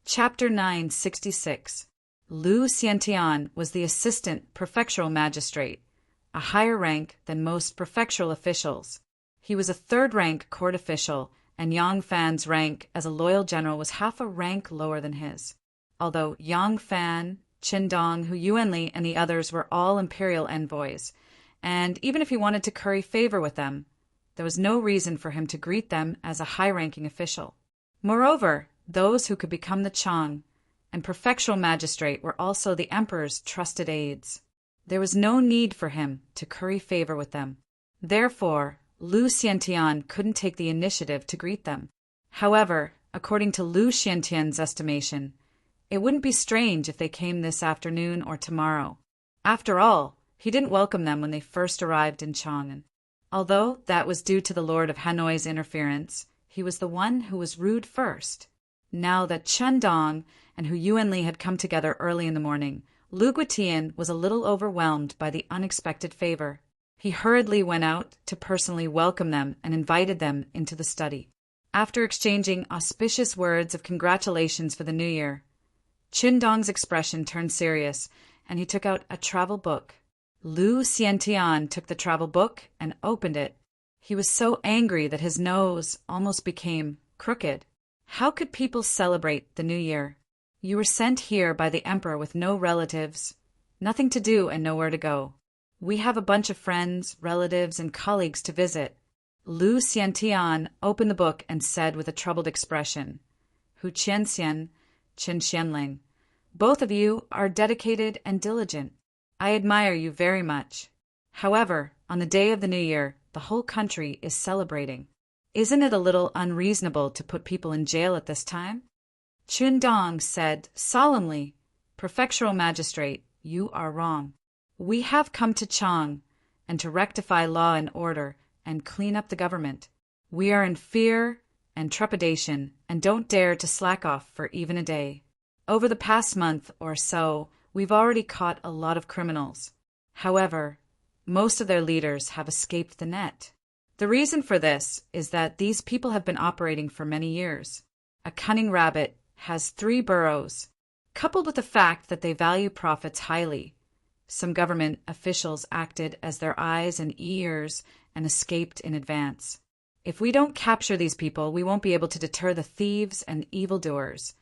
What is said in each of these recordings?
Chapter 966. Lu Xiantian was the assistant prefectural magistrate, a higher rank than most prefectural officials. He was a third-rank court official, and Yang Fan's rank as a loyal general was half a rank lower than his. Although Yang Fan, Qin Dong, Hu Yuanli, and the others were all imperial envoys, and even if he wanted to curry favor with them, there was no reason for him to greet them as a high-ranking official. Moreover, those who could become the Chang and prefectural magistrate were also the emperor's trusted aides. There was no need for him to curry favor with them. Therefore, Lu Xiantian couldn't take the initiative to greet them. However, according to Lu Xiantian's estimation, it wouldn't be strange if they came this afternoon or tomorrow. After all, he didn't welcome them when they first arrived in Chang'an. Although that was due to the Lord of Hanoi's interference, he was the one who was rude first. Now that Chen Dong and Hu Yuanli had come together early in the morning, Lu Guitian was a little overwhelmed by the unexpected favor. He hurriedly went out to personally welcome them and invited them into the study. After exchanging auspicious words of congratulations for the new year, Qin Dong's expression turned serious, and he took out a travel book. Lu Xiantian took the travel book and opened it. He was so angry that his nose almost became crooked. How could people celebrate the new year? You were sent here by the emperor with no relatives, nothing to do and nowhere to go. We have a bunch of friends, relatives, and colleagues to visit. Lu Xiantian opened the book and said with a troubled expression, Hu Qianxian, Qin Xianling, both of you are dedicated and diligent. I admire you very much. However, on the day of the new year, the whole country is celebrating. Isn't it a little unreasonable to put people in jail at this time? Qin Dong said solemnly, Prefectural Magistrate, you are wrong. We have come to Chang and to rectify law and order and clean up the government. We are in fear and trepidation and don't dare to slack off for even a day. Over the past month or so, we've already caught a lot of criminals. However, most of their leaders have escaped the net. The reason for this is that these people have been operating for many years. A cunning rabbit has 3 burrows. Coupled with the fact that they value profits highly, some government officials acted as their eyes and ears and escaped in advance. If we don't capture these people, we won't be able to deter the thieves and evildoers,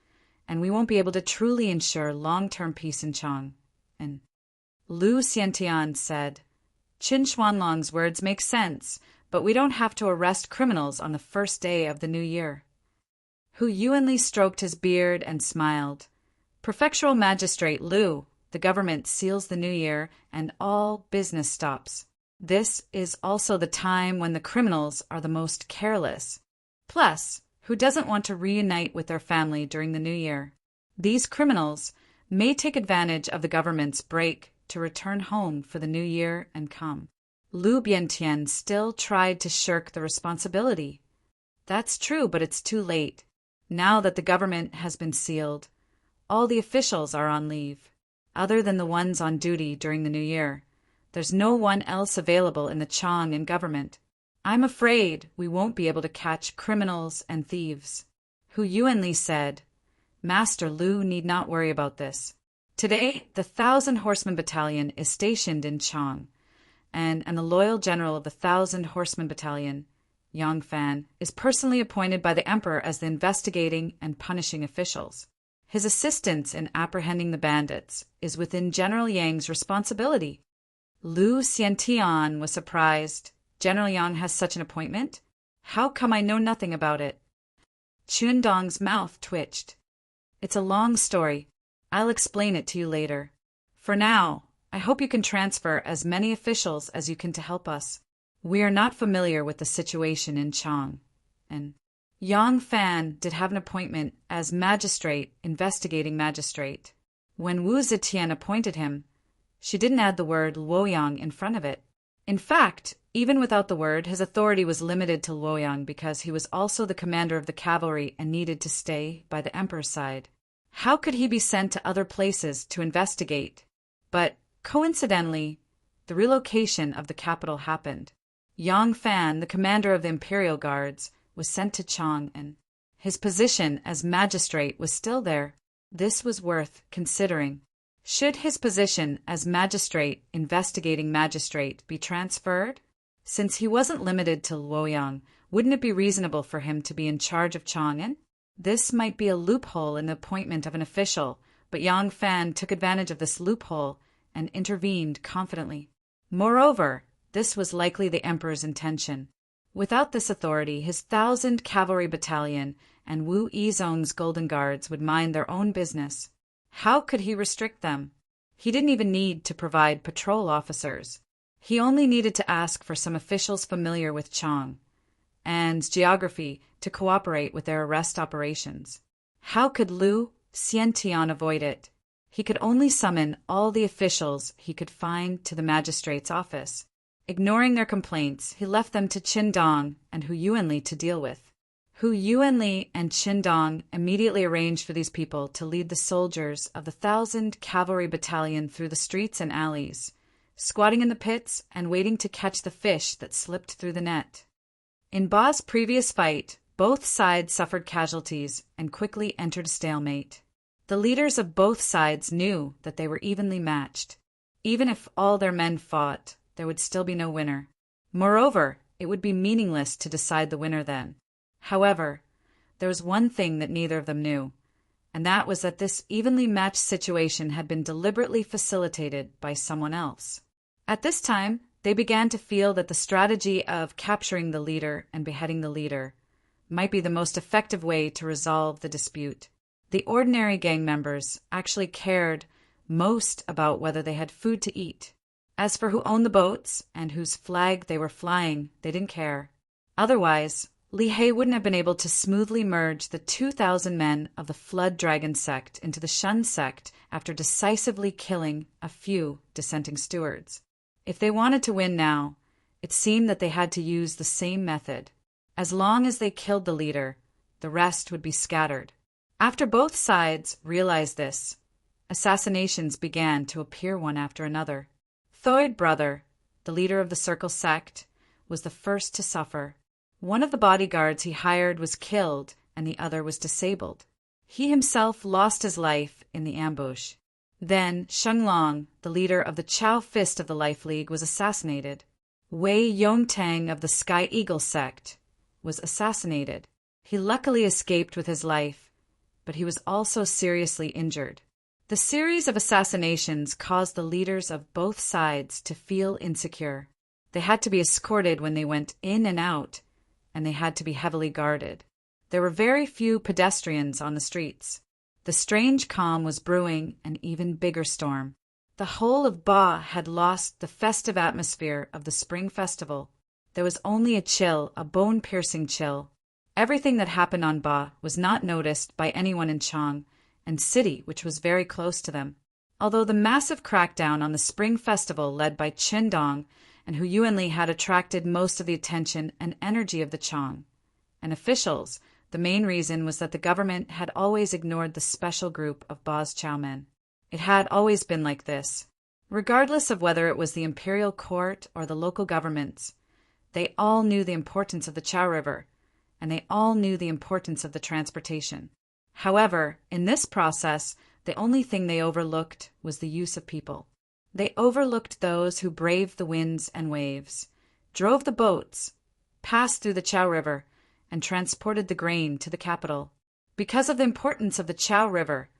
and we won't be able to truly ensure long-term peace in Chang. And Lu Xiantian said, Qin Xuanlong's words make sense, but we don't have to arrest criminals on the first day of the new year. Hu Yuanli stroked his beard and smiled. Prefectural Magistrate Lu, the government seals the new year and all business stops. This is also the time when the criminals are the most careless. Plus, who doesn't want to reunite with their family during the new year? These criminals may take advantage of the government's break to return home for the new year and come. Lu Biantian still tried to shirk the responsibility. That's true, but it's too late. Now that the government has been sealed, all the officials are on leave. Other than the ones on duty during the new year, there's no one else available in the Chang'an government. I'm afraid we won't be able to catch criminals and thieves. Hu Yuanli said, Master Lu need not worry about this. Today, the 1,000 Horseman Battalion is stationed in Chang, and the loyal general of the 1,000 Horseman Battalion, Yang Fan, is personally appointed by the emperor as the investigating and punishing officials. His assistance in apprehending the bandits is within General Yang's responsibility. Lu Xiantian was surprised. General Yang has such an appointment? How come I know nothing about it? Qin Dong's mouth twitched. It's a long story. I'll explain it to you later. For now, I hope you can transfer as many officials as you can to help us. We are not familiar with the situation in Chang. And Yang Fan did have an appointment as magistrate, investigating magistrate. When Wu Zetian appointed him, she didn't add the word Luoyang in front of it. In fact, even without the word, his authority was limited to Luoyang because he was also the commander of the cavalry and needed to stay by the emperor's side. How could he be sent to other places to investigate? But coincidentally, the relocation of the capital happened. Yang Fan, the commander of the imperial guards, was sent to Chang'an. His position as magistrate was still there. This was worth considering. Should his position as magistrate, investigating magistrate, be transferred? Since he wasn't limited to Luoyang, wouldn't it be reasonable for him to be in charge of Chang'an? This might be a loophole in the appointment of an official, but Yang Fan took advantage of this loophole and intervened confidently. Moreover, this was likely the emperor's intention. Without this authority, his 1,000 cavalry battalion and Wu Yizong's golden guards would mind their own business. How could he restrict them? He didn't even need to provide patrol officers. He only needed to ask for some officials familiar with Chang and geography to cooperate with their arrest operations. How could Lu Xiantian avoid it? He could only summon all the officials he could find to the magistrate's office. Ignoring their complaints, he left them to Qin Dong and Hu Yuanli to deal with. Hu Yuanli and Qin Dong immediately arranged for these people to lead the soldiers of the 1,000 cavalry battalion through the streets and alleys, squatting in the pits and waiting to catch the fish that slipped through the net. In Ba's previous fight, both sides suffered casualties and quickly entered a stalemate. The leaders of both sides knew that they were evenly matched. Even if all their men fought, there would still be no winner. Moreover, it would be meaningless to decide the winner then. However, there was one thing that neither of them knew, and that was that this evenly matched situation had been deliberately facilitated by someone else. At this time, they began to feel that the strategy of capturing the leader and beheading the leader might be the most effective way to resolve the dispute. The ordinary gang members actually cared most about whether they had food to eat. As for who owned the boats and whose flag they were flying, they didn't care. Otherwise, Li He wouldn't have been able to smoothly merge the 2,000 men of the Flood Dragon sect into the Shun sect after decisively killing a few dissenting stewards. If they wanted to win now, it seemed that they had to use the same method. As long as they killed the leader, the rest would be scattered. After both sides realized this, assassinations began to appear one after another. Thoid brother, the leader of the Circle sect, was the first to suffer. One of the bodyguards he hired was killed and the other was disabled. He himself lost his life in the ambush. Then Sheng Long, the leader of the Chow Fist of the Life League, was assassinated. Wei Yongtang of the Sky Eagle sect was assassinated. He luckily escaped with his life, but he was also seriously injured. The series of assassinations caused the leaders of both sides to feel insecure. They had to be escorted when they went in and out, and they had to be heavily guarded. There were very few pedestrians on the streets. The strange calm was brewing an even bigger storm. The whole of Ba had lost the festive atmosphere of the spring festival. There was only a chill, a bone-piercing chill. Everything that happened on Ba was not noticed by anyone in Chang and City, which was very close to them. Although the massive crackdown on the Spring Festival led by Qin Dong and Hu Yuanli had attracted most of the attention and energy of the Chang and officials, the main reason was that the government had always ignored the special group of Ba's Chowmen. It had always been like this. Regardless of whether it was the imperial court or the local governments, they all knew the importance of the Chow River, and they all knew the importance of the transportation. However, in this process, the only thing they overlooked was the use of people. They overlooked those who braved the winds and waves, drove the boats, passed through the Chow River, and transported the grain to the capital. Because of the importance of the Chow River,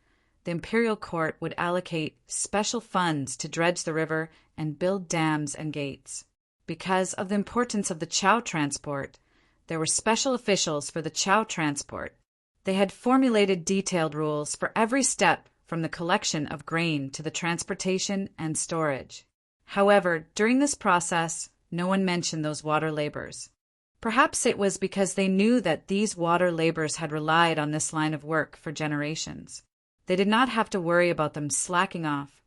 the imperial court would allocate special funds to dredge the river and build dams and gates. Because of the importance of the Chow transport, there were special officials for the Chow transport. They had formulated detailed rules for every step from the collection of grain to the transportation and storage. However, during this process, no one mentioned those water labors. Perhaps it was because they knew that these water labors had relied on this line of work for generations. They did not have to worry about them slacking off,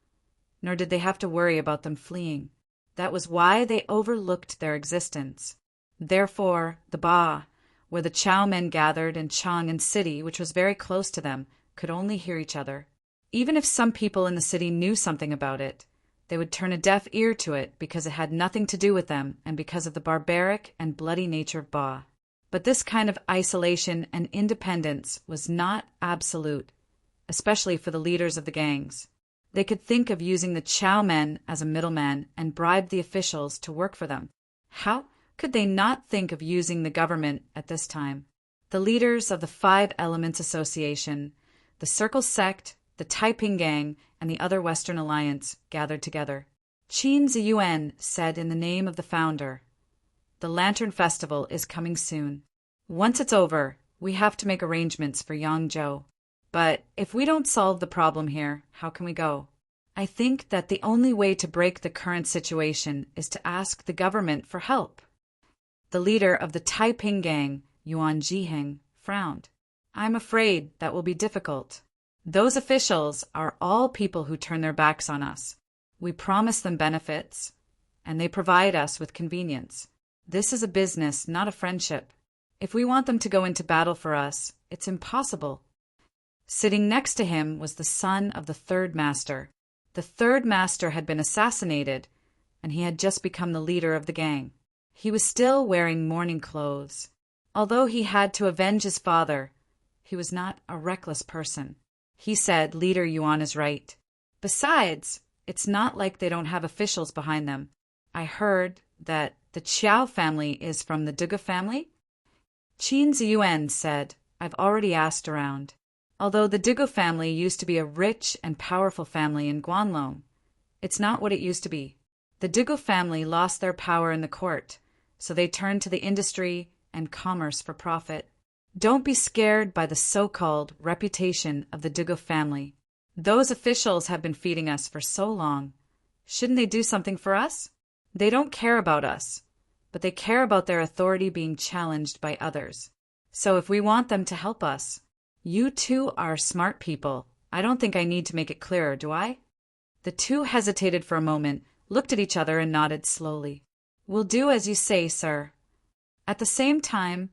nor did they have to worry about them fleeing. That was why they overlooked their existence. Therefore, the Ba, where the Chow men gathered, and Chang and City, which was very close to them, could only hear each other. Even if some people in the city knew something about it, they would turn a deaf ear to it because it had nothing to do with them and because of the barbaric and bloody nature of Ba. But this kind of isolation and independence was not absolute, especially for the leaders of the gangs. They could think of using the Chow men as a middleman and bribe the officials to work for them. How could they not think of using the government at this time? The leaders of the Five Elements Association, the Circle Sect, the Taiping Gang, and the other Western Alliance gathered together. Qin Ziyuan said in the name of the founder, "The Lantern Festival is coming soon. Once it's over, we have to make arrangements for Yangzhou. But if we don't solve the problem here, how can we go? I think that the only way to break the current situation is to ask the government for help." The leader of the Taiping Gang, Yuan Jiheng, frowned. "I'm afraid that will be difficult. Those officials are all people who turn their backs on us. We promise them benefits, and they provide us with convenience. This is a business, not a friendship. If we want them to go into battle for us, it's impossible." Sitting next to him was the son of the third master. The third master had been assassinated, and he had just become the leader of the gang. He was still wearing mourning clothes. Although he had to avenge his father, he was not a reckless person. He said, "Leader Yuan is right. Besides, it's not like they don't have officials behind them. I heard that the Qiao family is from the Duga family?" Qin Ziyuan said, "I've already asked around. Although the Duga family used to be a rich and powerful family in Guanlong, it's not what it used to be. The Duga family lost their power in the court, so they turned to the industry and commerce for profit. Don't be scared by the so-called reputation of the Duga family. Those officials have been feeding us for so long. Shouldn't they do something for us? They don't care about us, but they care about their authority being challenged by others. So if we want them to help us, you two are smart people. I don't think I need to make it clearer, do I?" The two hesitated for a moment, looked at each other and nodded slowly. "We'll do as you say, sir." At the same time,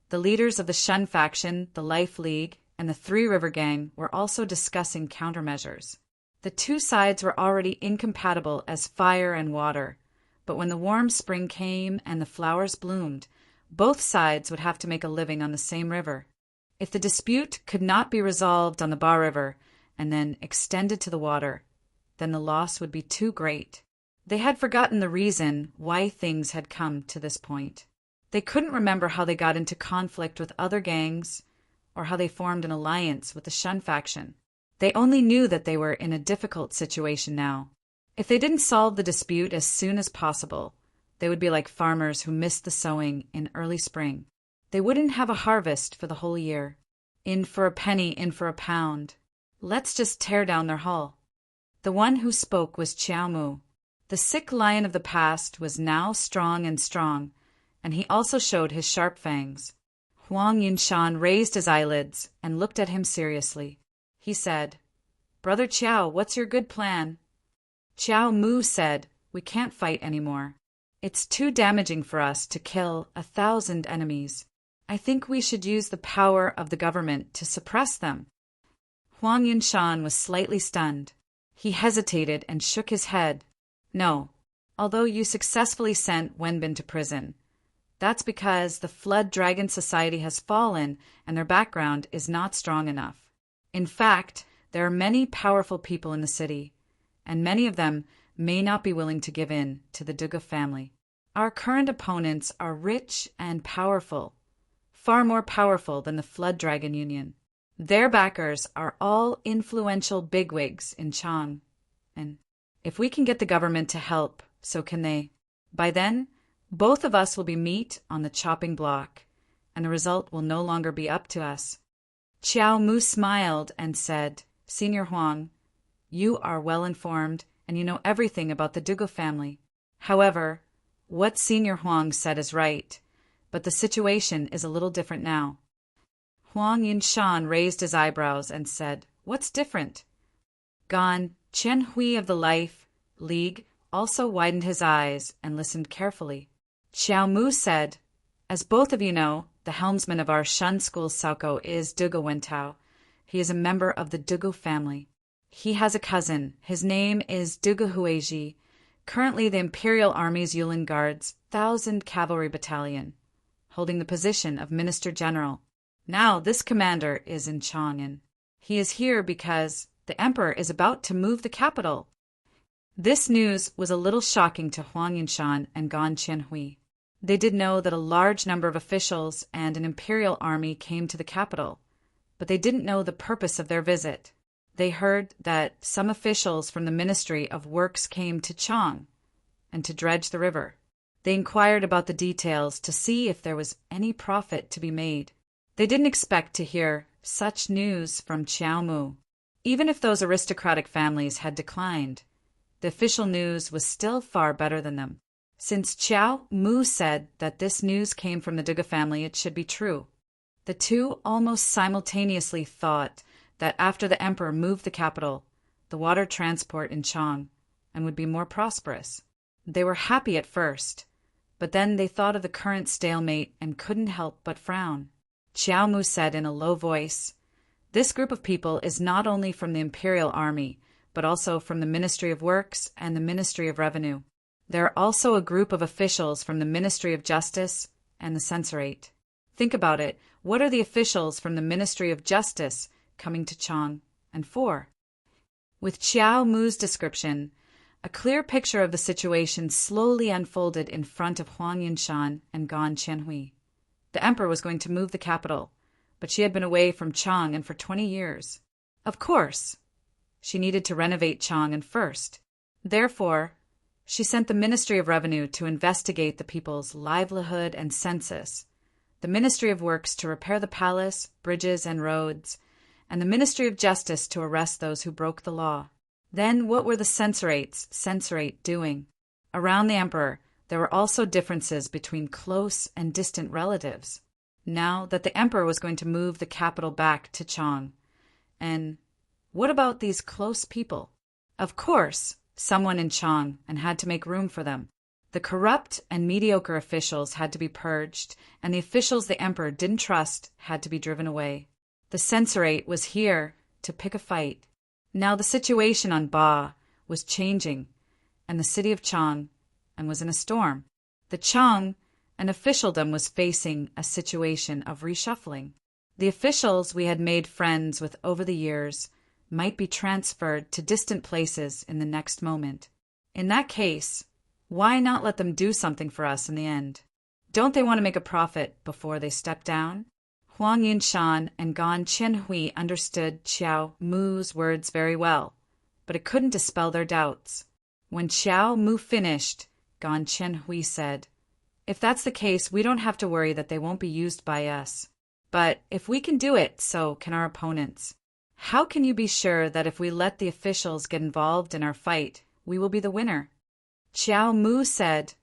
the leaders of the Shun faction, the Life League, and the Three River Gang were also discussing countermeasures. The two sides were already incompatible as fire and water, but when the warm spring came and the flowers bloomed, both sides would have to make a living on the same river. If the dispute could not be resolved on the Ba River and then extended to the water, then the loss would be too great. They had forgotten the reason why things had come to this point. They couldn't remember how they got into conflict with other gangs or how they formed an alliance with the Shun faction. They only knew that they were in a difficult situation now. If they didn't solve the dispute as soon as possible, they would be like farmers who missed the sowing in early spring. They wouldn't have a harvest for the whole year. In for a penny, in for a pound. Let's just tear down their hull. The one who spoke was Chiao Mu. The sick lion of the past was now strong, and he also showed his sharp fangs. Huang Yunshan raised his eyelids and looked at him seriously. He said, "Brother Chiao, what's your good plan?" Chiao Mu said, "We can't fight anymore. It's too damaging for us to kill 1,000 enemies. I think we should use the power of the government to suppress them." Huang Yunshan was slightly stunned. He hesitated and shook his head. "No, although you successfully sent Wenbin to prison, that's because the Flood Dragon Society has fallen and their background is not strong enough. In fact, there are many powerful people in the city, and many of them may not be willing to give in to the Duga family. Our current opponents are rich and powerful, far more powerful than the Flood Dragon Union. Their backers are all influential bigwigs in Chang, and if we can get the government to help, so can they. By then, both of us will be meat on the chopping block, and the result will no longer be up to us." Chiao Mu smiled and said, "Senior Huang, you are well informed and you know everything about the Dugo family. However, what Senior Huang said is right, but the situation is a little different now." Huang Yunshan raised his eyebrows and said, "What's different?" Gan Chen Hui of the Life League also widened his eyes and listened carefully. Chiao Mu said, "As both of you know, the helmsman of our Shun School Sauko is Dugo Wentao. He is a member of the Dugo family. He has a cousin. His name is Dugo Hueji, currently the Imperial Army's Yulin Guard's 1,000 Cavalry Battalion. holding the position of Minister General. Now this commander is in Chang'an. He is here because the emperor is about to move the capital. This news was a little shocking to Huang Yunshan and Gan Qianhui. They did know that a large number of officials and an imperial army came to the capital, but they didn't know the purpose of their visit. They heard that some officials from the Ministry of Works came to Chang and to dredge the river. They inquired about the details to see if there was any profit to be made. They didn't expect to hear such news from Qiao Mu. Even if those aristocratic families had declined, the official news was still far better than them. Since Qiao Mu said that this news came from the Duga family, it should be true. The two almost simultaneously thought that after the emperor moved the capital, the water transport in Chang and would be more prosperous. They were happy at first, but then they thought of the current stalemate and couldn't help but frown. Qiao Mu said in a low voice, "This group of people is not only from the imperial army, but also from the Ministry of Works and the Ministry of Revenue. There are also a group of officials from the Ministry of Justice and the Censorate. Think about it. What are the officials from the Ministry of Justice coming to Chang and for?" With Qiao Mu's description, a clear picture of the situation slowly unfolded in front of Huang Yunshan and Gan Qianhui. The emperor was going to move the capital, but she had been away from Chang'an for 20 years. Of course, she needed to renovate Chang'an first. Therefore, she sent the Ministry of Revenue to investigate the people's livelihood and census, the Ministry of Works to repair the palace, bridges, and roads, and the Ministry of Justice to arrest those who broke the law. Then what were the censorate doing? Around the emperor, there were also differences between close and distant relatives. Now that the emperor was going to move the capital back to Chang. And what about these close people? Of course, someone in Chang and had to make room for them. The corrupt and mediocre officials had to be purged, and the officials the emperor didn't trust had to be driven away. The censorate was here to pick a fight. Now the situation on Ba was changing, and the city of Chang and was in a storm. The Chang and officialdom was facing a situation of reshuffling. The officials we had made friends with over the years might be transferred to distant places in the next moment. In that case, why not let them do something for us in the end? Don't they want to make a profit before they step down? Huang Yunshan and Gan Qianhui understood Qiao Mu's words very well, but it couldn't dispel their doubts. When Qiao Mu finished, Gan Qianhui said, "If that's the case, we don't have to worry that they won't be used by us. But if we can do it, so can our opponents. How can you be sure that if we let the officials get involved in our fight, we will be the winner?" Qiao Mu said,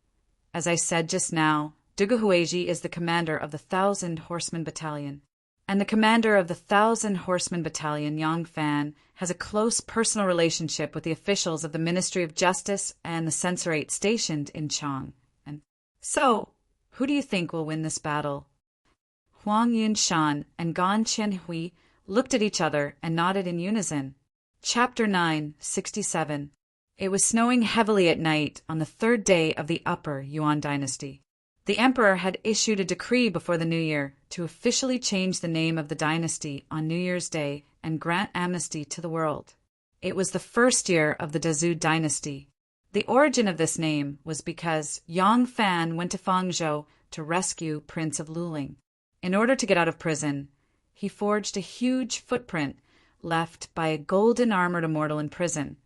"As I said just now, Duga Huiji is the commander of the 1,000 Horsemen Battalion. And the commander of the 1,000 Horsemen Battalion, Yang Fan, has a close personal relationship with the officials of the Ministry of Justice and the Censorate stationed in Chang. And so, who do you think will win this battle?" Huang Yunshan and Gan Qianhui looked at each other and nodded in unison. Chapter 9, 67. It was snowing heavily at night on the third day of the Upper Yuan dynasty. The emperor had issued a decree before the New Year to officially change the name of the dynasty on New Year's Day and grant amnesty to the world. It was the first year of the Dazhu dynasty. The origin of this name was because Yang Fan went to Fangzhou to rescue Prince of Luling. In order to get out of prison, he forged a huge footprint left by a golden-armored immortal in prison,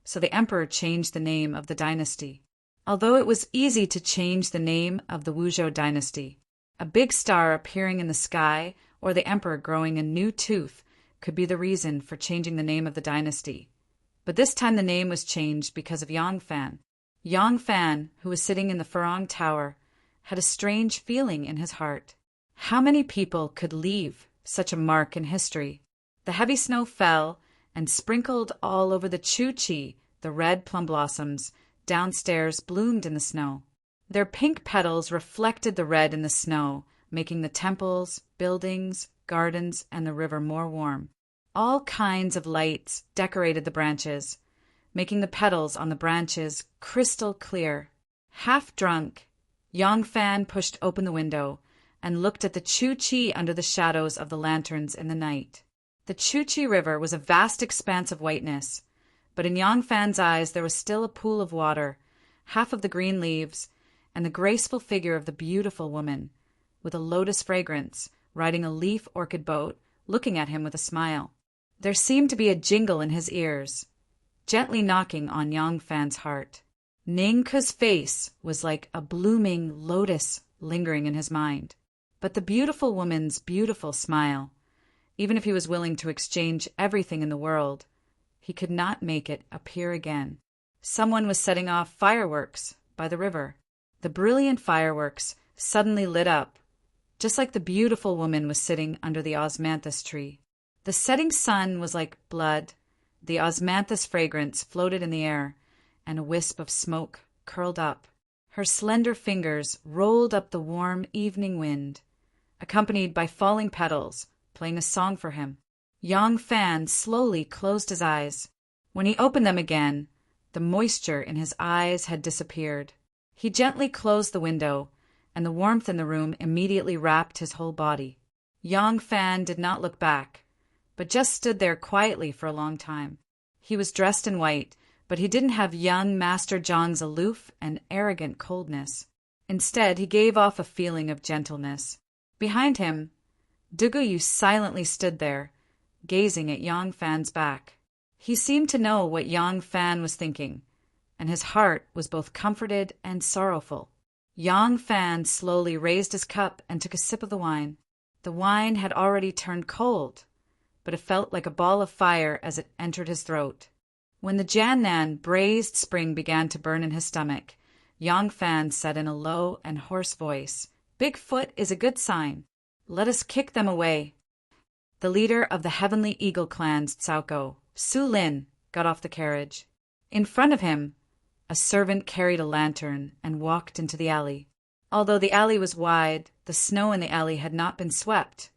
so the emperor changed the name of the dynasty. Although it was easy to change the name of the Wuzhou dynasty, a big star appearing in the sky or the emperor growing a new tooth could be the reason for changing the name of the dynasty. But this time the name was changed because of Yang Fan. Yang Fan, who was sitting in the Farong Tower, had a strange feeling in his heart. How many people could leave such a mark in history? The heavy snow fell and sprinkled all over the chu-chi. The red plum blossoms downstairs bloomed in the snow. Their pink petals reflected the red in the snow, making the temples, buildings, gardens, and the river more warm. All kinds of lights decorated the branches, making the petals on the branches crystal clear. Half drunk, Yang Fan pushed open the window and looked at the Chu-Chi under the shadows of the lanterns in the night. The Chu-Chi River was a vast expanse of whiteness, but in Yang Fan's eyes there was still a pool of water, half of the green leaves, and the graceful figure of the beautiful woman, with a lotus fragrance, riding a leaf orchid boat, looking at him with a smile. There seemed to be a jingle in his ears, gently knocking on Yang Fan's heart. Ning Ke's face was like a blooming lotus lingering in his mind. But the beautiful woman's beautiful smile, even if he was willing to exchange everything in the world, he could not make it appear again. Someone was setting off fireworks by the river. The brilliant fireworks suddenly lit up, just like the beautiful woman was sitting under the osmanthus tree. The setting sun was like blood, the osmanthus fragrance floated in the air, and a wisp of smoke curled up. Her slender fingers rolled up the warm evening wind, accompanied by falling petals, playing a song for him. Yang Fan slowly closed his eyes. When he opened them again, the moisture in his eyes had disappeared. He gently closed the window, and the warmth in the room immediately wrapped his whole body. Yang Fan did not look back, but just stood there quietly for a long time. He was dressed in white, but he didn't have young Master Zhang's aloof and arrogant coldness. Instead, he gave off a feeling of gentleness. Behind him, Duguyu silently stood there, gazing at Yang Fan's back. He seemed to know what Yang Fan was thinking, and his heart was both comforted and sorrowful. Yang Fan slowly raised his cup and took a sip of the wine. The wine had already turned cold, but it felt like a ball of fire as it entered his throat. When the Jiannan braised spring began to burn in his stomach, Yang Fan said in a low and hoarse voice, "Bigfoot is a good sign. Let us kick them away." The leader of the Heavenly Eagle clan's Cao, Su Lin, got off the carriage. In front of him, a servant carried a lantern and walked into the alley. Although the alley was wide, the snow in the alley had not been swept,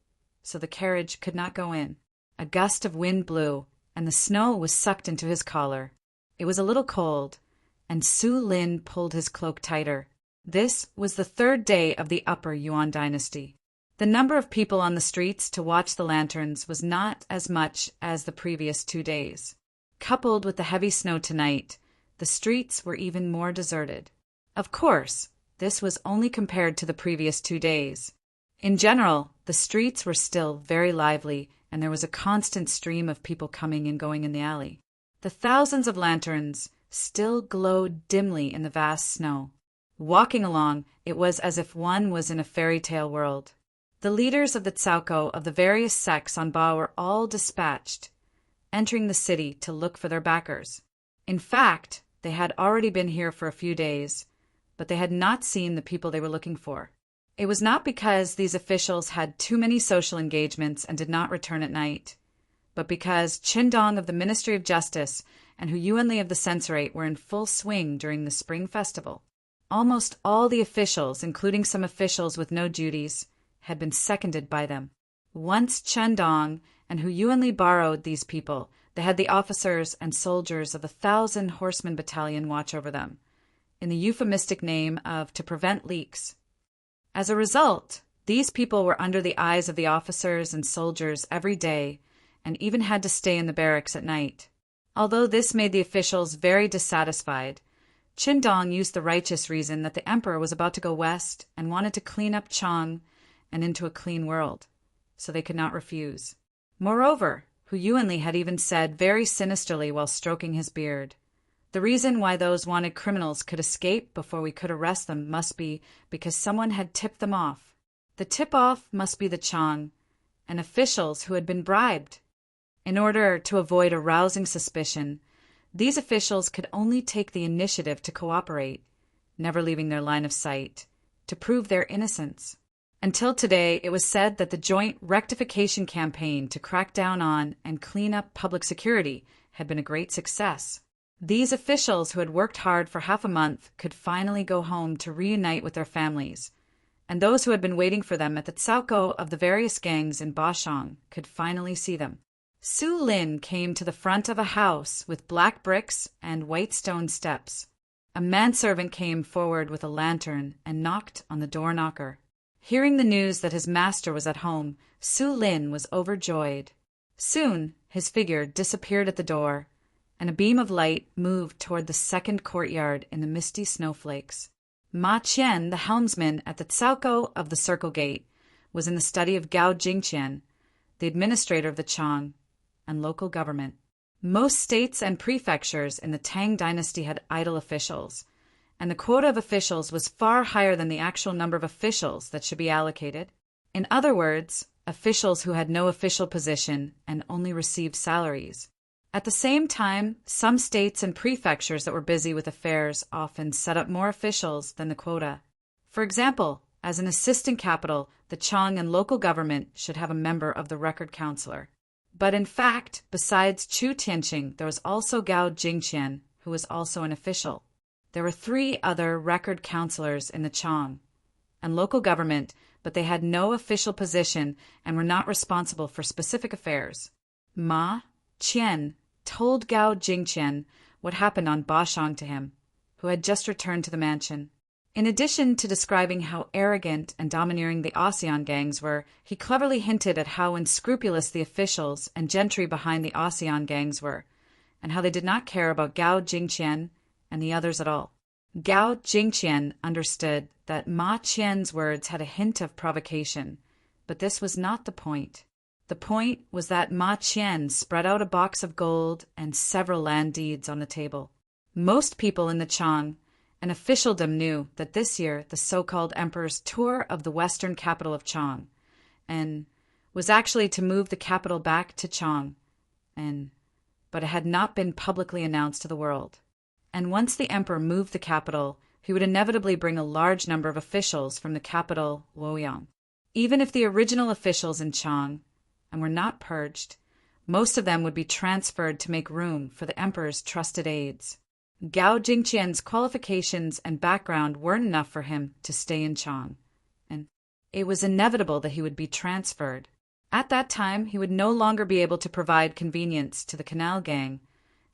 so the carriage could not go in. A gust of wind blew, and the snow was sucked into his collar. It was a little cold, and Su Lin pulled his cloak tighter. This was the third day of the Upper Yuan dynasty. The number of people on the streets to watch the lanterns was not as much as the previous 2 days. Coupled with the heavy snow tonight, the streets were even more deserted. Of course, this was only compared to the previous 2 days. In general, the streets were still very lively, and there was a constant stream of people coming and going in the alley. The thousands of lanterns still glowed dimly in the vast snow. Walking along, it was as if one was in a fairy tale world. The leaders of the Cao of the various sects on Ba were all dispatched, entering the city to look for their backers. In fact, they had already been here for a few days, but they had not seen the people they were looking for. It was not because these officials had too many social engagements and did not return at night, but because Qindong of the Ministry of Justice and Hu Yuanli of the Censorate were in full swing during the Spring Festival. Almost all the officials, including some officials with no duties, had been seconded by them. Once Qindong and Hu Yuanli borrowed these people, they had the officers and soldiers of the 1,000 Horseman Battalion watch over them, in the euphemistic name of to prevent leaks. As a result, these people were under the eyes of the officers and soldiers every day, and even had to stay in the barracks at night. Although this made the officials very dissatisfied, Qindong used the righteous reason that the emperor was about to go west and wanted to clean up Chang and into a clean world, so they could not refuse. Moreover, Hu Yuanli had even said very sinisterly while stroking his beard, "The reason why those wanted criminals could escape before we could arrest them must be because someone had tipped them off. The tip-off must be the Chang and officials who had been bribed. In order to avoid arousing suspicion, these officials could only take the initiative to cooperate, never leaving their line of sight, to prove their innocence. Until today, it was said that the joint rectification campaign to crack down on and clean up public security had been a great success. These officials who had worked hard for half a month could finally go home to reunite with their families, and those who had been waiting for them at the Cao of the various gangs in Bashang could finally see them. Su Lin came to the front of a house with black bricks and white stone steps. A manservant came forward with a lantern and knocked on the door knocker. Hearing the news that his master was at home, Su Lin was overjoyed. Soon, his figure disappeared at the door, and a beam of light moved toward the second courtyard in the misty snowflakes. Ma Qian, the helmsman at the Cao of the Circle Gate, was in the study of Gao Jingqian, the administrator of the Chang and local government. Most states and prefectures in the Tang dynasty had idle officials, and the quota of officials was far higher than the actual number of officials that should be allocated. In other words, officials who had no official position and only received salaries. At the same time, some states and prefectures that were busy with affairs often set up more officials than the quota. For example, as an assistant capital, the Chang and local government should have a member of the record councillor. But in fact, besides Chu Tianqing, there was also Gao Jingqian, who was also an official. There were 3 other record councillors in the Chang and local government, but they had no official position and were not responsible for specific affairs. Ma Qian told Gao Jingqian what happened on Bashang to him, who had just returned to the mansion. In addition to describing how arrogant and domineering the ASEAN gangs were, he cleverly hinted at how unscrupulous the officials and gentry behind the ASEAN gangs were, and how they did not care about Gao Jingqian and the others at all. Gao Jingqian understood that Ma Qian's words had a hint of provocation, but this was not the point. The point was that Ma Qian spread out a box of gold and several land deeds on the table. Most people in the Chang and officialdom knew that this year the so-called emperor's tour of the western capital of Chang and was actually to move the capital back to Chang, but it had not been publicly announced to the world. And once the emperor moved the capital, he would inevitably bring a large number of officials from the capital, Luoyang. Even if the original officials in Chang and were not purged, most of them would be transferred to make room for the emperor's trusted aides. Gao Jingqian's qualifications and background weren't enough for him to stay in Chang, and it was inevitable that he would be transferred. At that time, he would no longer be able to provide convenience to the canal gang,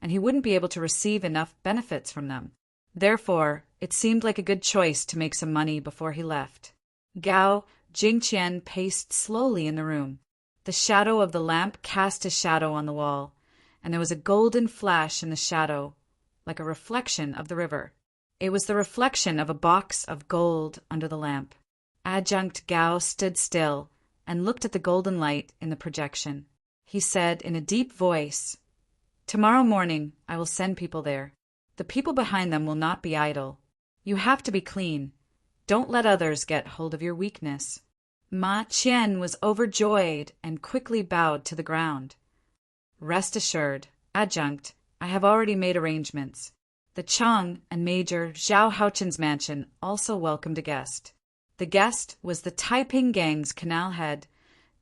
and he wouldn't be able to receive enough benefits from them. Therefore, it seemed like a good choice to make some money before he left. Gao Jingqian paced slowly in the room. The shadow of the lamp cast a shadow on the wall, and there was a golden flash in the shadow, like a reflection of the river. It was the reflection of a box of gold under the lamp. Adjunct Gao stood still and looked at the golden light in the projection. He said in a deep voice, "Tomorrow morning I will send people there. The people behind them will not be idle. You have to be clean. Don't let others get hold of your weakness." Ma Qian was overjoyed and quickly bowed to the ground. "Rest assured, Adjunct, I have already made arrangements." The Chang and Major Zhao Haochen's mansion also welcomed a guest. The guest was the Taiping gang's canal head.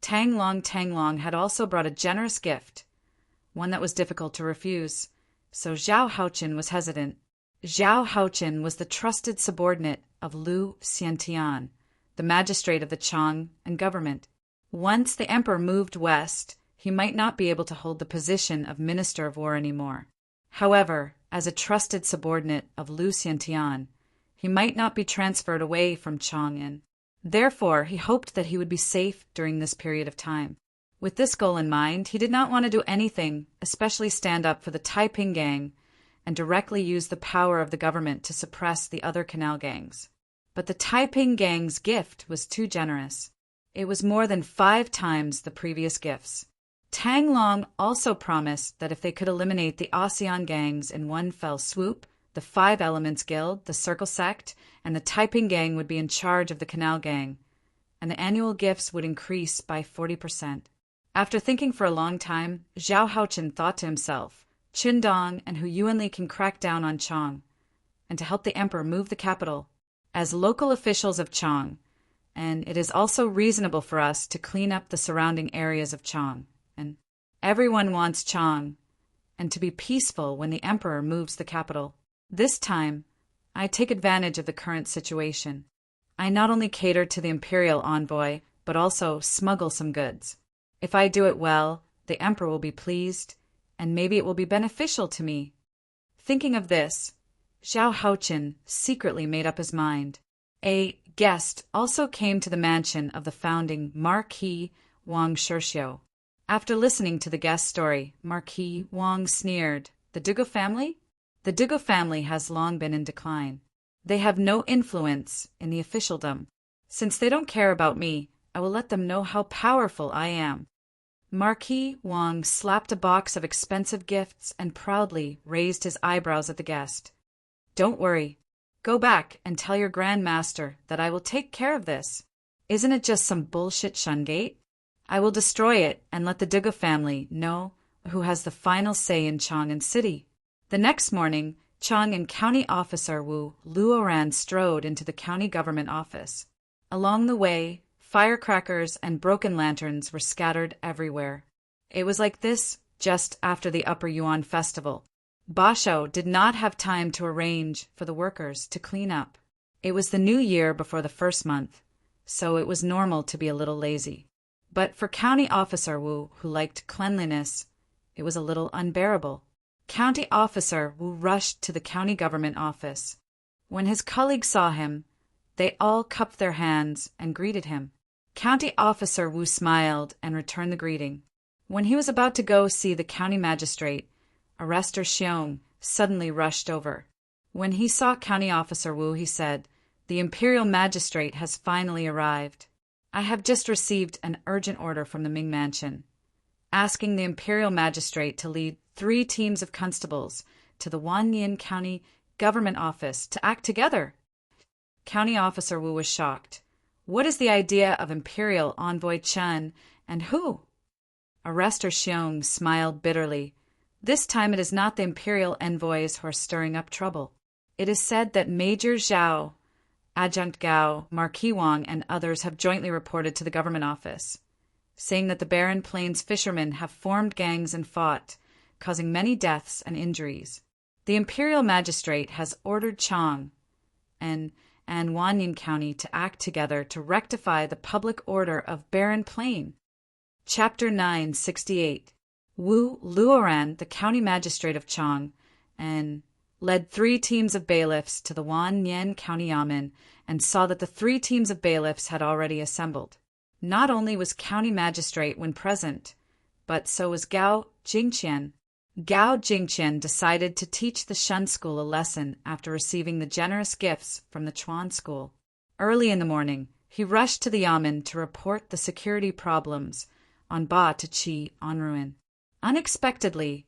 Tang Long had also brought a generous gift, one that was difficult to refuse, so Zhao Haochen was hesitant. Zhao Haochen was the trusted subordinate of Lu Xiantian, the magistrate of the Chang and government. Once the emperor moved west, he might not be able to hold the position of Minister of War anymore. However, as a trusted subordinate of Lu Xiantian, he might not be transferred away from Chang'an. Therefore, he hoped that he would be safe during this period of time. With this goal in mind, he did not want to do anything, especially stand up for the Taiping gang and directly use the power of the government to suppress the other canal gangs. But the Taiping gang's gift was too generous. It was more than 5 times the previous gifts. Tang Long also promised that if they could eliminate the ASEAN gangs in one fell swoop, the 5 Elements Guild, the Circle Sect, and the Taiping gang would be in charge of the Canal Gang, and the annual gifts would increase by 40%. After thinking for a long time, Zhao Haochen thought to himself, Qindong and Hu Yuanli can crack down on Chang, and to help the emperor move the capital as local officials of Chang, and it is also reasonable for us to clean up the surrounding areas of Chang. And everyone wants Chang, and to be peaceful when the emperor moves the capital. This time, I take advantage of the current situation. I not only cater to the imperial envoy, but also smuggle some goods. If I do it well, the emperor will be pleased, and maybe it will be beneficial to me. Thinking of this, Zhao Haochen secretly made up his mind. A guest also came to the mansion of the founding Marquis Wang Shirxiu. After listening to the guest's story, Marquis Wang sneered, "The Dugo family? The Dugo family has long been in decline. They have no influence in the officialdom. Since they don't care about me, I will let them know how powerful I am." Marquis Wang slapped a box of expensive gifts and proudly raised his eyebrows at the guest. "Don't worry. Go back and tell your Grand Master that I will take care of this. Isn't it just some bullshit Shungate? I will destroy it and let the Dugo family know who has the final say in Chang'an City." The next morning, Chang'an County Officer Wu Luoran strode into the county government office. Along the way, firecrackers and broken lanterns were scattered everywhere. It was like this just after the Upper Yuan Festival. Basho did not have time to arrange for the workers to clean up. It was the new year before the first month, so it was normal to be a little lazy. But for County Officer Wu, who liked cleanliness, it was a little unbearable. County Officer Wu rushed to the county government office. When his colleagues saw him, they all cupped their hands and greeted him. County Officer Wu smiled and returned the greeting. When he was about to go see the county magistrate, Arrestor Xiong suddenly rushed over. When he saw County Officer Wu, he said, "The Imperial Magistrate has finally arrived. I have just received an urgent order from the Ming Mansion, asking the Imperial Magistrate to lead 3 teams of constables to the Wanyin County Government Office to act together." County Officer Wu was shocked. "What is the idea of Imperial Envoy Chen and who?" Arrestor Xiong smiled bitterly. "This time it is not the Imperial envoys who are stirring up trouble. It is said that Major Zhao, Adjunct Gao, Marquis Wang, and others have jointly reported to the government office, saying that the Barren Plains fishermen have formed gangs and fought, causing many deaths and injuries. The Imperial Magistrate has ordered Chang and Wanyin County to act together to rectify the public order of Barren Plain." Chapter 968. Wu Luoran, the county magistrate of Chang, and led 3 teams of bailiffs to the Wanyan County Yamen and saw that the 3 teams of bailiffs had already assembled. Not only was county magistrate Wen present, but so was Gao Jingqian. Gao Jingqian decided to teach the Shun School a lesson after receiving the generous gifts from the Chuan School. Early in the morning, he rushed to the Yamen to report the security problems on Ba to Qi Anruin. Unexpectedly,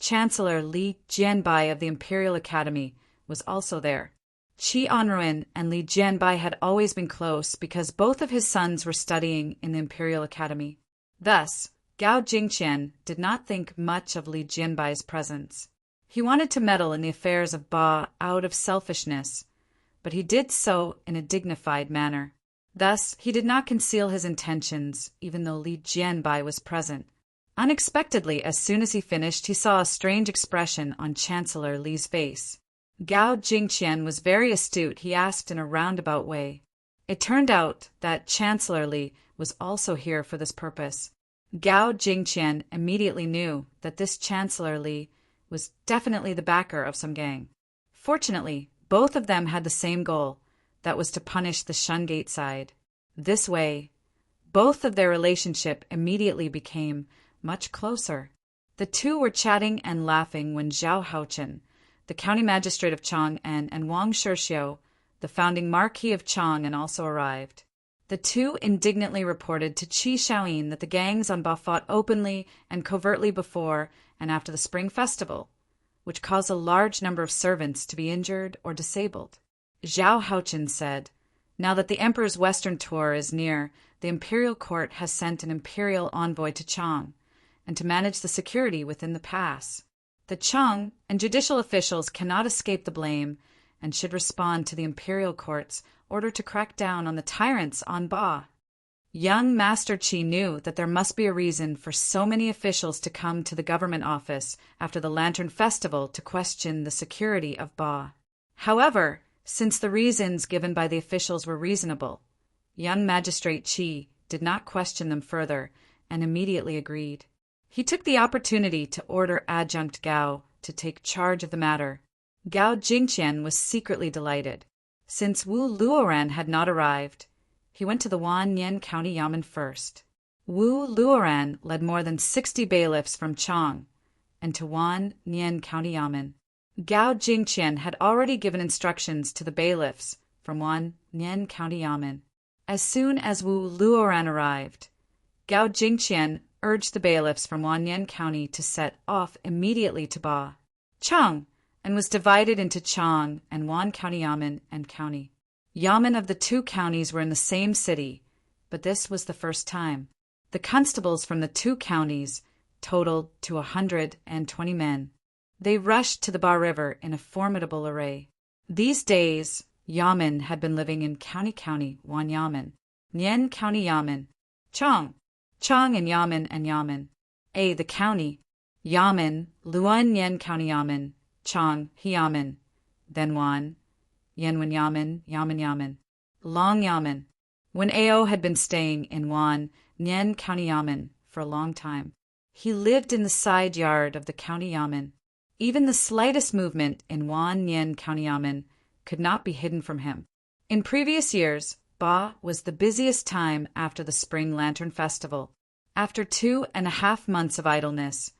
Chancellor Li Jianbai of the Imperial Academy was also there. Qi Anruin and Li Jianbai had always been close because both of his sons were studying in the Imperial Academy. Thus, Gao Jingqian did not think much of Li Jianbai's presence. He wanted to meddle in the affairs of Ba out of selfishness, but he did so in a dignified manner. Thus, he did not conceal his intentions, even though Li Jianbai was present. Unexpectedly, as soon as he finished, he saw a strange expression on Chancellor Li's face. Gao Jingqian was very astute. He asked in a roundabout way. It turned out that Chancellor Li was also here for this purpose. Gao Jingqian immediately knew that this Chancellor Li was definitely the backer of some gang. Fortunately, both of them had the same goal, that was to punish the Shungate side. This way, both of their relationship immediately became much closer. The two were chatting and laughing when Zhao Haochen, the county magistrate of Chang, and Wang Shirxiu, the founding Marquis of Chang'an, also arrived. The two indignantly reported to Qi Shaoyin that the gangs on Ba fought openly and covertly before and after the Spring Festival, which caused a large number of servants to be injured or disabled. Zhao Haochen said, "Now that the Emperor's Western tour is near, the Imperial Court has sent an Imperial envoy to Chang, and to manage the security within the pass. The Chang and judicial officials cannot escape the blame and should respond to the Imperial Court's order to crack down on the tyrants on Ba." Young Master Qi knew that there must be a reason for so many officials to come to the government office after the Lantern Festival to question the security of Ba. However, since the reasons given by the officials were reasonable, young Magistrate Qi did not question them further and immediately agreed. He took the opportunity to order Adjunct Gao to take charge of the matter. Gao Jingqian was secretly delighted. Since Wu Luoran had not arrived, he went to the Wan Nien County Yamen first. Wu Luoran led more than 60 bailiffs from Chang and to Wan Nien County Yamen. Gao Jingqian had already given instructions to the bailiffs from Wan Nien County Yamen. As soon as Wu Luoran arrived, Gao Jingqian urged the bailiffs from Wan Nien County to set off immediately to Ba, Chang, and was divided into Chang and Wan County Yamen and County. Yamen of the two counties were in the same city, but this was the first time. The constables from the two counties totaled to 120 men. They rushed to the Ba River in a formidable array. These days, Yamen had been living in County, Wan Yamen, Nien County Yamen, Chang and Yamen. The county, Yamen, Luan Nien County Yamen, Chang, Yamen, then Wan, Yanwen Yamen, Long Yamen. When Ao had been staying in Wan Nien County Yamen for a long time, he lived in the side yard of the County Yamen. Even the slightest movement in Wan Nien County Yamen could not be hidden from him. In previous years, Ba was the busiest time after the Spring Lantern Festival. After 2.5 months of idleness,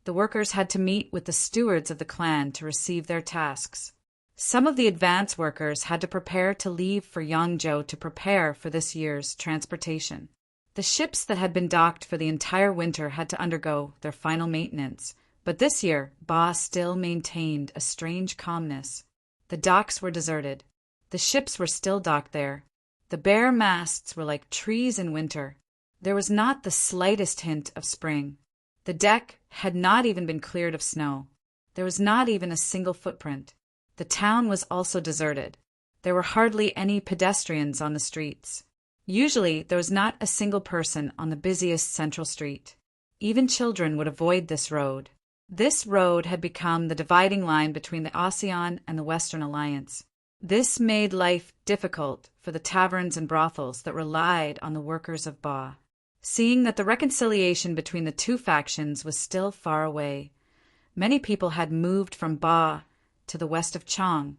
the workers had to meet with the stewards of the clan to receive their tasks. Some of the advance workers had to prepare to leave for Yangzhou to prepare for this year's transportation. The ships that had been docked for the entire winter had to undergo their final maintenance, but this year Ba still maintained a strange calmness. The docks were deserted. The ships were still docked there. The bare masts were like trees in winter. There was not the slightest hint of spring. The deck had not even been cleared of snow. There was not even a single footprint. The town was also deserted. There were hardly any pedestrians on the streets. Usually, there was not a single person on the busiest central street. Even children would avoid this road. This road had become the dividing line between the ASEAN and the Western Alliance. This made life difficult for the taverns and brothels that relied on the workers of Ba. Seeing that the reconciliation between the two factions was still far away, many people had moved from Ba to the west of Chang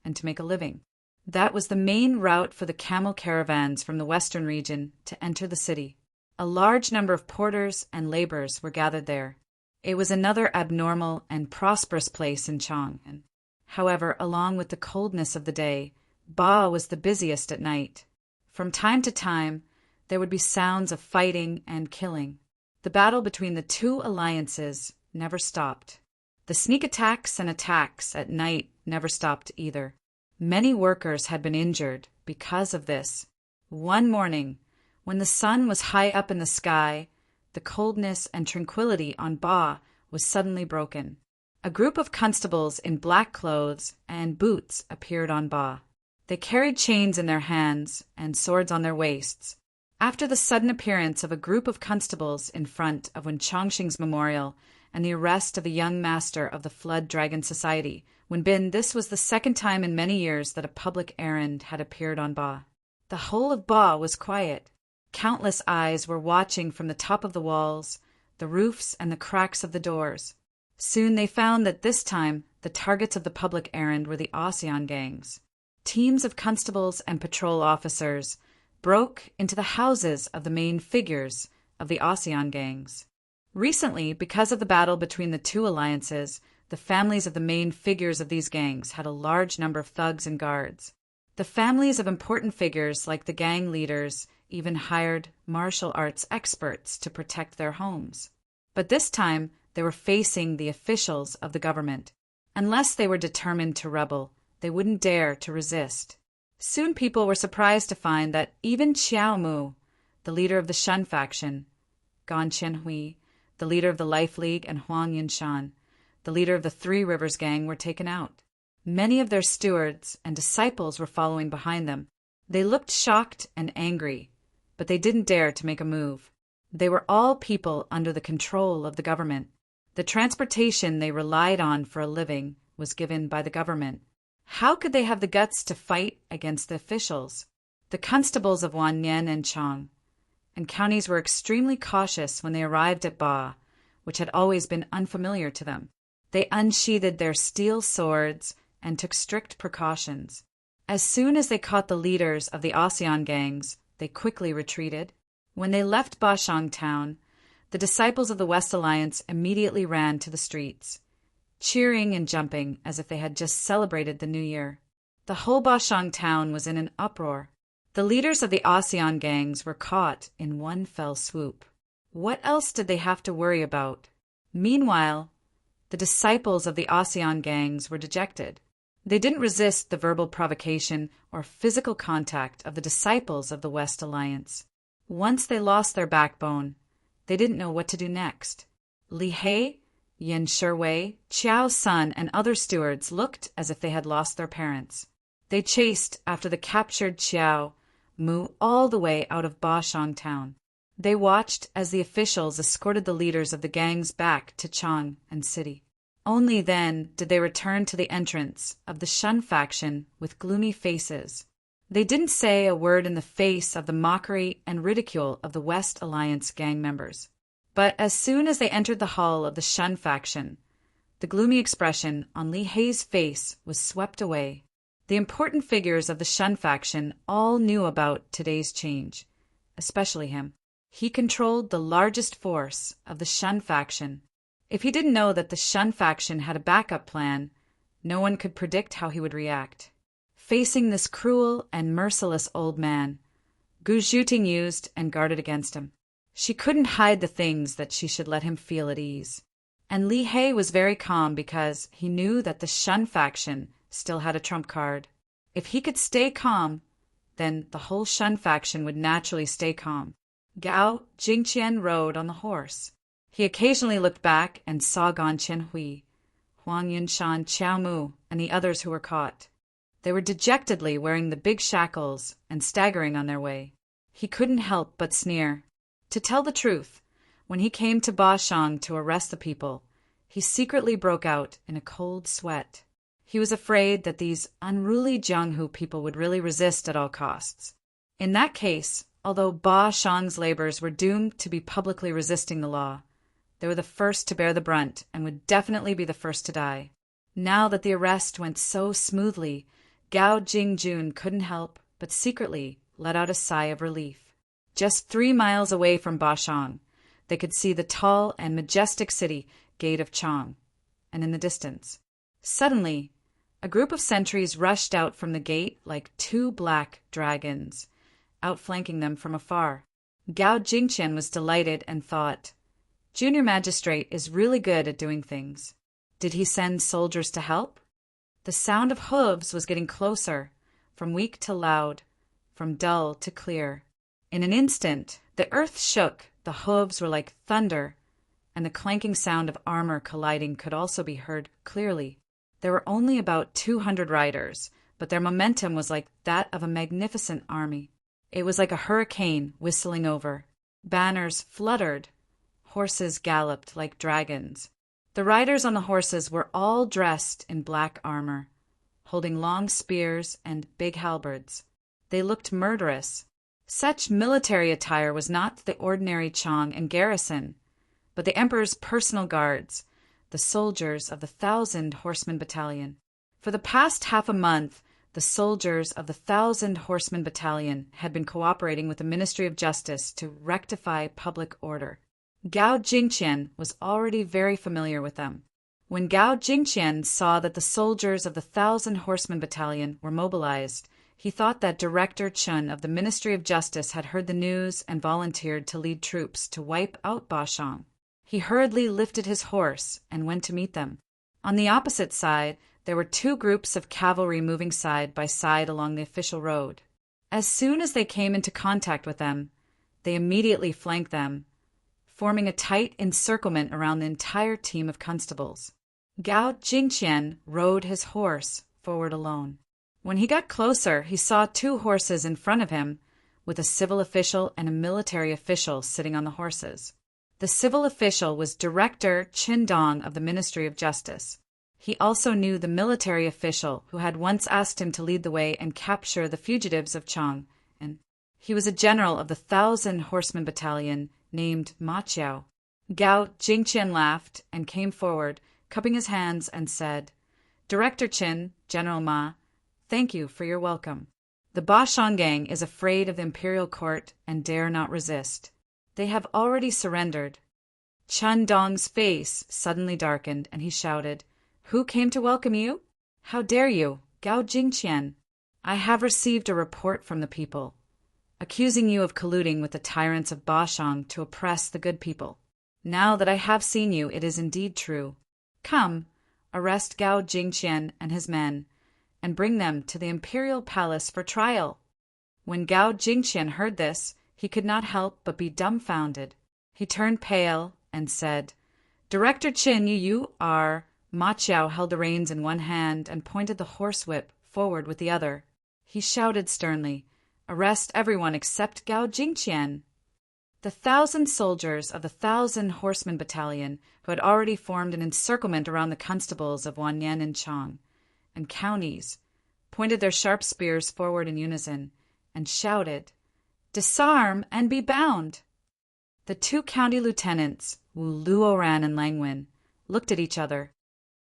and to make a living. That was the main route for the camel caravans from the western region to enter the city. A large number of porters and laborers were gathered there. It was another abnormal and prosperous place in Chang. However, along with the coldness of the day, Ba was the busiest at night. From time to time, there would be sounds of fighting and killing. The battle between the two alliances never stopped. The sneak attacks and attacks at night never stopped either. Many workers had been injured because of this. One morning, when the sun was high up in the sky, the coldness and tranquility on Ba was suddenly broken. A group of constables in black clothes and boots appeared on Ba. They carried chains in their hands and swords on their waists. After the sudden appearance of a group of constables in front of Wen Chongqing's memorial and the arrest of a young master of the Flood Dragon Society, this was the second time in many years that a public errand had appeared on Ba. The whole of Ba was quiet. Countless eyes were watching from the top of the walls, the roofs, and the cracks of the doors. Soon they found that this time the targets of the public errand were the ASEAN gangs. Teams of constables and patrol officers broke into the houses of the main figures of the ASEAN gangs. Recently, because of the battle between the two alliances, the families of the main figures of these gangs had a large number of thugs and guards. The families of important figures like the gang leaders even hired martial arts experts to protect their homes. But this time, they were facing the officials of the government. Unless they were determined to rebel, they wouldn't dare to resist. Soon people were surprised to find that even Xiao Mu, the leader of the Shun faction, Gan Qianhui, the leader of the Life League, and Huang Yinshan, the leader of the Three Rivers Gang, were taken out. Many of their stewards and disciples were following behind them. They looked shocked and angry, but they didn't dare to make a move. They were all people under the control of the government. The transportation they relied on for a living was given by the government. How could they have the guts to fight against the officials? The constables of Wan Nien and Chang and counties were extremely cautious when they arrived at Ba, which had always been unfamiliar to them. They unsheathed their steel swords and took strict precautions. As soon as they caught the leaders of the ASEAN gangs, they quickly retreated. When they left Bashang town, the disciples of the West Alliance immediately ran to the streets, cheering and jumping as if they had just celebrated the new year. The whole Bashang town was in an uproar. The leaders of the ASEAN gangs were caught in one fell swoop. What else did they have to worry about? Meanwhile, the disciples of the ASEAN gangs were dejected. They didn't resist the verbal provocation or physical contact of the disciples of the West Alliance. Once they lost their backbone, they didn't know what to do next. Li He, Yin Shiwei, Qiao's son, and other stewards looked as if they had lost their parents. They chased after the captured Qiao Mu all the way out of Bashang town. They watched as the officials escorted the leaders of the gangs back to Chang and city. Only then did they return to the entrance of the Shun faction with gloomy faces. They didn't say a word in the face of the mockery and ridicule of the West Alliance gang members. But as soon as they entered the hall of the Shun faction, the gloomy expression on Li Hei's face was swept away. The important figures of the Shun faction all knew about today's change, especially him. He controlled the largest force of the Shun faction. If he didn't know that the Shun faction had a backup plan, no one could predict how he would react. Facing this cruel and merciless old man, Gu Zhuting used and guarded against him. She couldn't hide the things that she should let him feel at ease. And Li He was very calm because he knew that the Shun faction still had a trump card. If he could stay calm, then the whole Shun faction would naturally stay calm. Gao Jingqian rode on the horse. He occasionally looked back and saw Gan Qianhui, Huang Yunshan, Qiao Mu, and the others who were caught. They were dejectedly wearing the big shackles and staggering on their way. He couldn't help but sneer. To tell the truth, when he came to Bashang to arrest the people, he secretly broke out in a cold sweat. He was afraid that these unruly Jianghu people would really resist at all costs. In that case, although Ba Shang's laborers were doomed to be publicly resisting the law, they were the first to bear the brunt and would definitely be the first to die. Now that the arrest went so smoothly, Gao Jingjun couldn't help but secretly let out a sigh of relief. Just 3 miles away from Bashang, they could see the tall and majestic city gate of Chang, and in the distance, suddenly, a group of sentries rushed out from the gate like 2 black dragons, outflanking them from afar. Gao Jingqian was delighted and thought, Junior Magistrate is really good at doing things. Did he send soldiers to help? The sound of hooves was getting closer, from weak to loud, from dull to clear. In an instant, the earth shook, the hooves were like thunder, and the clanking sound of armor colliding could also be heard clearly. There were only about 200 riders, but their momentum was like that of a magnificent army. It was like a hurricane whistling over. Banners fluttered. Horses galloped like dragons. The riders on the horses were all dressed in black armor, holding long spears and big halberds. They looked murderous. Such military attire was not the ordinary Chang and garrison, but the emperor's personal guards, the soldiers of the 1,000 Horseman Battalion. For the past half a month, the soldiers of the 1,000 Horseman Battalion had been cooperating with the Ministry of Justice to rectify public order. Gao Jingqian was already very familiar with them. When Gao Jingqian saw that the soldiers of the 1,000 Horseman Battalion were mobilized, he thought that Director Chun of the Ministry of Justice had heard the news and volunteered to lead troops to wipe out Bashang. He hurriedly lifted his horse and went to meet them. On the opposite side, there were 2 groups of cavalry moving side by side along the official road. As soon as they came into contact with them, they immediately flanked them, forming a tight encirclement around the entire team of constables. Gao Jingqian rode his horse forward alone. When he got closer, he saw 2 horses in front of him, with a civil official and a military official sitting on the horses. The civil official was Director Qindong of the Ministry of Justice. He also knew the military official who had once asked him to lead the way and capture the fugitives of Chang, and he was a general of the 1,000 Horseman Battalion named Ma Qiao. Gao Jingqian laughed and came forward, cupping his hands, and said, Director Qin, General Ma, Thank you for your welcome. The Bashang gang is afraid of the imperial court and dare not resist. They have already surrendered. Chun Dong's face suddenly darkened, and he shouted, "Who came to welcome you? How dare you, Gao Jingqian? I have received a report from the people, accusing you of colluding with the tyrants of Bashang to oppress the good people. Now that I have seen you, it is indeed true. Come, arrest Gao Jingqian and his men, and bring them to the imperial palace for trial." When Gao Jingqian heard this, he could not help but be dumbfounded. He turned pale and said, "Director Qin, you are—" Ma Chiao held the reins in one hand and pointed the horsewhip forward with the other. He shouted sternly, "Arrest everyone except Gao Jingqian." The 1,000 soldiers of the 1,000 Horseman Battalion, who had already formed an encirclement around the constables of Wanyan and Chang and counties, pointed their sharp spears forward in unison and shouted, "Disarm and be bound!" The 2 county lieutenants, Wu Luoran and Langwen, looked at each other.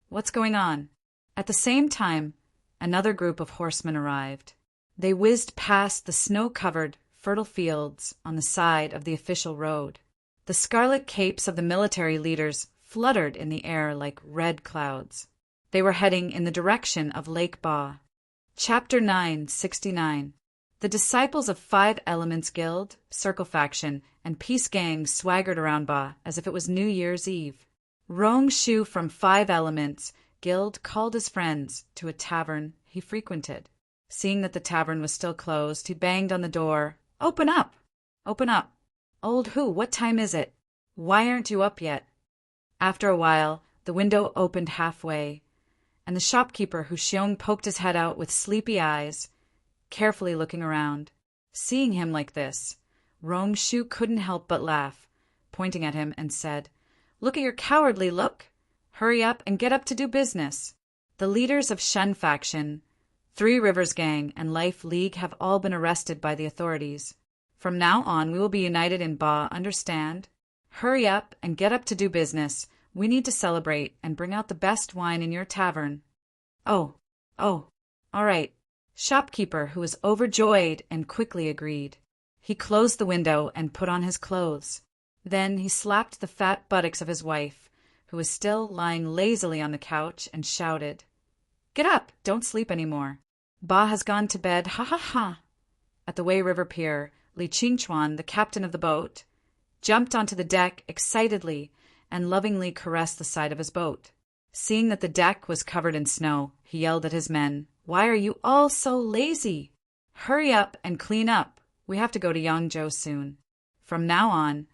What's going on? At the same time, another group of horsemen arrived. They whizzed past the snow-covered, fertile fields on the side of the official road. The scarlet capes of the military leaders fluttered in the air like red clouds. They were heading in the direction of Lake Ba. Chapter 969. The disciples of 5 Elements Guild, Circle Faction, and Peace Gang swaggered around Ba as if it was New Year's Eve. Rong Shu from 5 Elements Guild called his friends to a tavern he frequented. Seeing that the tavern was still closed, he banged on the door. "Open up! Open up! Old who? What time is it? Why aren't you up yet?" After a while, the window opened halfway, and the shopkeeper Hu Xiong poked his head out with sleepy eyes, carefully looking around. Seeing him like this, Rong Shu couldn't help but laugh, pointing at him, and said, "Look at your cowardly look! Hurry up and get up to do business." The leaders of Shen Faction, 3 Rivers Gang, and Life League have all been arrested by the authorities. From now on, we will be united in Ba, understand? Hurry up and get up to do business. We need to celebrate and bring out the best wine in your tavern. Oh, all right. Shopkeeper, who was overjoyed and quickly agreed. He closed the window and put on his clothes. Then he slapped the fat buttocks of his wife, who was still lying lazily on the couch, and shouted, "Get up! Don't sleep any more. Ba has gone to bed, ha ha ha!" At the Wei River Pier, Li Qingchuan, the captain of the boat, jumped onto the deck excitedly and lovingly caressed the side of his boat. Seeing that the deck was covered in snow, he yelled at his men, "Why are you all so lazy? Hurry up and clean up. We have to go to Yangzhou soon. From now on,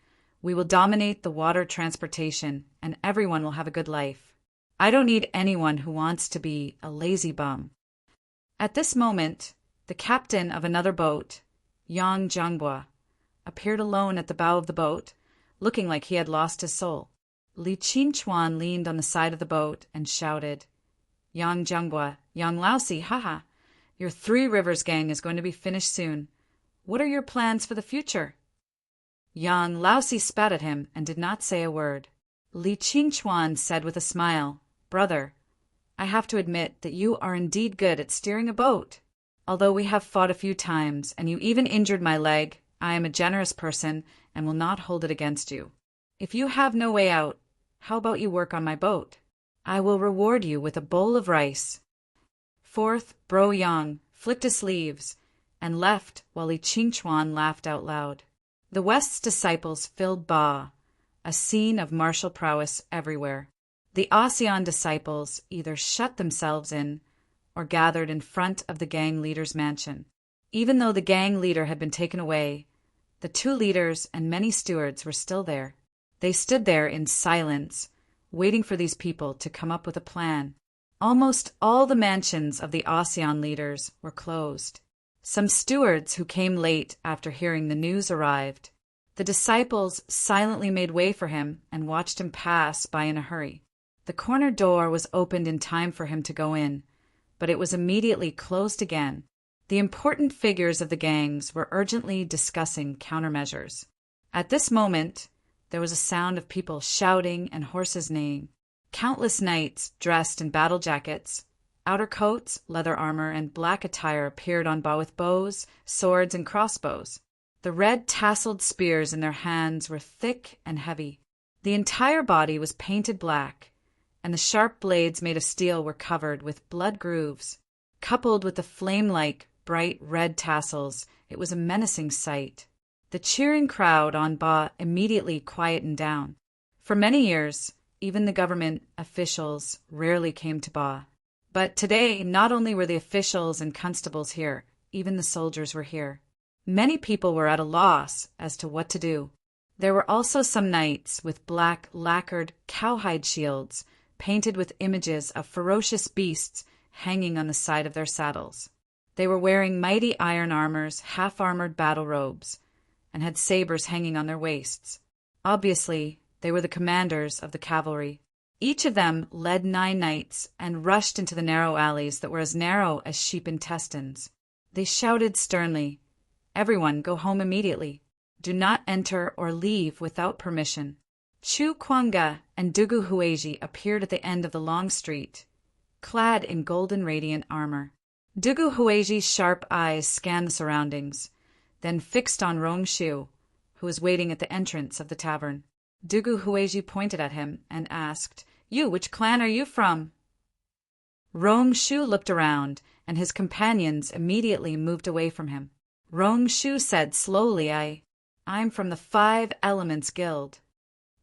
we will dominate the water transportation, and everyone will have a good life. I don't need anyone who wants to be a lazy bum." At this moment, the captain of another boat, Yang Jiangbua, appeared alone at the bow of the boat, looking like he had lost his soul. Li Qingchuan leaned on the side of the boat and shouted, "Yang Jiangbua, Yang Laosi, haha, your 3 Rivers Gang is going to be finished soon. What are your plans for the future?" Yang Laosi spat at him and did not say a word. Li Qingchuan said with a smile, "Brother, I have to admit that you are indeed good at steering a boat. Although we have fought a few times, and you even injured my leg, I am a generous person and will not hold it against you. If you have no way out, how about you work on my boat? I will reward you with a bowl of rice." Fourth Bro Yang flicked his sleeves and left while Li Qingchuan laughed out loud. The West's disciples filled Ba, a scene of martial prowess everywhere. The ASEAN disciples either shut themselves in or gathered in front of the gang leader's mansion. Even though the gang leader had been taken away, the 2 leaders and many stewards were still there. They stood there in silence, waiting for these people to come up with a plan. Almost all the mansions of the ASEAN leaders were closed. Some stewards who came late after hearing the news arrived. The disciples silently made way for him and watched him pass by in a hurry. The corner door was opened in time for him to go in, but it was immediately closed again. The important figures of the gangs were urgently discussing countermeasures. At this moment, there was a sound of people shouting and horses neighing. Countless knights, dressed in battle jackets, Outer coats, leather armor, and black attire appeared on Ba with bows, swords, and crossbows. The red tasseled spears in their hands were thick and heavy. The entire body was painted black, and the sharp blades made of steel were covered with blood grooves. Coupled with the flame-like, bright red tassels, it was a menacing sight. The cheering crowd on Ba immediately quietened down. For many years, even the government officials rarely came to Ba. But today, not only were the officials and constables here, even the soldiers were here. Many people were at a loss as to what to do. There were also some knights with black lacquered cowhide shields, painted with images of ferocious beasts hanging on the side of their saddles. They were wearing mighty iron armors, half-armored battle robes, and had sabers hanging on their waists. Obviously, they were the commanders of the cavalry. Each of them led 9 knights and rushed into the narrow alleys that were as narrow as sheep intestines. They shouted sternly, "Everyone go home immediately. Do not enter or leave without permission." Chu Kwanga and Dugu Hueji appeared at the end of the long street, clad in golden radiant armor. Dugu Hueji's sharp eyes scanned the surroundings, then fixed on Rong Shu, who was waiting at the entrance of the tavern. Dugu Hueji pointed at him and asked, "You, which clan are you from?" Rong Shu looked around, and his companions immediately moved away from him. Rong Shu said slowly, I'm from the 5 Elements Guild."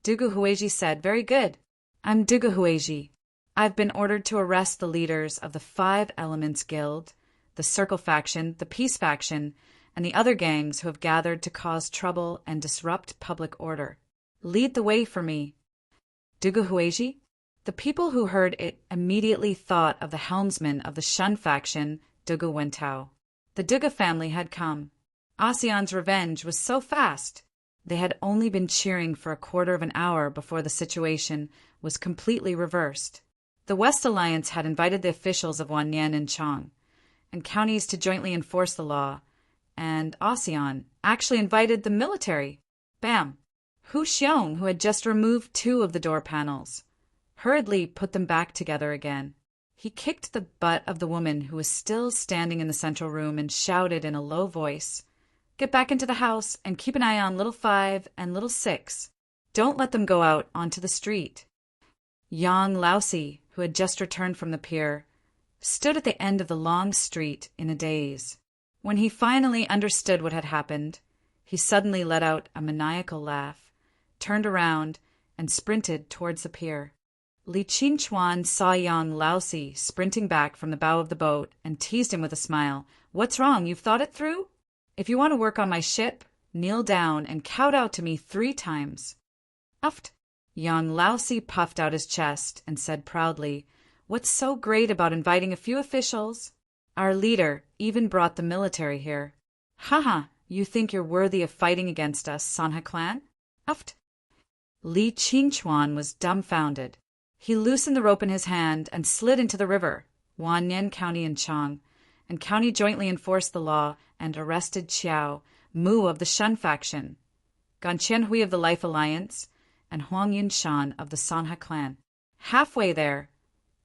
Dugu Hueji said, "Very good. I'm Dugu Hueji. I've been ordered to arrest the leaders of the 5 Elements Guild, the Circle faction, the Peace faction, and the other gangs who have gathered to cause trouble and disrupt public order. Lead the way for me." Dugu Hueji? The people who heard it immediately thought of the helmsman of the Shun faction, Dugu Wentao. The Duga family had come. ASEAN's revenge was so fast. They had only been cheering for a quarter of an hour before the situation was completely reversed. The West Alliance had invited the officials of Wanyan and Chang and counties to jointly enforce the law, and ASEAN actually invited the military. Bam! Hu Xiong, who had just removed 2 of the door panels, hurriedly put them back together again. He kicked the butt of the woman who was still standing in the central room and shouted in a low voice, "Get back into the house and keep an eye on little 5 and little 6. Don't let them go out onto the street." Yang Laosi, who had just returned from the pier, stood at the end of the long street in a daze. When he finally understood what had happened, he suddenly let out a maniacal laugh, turned around, and sprinted towards the pier. Li Qingchuan saw Yang Laosi sprinting back from the bow of the boat and teased him with a smile. "What's wrong? You've thought it through? If you want to work on my ship, kneel down and kowtow to me 3 times. Uft. Yang Laosi puffed out his chest and said proudly, "What's so great about inviting a few officials? Our leader even brought the military here. Haha, you think you're worthy of fighting against us, Sanha clan? Uft." Li Qingchuan was dumbfounded. He loosened the rope in his hand and slid into the river. Wanyan County and Chang and County jointly enforced the law and arrested Qiao, Mu of the Shun faction, Gan Qianhui of the Life Alliance, and Huang Yunshan of the Sanha clan. Halfway there,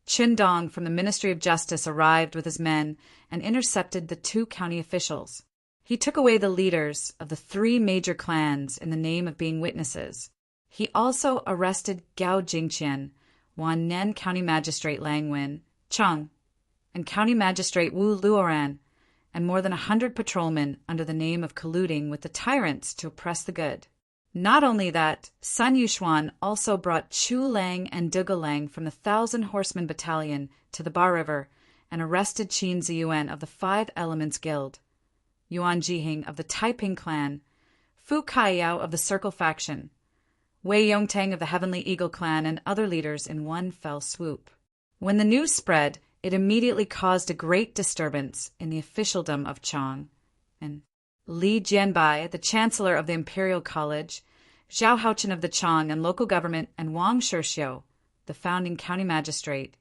Qin Dong from the Ministry of Justice arrived with his men and intercepted the 2 county officials. He took away the leaders of the 3 major clans in the name of being witnesses. He also arrested Gao Jingqian, Wanyan County Magistrate Lang Wen, Cheng, and County Magistrate Wu Luoran, and more than 100 patrolmen under the name of colluding with the tyrants to oppress the good. Not only that, Sun Yushuan also brought Chu Lang and Duga Lang from the 1,000 Horsemen Battalion to the Bar River and arrested Qin Ziyuan of the 5 Elements Guild, Yuan Jihing of the Taiping clan, Fu Kaiyao of the Circle faction, Wei Yongtang of the Heavenly Eagle clan, and other leaders in one fell swoop. When the news spread, it immediately caused a great disturbance in the officialdom of Chang, and Li Jianbai, the Chancellor of the Imperial College, Zhao Haochen of the Chang and local government, and Wang Shixiu, the founding county magistrate,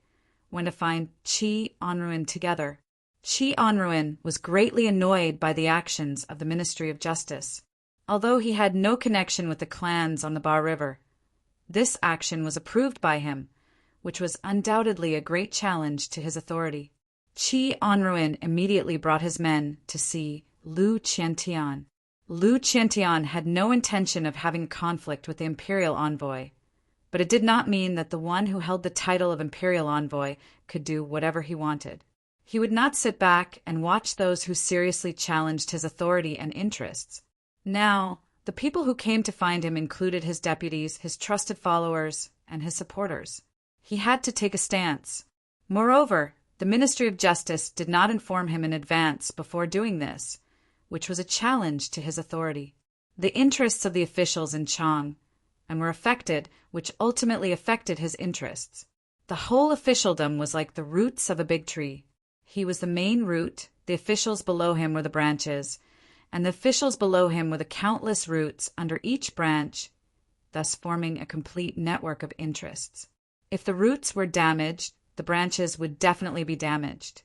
went to find Qi Anruin together. Qi Anruin was greatly annoyed by the actions of the Ministry of Justice. Although he had no connection with the clans on the Bar River, this action was approved by him, which was undoubtedly a great challenge to his authority. Qi Anruin immediately brought his men to see Lu Qiantian. Lu Qiantian had no intention of having conflict with the imperial envoy, but it did not mean that the one who held the title of imperial envoy could do whatever he wanted. He would not sit back and watch those who seriously challenged his authority and interests. Now, the people who came to find him included his deputies, his trusted followers, and his supporters. He had to take a stance. Moreover, the Ministry of Justice did not inform him in advance before doing this, which was a challenge to his authority. The interests of the officials in Chang and were affected, which ultimately affected his interests. The whole officialdom was like the roots of a big tree. He was the main root, the officials below him were the branches, and the officials below him were the countless roots under each branch, thus forming a complete network of interests. If the roots were damaged, the branches would definitely be damaged.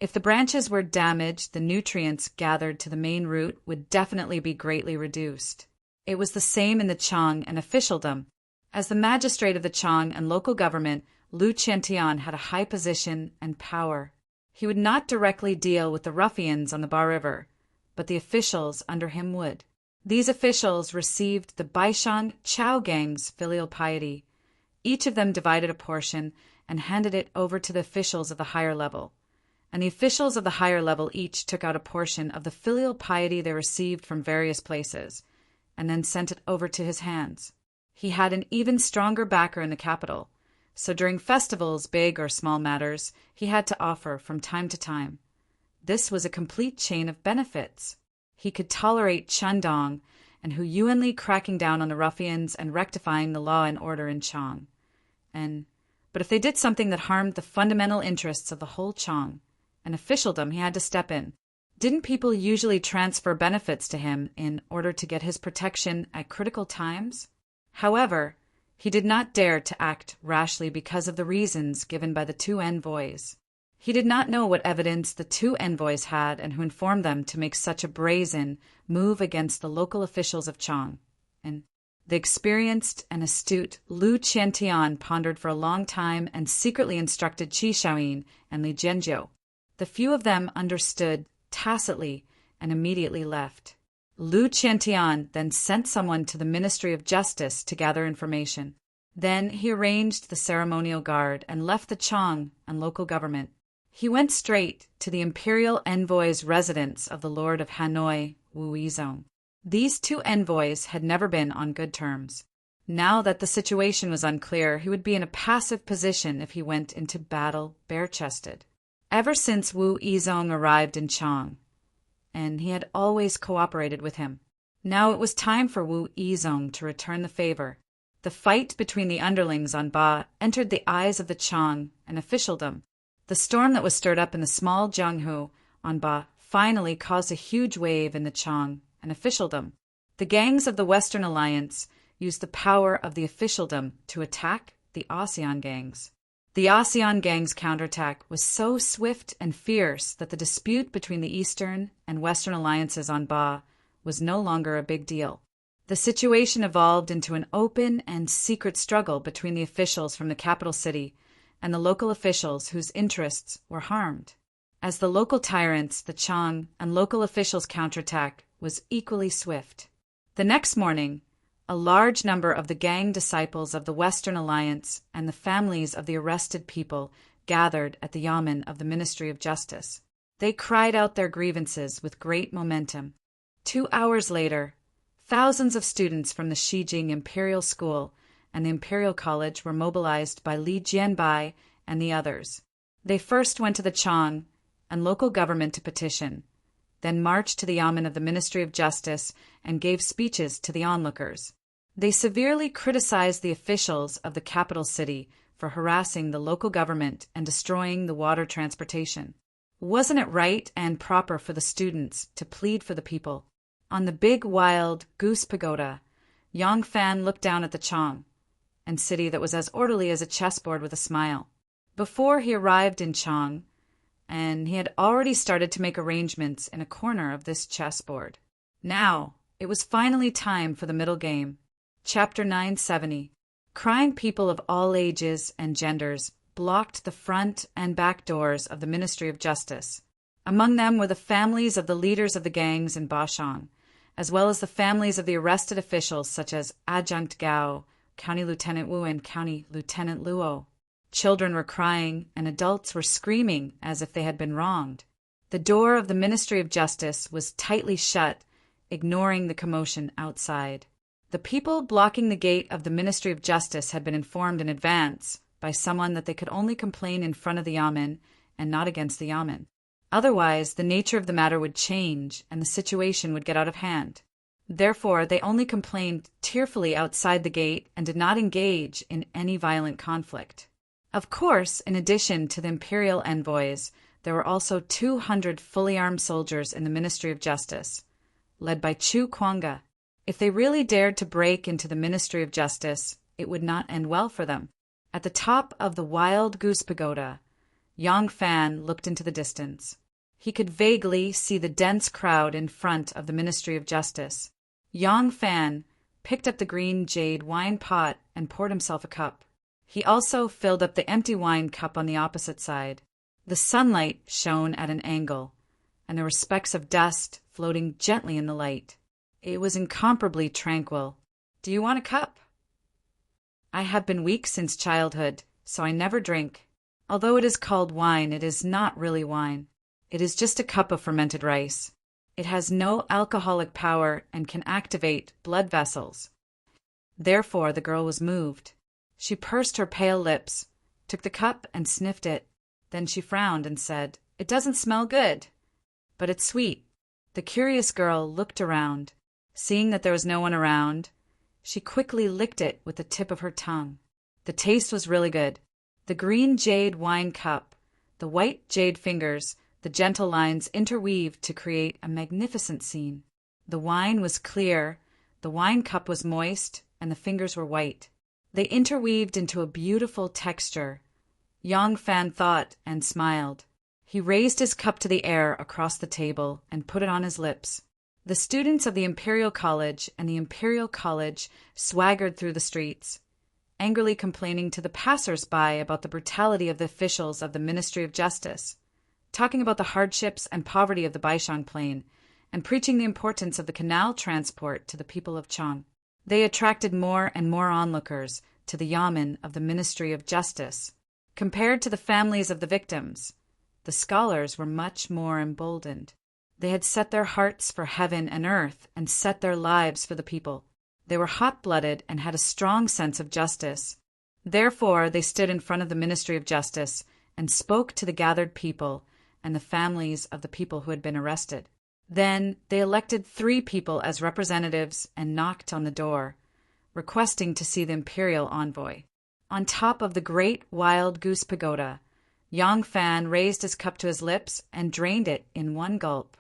If the branches were damaged, the nutrients gathered to the main root would definitely be greatly reduced. It was the same in the Chang and officialdom. As the magistrate of the Chang and local government, Lu Qiantian had a high position and power. He would not directly deal with the ruffians on the Ba River, but the officials under him would. These officials received the Baishan Chao gang's filial piety. Each of them divided a portion and handed it over to the officials of the higher level. And the officials of the higher level each took out a portion of the filial piety they received from various places, and then sent it over to his hands. He had an even stronger backer in the capital, so during festivals, big or small matters, he had to offer from time to time. This was a complete chain of benefits. He could tolerate Chandong and Hu Yuanli cracking down on the ruffians and rectifying the law and order in Chang. But if they did something that harmed the fundamental interests of the whole Chang and officialdom, he had to step in. Didn't people usually transfer benefits to him in order to get his protection at critical times? However, he did not dare to act rashly because of the reasons given by the two envoys. He did not know what evidence the two envoys had and who informed them to make such a brazen move against the local officials of Chang. And the experienced and astute Lu Qiantian pondered for a long time and secretly instructed Qi Shaoyin and Li Jianzhou. The few of them understood tacitly and immediately left. Lu Qiantian then sent someone to the Ministry of Justice to gather information. Then he arranged the ceremonial guard and left the Chang and local government. He went straight to the imperial envoy's residence of the Lord of Hanoi, Wu Yizong. These two envoys had never been on good terms. Now that the situation was unclear, he would be in a passive position if he went into battle bare-chested. Ever since Wu Yizong arrived in Chang, and he had always cooperated with him. Now it was time for Wu Yizong to return the favor. The fight between the underlings on Ba entered the eyes of the Chang and officialdom. The storm that was stirred up in the small Jianghu on Ba finally caused a huge wave in the Chang and officialdom. The gangs of the Western Alliance used the power of the officialdom to attack the ASEAN gangs. The ASEAN gangs' counterattack was so swift and fierce that the dispute between the Eastern and Western alliances on Ba was no longer a big deal. The situation evolved into an open and secret struggle between the officials from the capital city and the local officials whose interests were harmed. As the local tyrants, the Chang, and local officials' counterattack was equally swift. The next morning, a large number of the gang disciples of the Western Alliance and the families of the arrested people gathered at the Yamen of the Ministry of Justice. They cried out their grievances with great momentum. 2 hours later, thousands of students from the Shijing Imperial School and the Imperial College were mobilized by Li Jianbai and the others. They first went to the Chang and local government to petition, then marched to the Yamen of the Ministry of Justice and gave speeches to the onlookers. They severely criticized the officials of the capital city for harassing the local government and destroying the water transportation. Wasn't it right and proper for the students to plead for the people? On the big wild goose pagoda, Yang Fan looked down at the Chang and city that was as orderly as a chessboard with a smile. Before he arrived in Chang, and he had already started to make arrangements in a corner of this chessboard. Now, it was finally time for the middle game. Chapter 970. Crying people of all ages and genders blocked the front and back doors of the Ministry of Justice. Among them were the families of the leaders of the gangs in Bashang, as well as the families of the arrested officials such as Adjunct Gao, County Lieutenant Wu, and County Lieutenant Luo. Children were crying, and adults were screaming as if they had been wronged. The door of the Ministry of Justice was tightly shut, ignoring the commotion outside. The people blocking the gate of the Ministry of Justice had been informed in advance by someone that they could only complain in front of the yamen and not against the yamen. Otherwise, the nature of the matter would change and the situation would get out of hand. Therefore, they only complained tearfully outside the gate and did not engage in any violent conflict. Of course, in addition to the imperial envoys, there were also 200 fully armed soldiers in the Ministry of Justice, led by Chu Kuanga. If they really dared to break into the Ministry of Justice, it would not end well for them. At the top of the Wild Goose Pagoda, Yang Fan looked into the distance. He could vaguely see the dense crowd in front of the Ministry of Justice. Yang Fan picked up the green jade wine pot and poured himself a cup. He also filled up the empty wine cup on the opposite side. The sunlight shone at an angle, and there were specks of dust floating gently in the light. It was incomparably tranquil. "Do you want a cup?" "I have been weak since childhood, so I never drink. Although it is called wine, it is not really wine. It is just a cup of fermented rice. It has no alcoholic power and can activate blood vessels." Therefore, the girl was moved. She pursed her pale lips, took the cup and sniffed it. Then she frowned and said, "It doesn't smell good, but it's sweet." The curious girl looked around. Seeing that there was no one around, she quickly licked it with the tip of her tongue. The taste was really good. The green jade wine cup, the white jade fingers, the gentle lines interweaved to create a magnificent scene. The wine was clear, the wine cup was moist, and the fingers were white. They interweaved into a beautiful texture. Yang Fan thought and smiled. He raised his cup to the air across the table and put it on his lips. The students of the Imperial College and the Imperial College swaggered through the streets, angrily complaining to the passers-by about the brutality of the officials of the Ministry of Justice, talking about the hardships and poverty of the Baishang Plain, and preaching the importance of the canal transport to the people of Chang. They attracted more and more onlookers to the yamen of the Ministry of Justice. Compared to the families of the victims, the scholars were much more emboldened. They had set their hearts for heaven and earth and set their lives for the people. They were hot-blooded and had a strong sense of justice. Therefore, they stood in front of the Ministry of Justice and spoke to the gathered people and the families of the people who had been arrested. Then they elected 3 people as representatives and knocked on the door, requesting to see the imperial envoy. On top of the great Wild Goose Pagoda, Yang Fan raised his cup to his lips and drained it in one gulp.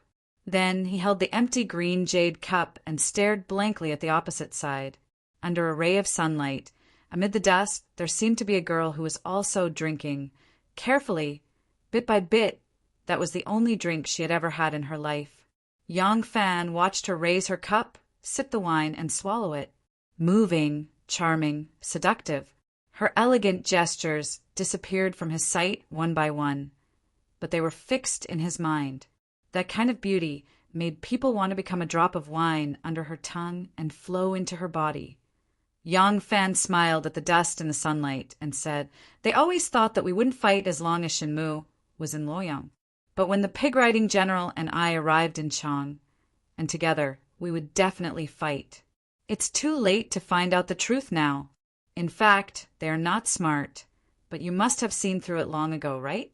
Then he held the empty green jade cup and stared blankly at the opposite side. Under a ray of sunlight, amid the dust, there seemed to be a girl who was also drinking. Carefully, bit by bit, that was the only drink she had ever had in her life. Yang Fan watched her raise her cup, sip the wine, and swallow it. Moving, charming, seductive. Her elegant gestures disappeared from his sight one by one, but they were fixed in his mind. That kind of beauty made people want to become a drop of wine under her tongue and flow into her body. Yang Fan smiled at the dust in the sunlight and said, "They always thought that we wouldn't fight as long as Shenmu was in Luoyang. But when the pig-riding general and I arrived in Chang, and together, we would definitely fight. It's too late to find out the truth now. In fact, they are not smart, but you must have seen through it long ago, right?"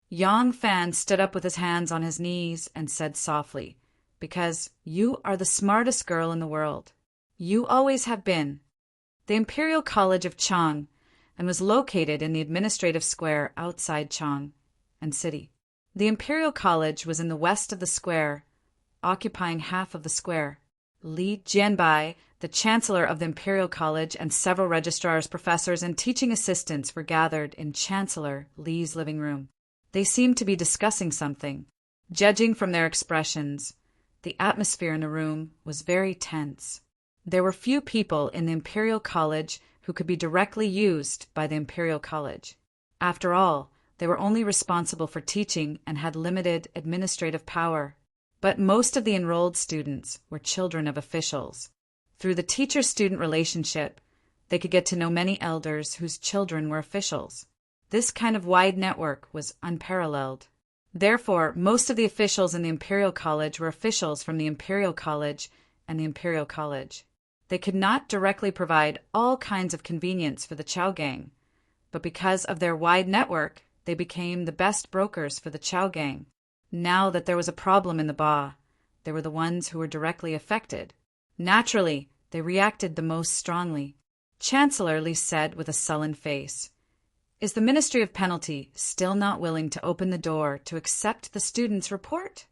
Yang Fan stood up with his hands on his knees and said softly, "Because you are the smartest girl in the world. You always have been." The Imperial College of Chang, and was located in the administrative square outside Chang and city. The Imperial College was in the west of the square, occupying half of the square. Li Jianbai, the chancellor of the Imperial College, and several registrars, professors, and teaching assistants were gathered in Chancellor Li's living room. They seemed to be discussing something. Judging from their expressions, the atmosphere in the room was very tense. There were few people in the Imperial College who could be directly used by the Imperial College. After all, they were only responsible for teaching and had limited administrative power. But most of the enrolled students were children of officials. Through the teacher-student relationship, they could get to know many elders whose children were officials. This kind of wide network was unparalleled. Therefore, most of the officials in the Imperial College were officials from the Imperial College and the Imperial College. They could not directly provide all kinds of convenience for the Chow gang, but because of their wide network, they became the best brokers for the Chow gang. Now that there was a problem in the Ba, they were the ones who were directly affected. Naturally, they reacted the most strongly. Chancellor Li said with a sullen face, "Is the Ministry of Penalty still not willing to open the door to accept the students' report?"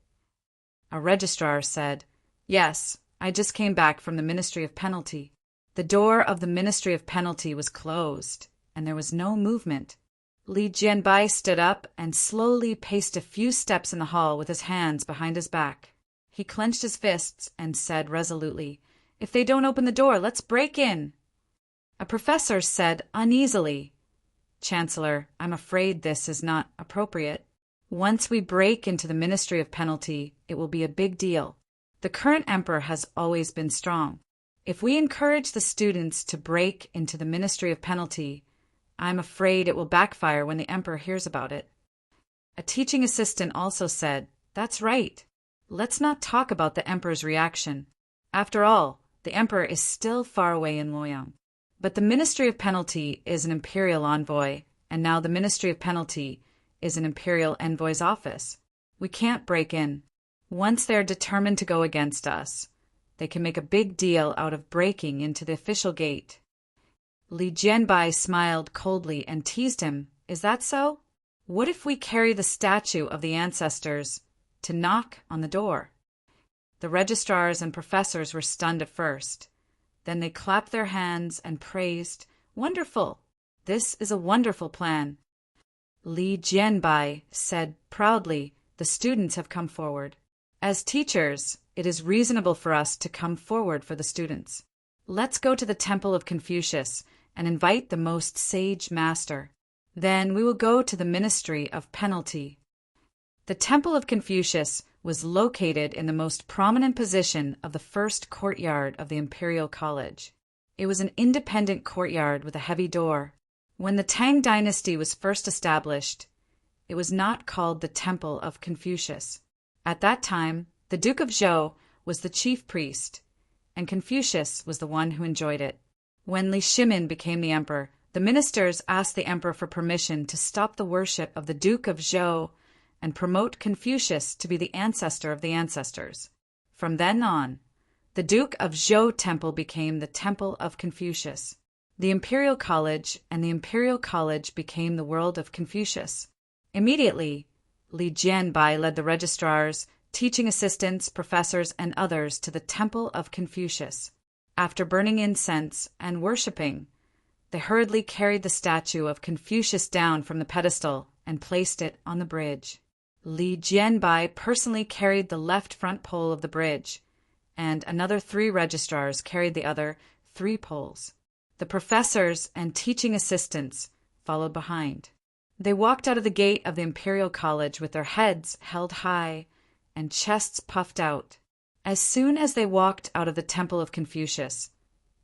A registrar said, "Yes, I just came back from the Ministry of Penalty." The door of the Ministry of Penalty was closed, and there was no movement. Li Jianbai stood up and slowly paced a few steps in the hall with his hands behind his back. He clenched his fists and said resolutely, "If they don't open the door, let's break in." A professor said uneasily, "Chancellor, I'm afraid this is not appropriate. Once we break into the Ministry of Penalty, it will be a big deal. The current emperor has always been strong. If we encourage the students to break into the Ministry of Penalty, I'm afraid it will backfire when the emperor hears about it." A teaching assistant also said, "That's right. Let's not talk about the emperor's reaction. After all, the emperor is still far away in Luoyang. But the Ministry of Penalty is an imperial envoy, and now the Ministry of Penalty is an imperial envoy's office. We can't break in. Once they are determined to go against us, they can make a big deal out of breaking into the official gate." Li Jianbai smiled coldly and teased him, "Is that so? What if we carry the statue of the ancestors to knock on the door?" The registrars and professors were stunned at first. Then they clapped their hands and praised, "Wonderful! This is a wonderful plan." Li Jianbai said proudly, "The students have come forward. As teachers, it is reasonable for us to come forward for the students. Let's go to the Temple of Confucius and invite the most sage master. Then we will go to the Ministry of Penalty." The Temple of Confucius was located in the most prominent position of the first courtyard of the Imperial College. It was an independent courtyard with a heavy door. When the Tang dynasty was first established, it was not called the Temple of Confucius. At that time, the Duke of Zhou was the chief priest, and Confucius was the one who enjoyed it. When Li Shimin became the emperor, the ministers asked the emperor for permission to stop the worship of the Duke of Zhou and promote Confucius to be the ancestor of the ancestors. From then on, the Duke of Zhou Temple became the Temple of Confucius. The Imperial College and the Imperial College became the world of Confucius. Immediately, Li Jianbai led the registrars, teaching assistants, professors, and others to the Temple of Confucius. After burning incense and worshipping, they hurriedly carried the statue of Confucius down from the pedestal and placed it on the bridge. Li Jianbai personally carried the left front pole of the bridge, and another 3 registrars carried the other 3 poles. The professors and teaching assistants followed behind. They walked out of the gate of the Imperial College with their heads held high and chests puffed out. As soon as they walked out of the Temple of Confucius,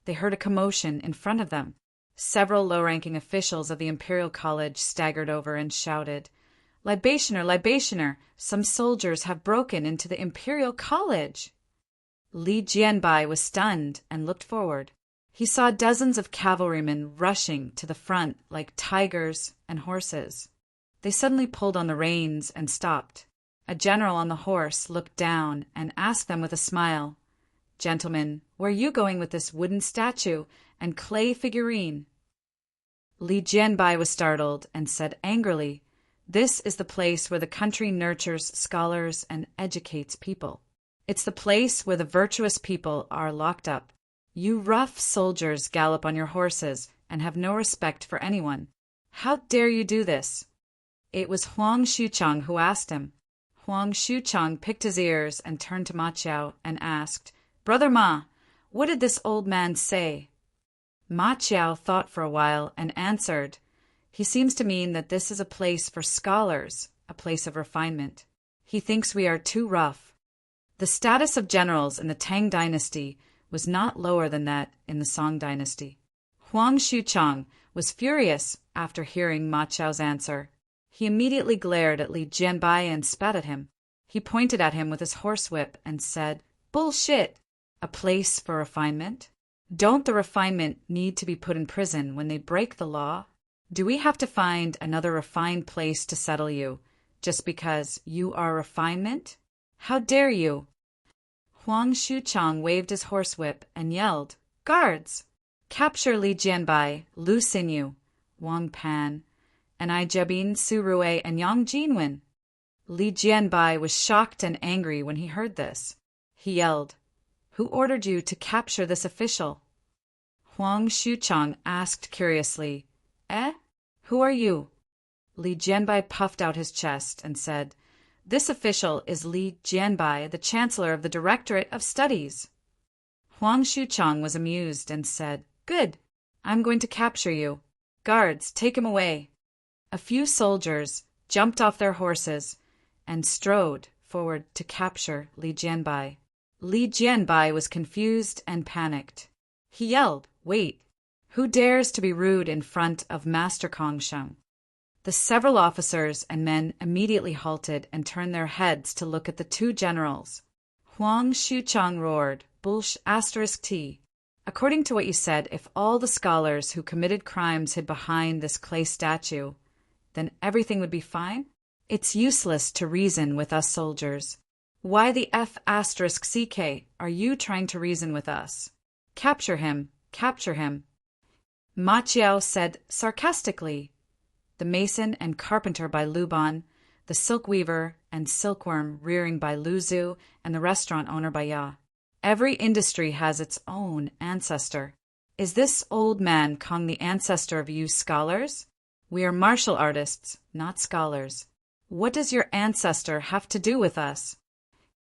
they heard a commotion in front of them. Several low-ranking officials of the Imperial College staggered over and shouted, "Libationer, libationer, some soldiers have broken into the Imperial College." Li Jianbai was stunned and looked forward. He saw dozens of cavalrymen rushing to the front like tigers and horses. They suddenly pulled on the reins and stopped. A general on the horse looked down and asked them with a smile, "Gentlemen, where are you going with this wooden statue and clay figurine?" Li Jianbai was startled and said angrily, "This is the place where the country nurtures scholars and educates people. It's the place where the virtuous people are locked up. You rough soldiers gallop on your horses and have no respect for anyone. How dare you do this?" It was Huang Xuchang who asked him. Huang Xuchang picked his ears and turned to Ma Qiao and asked, "Brother Ma, what did this old man say?" Ma Chiao thought for a while and answered, "He seems to mean that this is a place for scholars, a place of refinement. He thinks we are too rough." The status of generals in the Tang dynasty was not lower than that in the Song dynasty. Huang Xuchang was furious after hearing Ma Chiao's answer. He immediately glared at Li Jianbai and spat at him. He pointed at him with his horsewhip and said, "Bullshit! A place for refinement? Don't the refinement need to be put in prison when they break the law? Do we have to find another refined place to settle you, just because you are refinement? How dare you?" Huang Xuchang waved his horsewhip and yelled, "Guards! Capture Li Jianbai, Lu Xinyu, Wang Pan, and I Jabin Su Rui and Yang Jinwen." Li Jianbai was shocked and angry when he heard this. He yelled, "Who ordered you to capture this official?" Huang Xuchang asked curiously, "Eh? Who are you?" Li Jianbai puffed out his chest and said, "This official is Li Jianbai, the Chancellor of the Directorate of Studies." Huang Xuchang was amused and said, "Good. I'm going to capture you. Guards, take him away." A few soldiers jumped off their horses and strode forward to capture Li Jianbai. Li Jianbai was confused and panicked. He yelled, "Wait! Who dares to be rude in front of Master Kongsheng?" The several officers and men immediately halted and turned their heads to look at the two generals. Huang Xuchang roared, "T. According to what you said, if all the scholars who committed crimes hid behind this clay statue, then everything would be fine? It's useless to reason with us soldiers. Why the F***ck are you trying to reason with us? Capture him, capture him." Ma Chiao said sarcastically, "The mason and carpenter by Lu Ban, the silk weaver and silkworm rearing by Lu Zhu, and the restaurant owner by Ya. Every industry has its own ancestor. Is this old man Kong the ancestor of you scholars? We are martial artists, not scholars. What does your ancestor have to do with us?"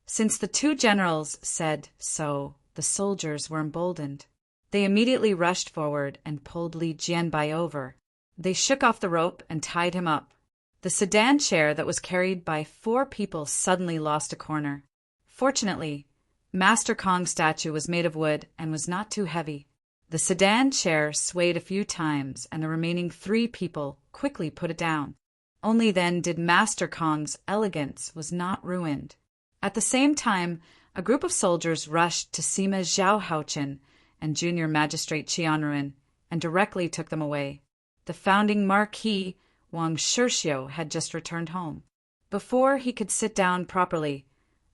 Since the two generals said so, the soldiers were emboldened. They immediately rushed forward and pulled Li Jianbai over. They shook off the rope and tied him up. The sedan chair that was carried by 4 people suddenly lost a corner. Fortunately, Master Kong's statue was made of wood and was not too heavy. The sedan chair swayed a few times, and the remaining 3 people quickly put it down. Only then did Master Kong's elegance was not ruined. At the same time, a group of soldiers rushed to Sima Zhaohaochen and Junior Magistrate Qianruan and directly took them away. The founding Marquis, Wang Shirxiu, had just returned home. Before he could sit down properly,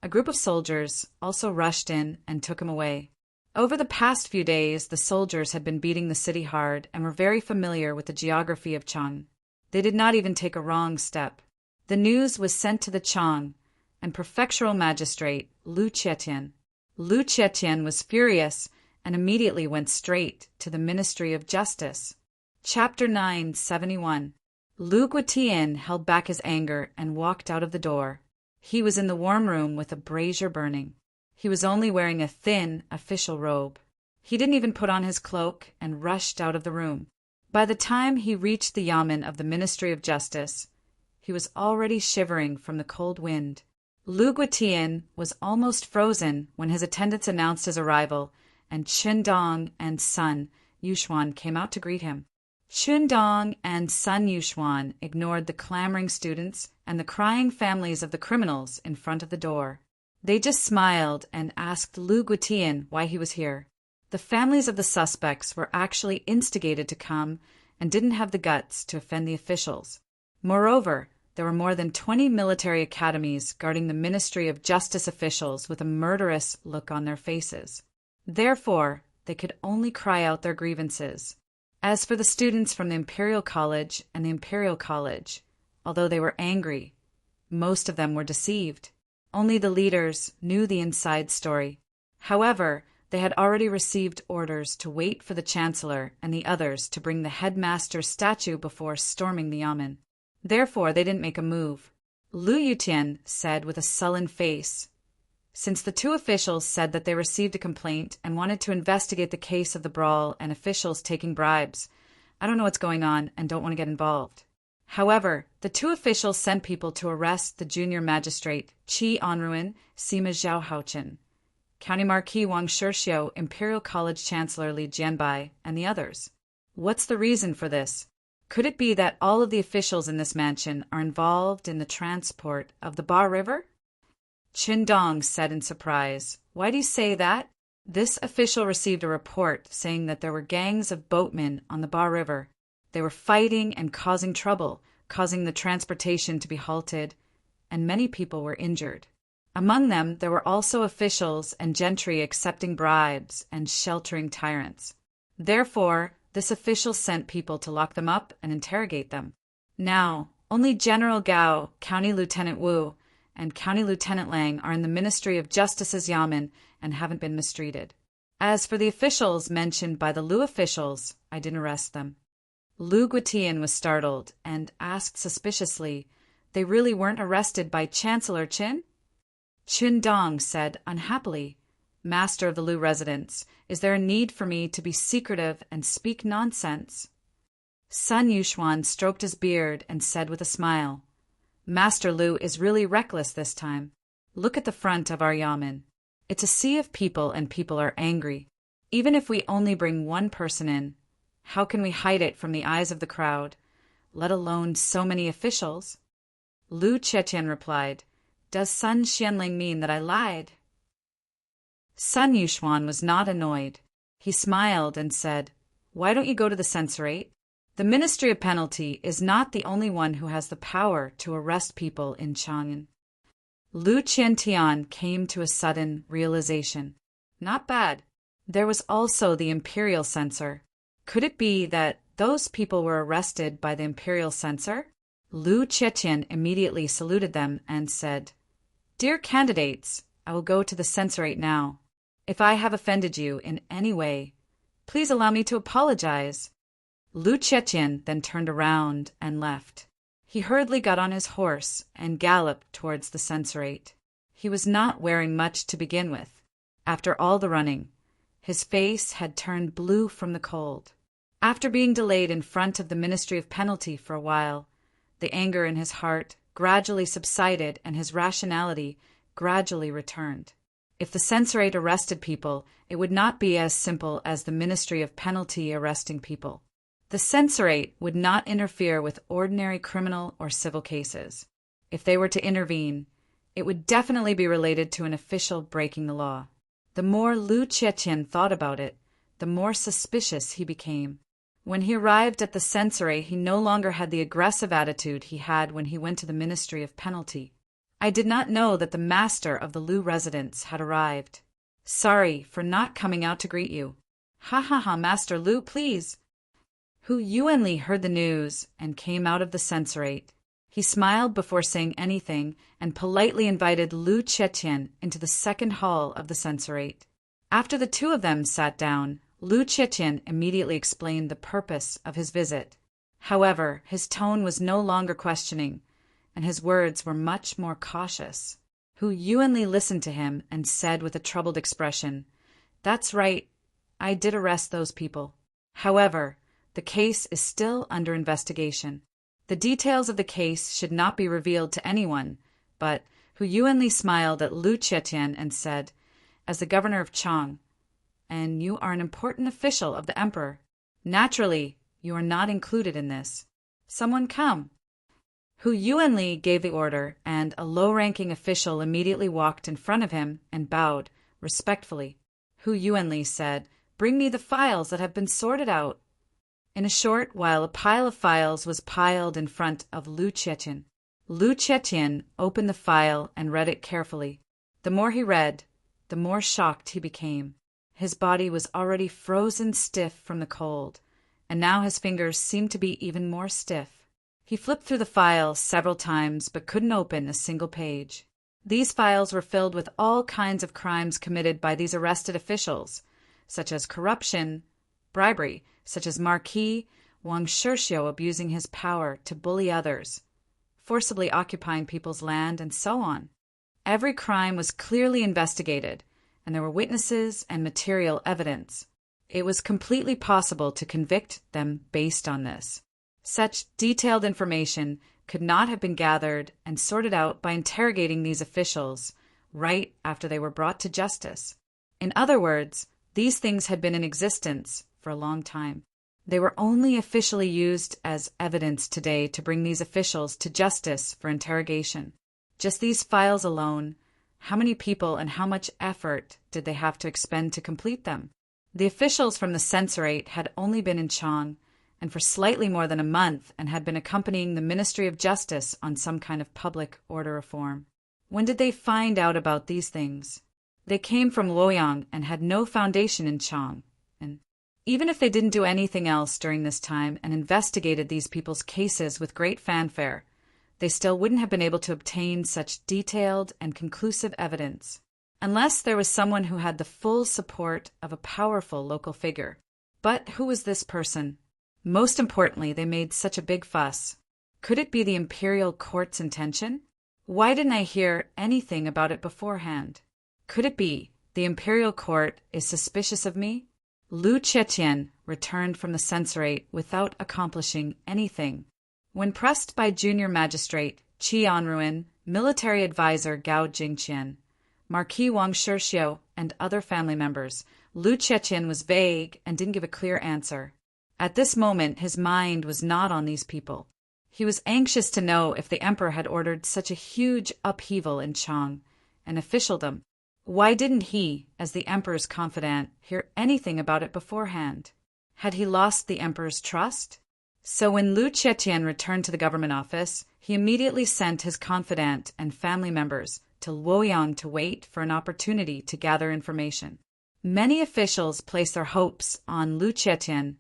a group of soldiers also rushed in and took him away. Over the past few days, the soldiers had been beating the city hard and were very familiar with the geography of Chang. They did not even take a wrong step. The news was sent to the Chang and prefectural magistrate Lu Chietian. Lu Chietian was furious and immediately went straight to the Ministry of Justice. Chapter 971. Lu Guitian held back his anger and walked out of the door. He was in the warm room with a brazier burning. He was only wearing a thin, official robe. He didn't even put on his cloak and rushed out of the room. By the time he reached the yamen of the Ministry of Justice, he was already shivering from the cold wind. Lu Guitian was almost frozen when his attendants announced his arrival, and Qundong and Sun Yuxuan came out to greet him. Qundong and Sun Yuxuan ignored the clamoring students and the crying families of the criminals in front of the door. They just smiled and asked Lu Guitian why he was here. The families of the suspects were actually instigated to come and didn't have the guts to offend the officials. Moreover, there were more than 20 military academies guarding the Ministry of Justice officials with a murderous look on their faces. Therefore, they could only cry out their grievances. As for the students from the Imperial College and the Imperial College, although they were angry, most of them were deceived. Only the leaders knew the inside story. However, they had already received orders to wait for the Chancellor and the others to bring the headmaster's statue before storming the yamen. Therefore, they didn't make a move. Lu Yutian said with a sullen face, Since the two officials said that they received a complaint and wanted to investigate the case of the brawl and officials taking bribes, I don't know what's going on and don't want to get involved. However, the two officials sent people to arrest the junior magistrate Qi Anruan, Sima Zhaohaochen, County Marquis Wang Shirxiu, Imperial College Chancellor Li Jianbai, and the others. What's the reason for this? Could it be that all of the officials in this mansion are involved in the transport of the Ba River? Qin Dong said in surprise, "Why do you say that?" This official received a report saying that there were gangs of boatmen on the Ba River. They were fighting and causing trouble, causing the transportation to be halted, and many people were injured. Among them, there were also officials and gentry accepting bribes and sheltering tyrants. Therefore, this official sent people to lock them up and interrogate them. Now, only General Gao, County Lieutenant Wu, and County Lieutenant Lang are in the Ministry of Justice's Yamen and haven't been mistreated. As for the officials mentioned by the Lu officials, I didn't arrest them. Lu Guitian was startled and asked suspiciously, "They really weren't arrested by Chancellor Qin?" Qin Dong said unhappily, "Master of the Lu residence, is there a need for me to be secretive and speak nonsense?" Sun Yuxuan stroked his beard and said with a smile, "Master Lu is really reckless this time. Look at the front of our yamen. It's a sea of people and people are angry. Even if we only bring one person in, how can we hide it from the eyes of the crowd, let alone so many officials?" Lu Chechen replied, "Does Sun Xianling mean that I lied?" Sun Yuxuan was not annoyed. He smiled and said, "Why don't you go to the censorate? The Ministry of Penalty is not the only one who has the power to arrest people in Chang'an." Lu Qiantian came to a sudden realization. Not bad. There was also the Imperial Censor. Could it be that those people were arrested by the Imperial Censor? Lu Chechen immediately saluted them and said, "Dear candidates, I will go to the censorate now. If I have offended you in any way, please allow me to apologize." Lu Chechen then turned around and left. He hurriedly got on his horse and galloped towards the censorate. He was not wearing much to begin with. After all the running, his face had turned blue from the cold. After being delayed in front of the Ministry of Penalty for a while, the anger in his heart gradually subsided and his rationality gradually returned. If the censorate arrested people, it would not be as simple as the Ministry of Penalty arresting people. The censorate would not interfere with ordinary criminal or civil cases. If they were to intervene, it would definitely be related to an official breaking the law. The more Lu Chechen thought about it, the more suspicious he became. When he arrived at the censorate, he no longer had the aggressive attitude he had when he went to the Ministry of Penalty. "I did not know that the master of the Lu residence had arrived. Sorry for not coming out to greet you." "Ha ha ha, Master Lu, please." Hu Yuanli heard the news and came out of the censorate. He smiled before saying anything and politely invited Lu Chechen into the second hall of the censorate. After the two of them sat down, Lu Chechen immediately explained the purpose of his visit. However, his tone was no longer questioning, and his words were much more cautious. Hu Yuanli listened to him and said with a troubled expression, "That's right, I did arrest those people. However, the case is still under investigation. The details of the case should not be revealed to anyone," but Hu Yuanli smiled at Lu Chechen and said, "As the governor of Chang, and you are an important official of the emperor. Naturally, you are not included in this. Someone come." Hu Yuanli gave the order, and a low-ranking official immediately walked in front of him and bowed respectfully. Hu Yuanli said, "Bring me the files that have been sorted out." In a short while, a pile of files was piled in front of Lu Chechen. Lu Chechen opened the file and read it carefully. The more he read, the more shocked he became. His body was already frozen stiff from the cold, and now his fingers seemed to be even more stiff. He flipped through the files several times but couldn't open a single page. These files were filled with all kinds of crimes committed by these arrested officials, such as corruption, bribery, such as Marquis Wang Shirxiu abusing his power to bully others, forcibly occupying people's land, and so on. Every crime was clearly investigated, and there were witnesses and material evidence. It was completely possible to convict them based on this. Such detailed information could not have been gathered and sorted out by interrogating these officials right after they were brought to justice. In other words, these things had been in existence for a long time. They were only officially used as evidence today to bring these officials to justice for interrogation. Just these files alone, how many people and how much effort did they have to expend to complete them? The officials from the censorate had only been in Chang and for slightly more than a month and had been accompanying the Ministry of Justice on some kind of public order reform. When did they find out about these things? They came from Luoyang and had no foundation in Chang. And even if they didn't do anything else during this time and investigated these people's cases with great fanfare, they still wouldn't have been able to obtain such detailed and conclusive evidence, unless there was someone who had the full support of a powerful local figure. But who was this person? Most importantly, they made such a big fuss. Could it be the imperial court's intention? Why didn't I hear anything about it beforehand? Could it be the imperial court is suspicious of me? Lu Chechen returned from the censorate without accomplishing anything. When pressed by junior magistrate Qi Anruan, military advisor Gao Jingqian, Marquis Wang Shixiu, and other family members, Lu Chechen was vague and didn't give a clear answer. At this moment, his mind was not on these people. He was anxious to know if the emperor had ordered such a huge upheaval in Chang and officialdom. Why didn't he, as the emperor's confidant, hear anything about it beforehand? Had he lost the emperor's trust? So when Lu Chechen returned to the government office, he immediately sent his confidant and family members to Luoyang to wait for an opportunity to gather information. Many officials placed their hopes on Lu Chechen,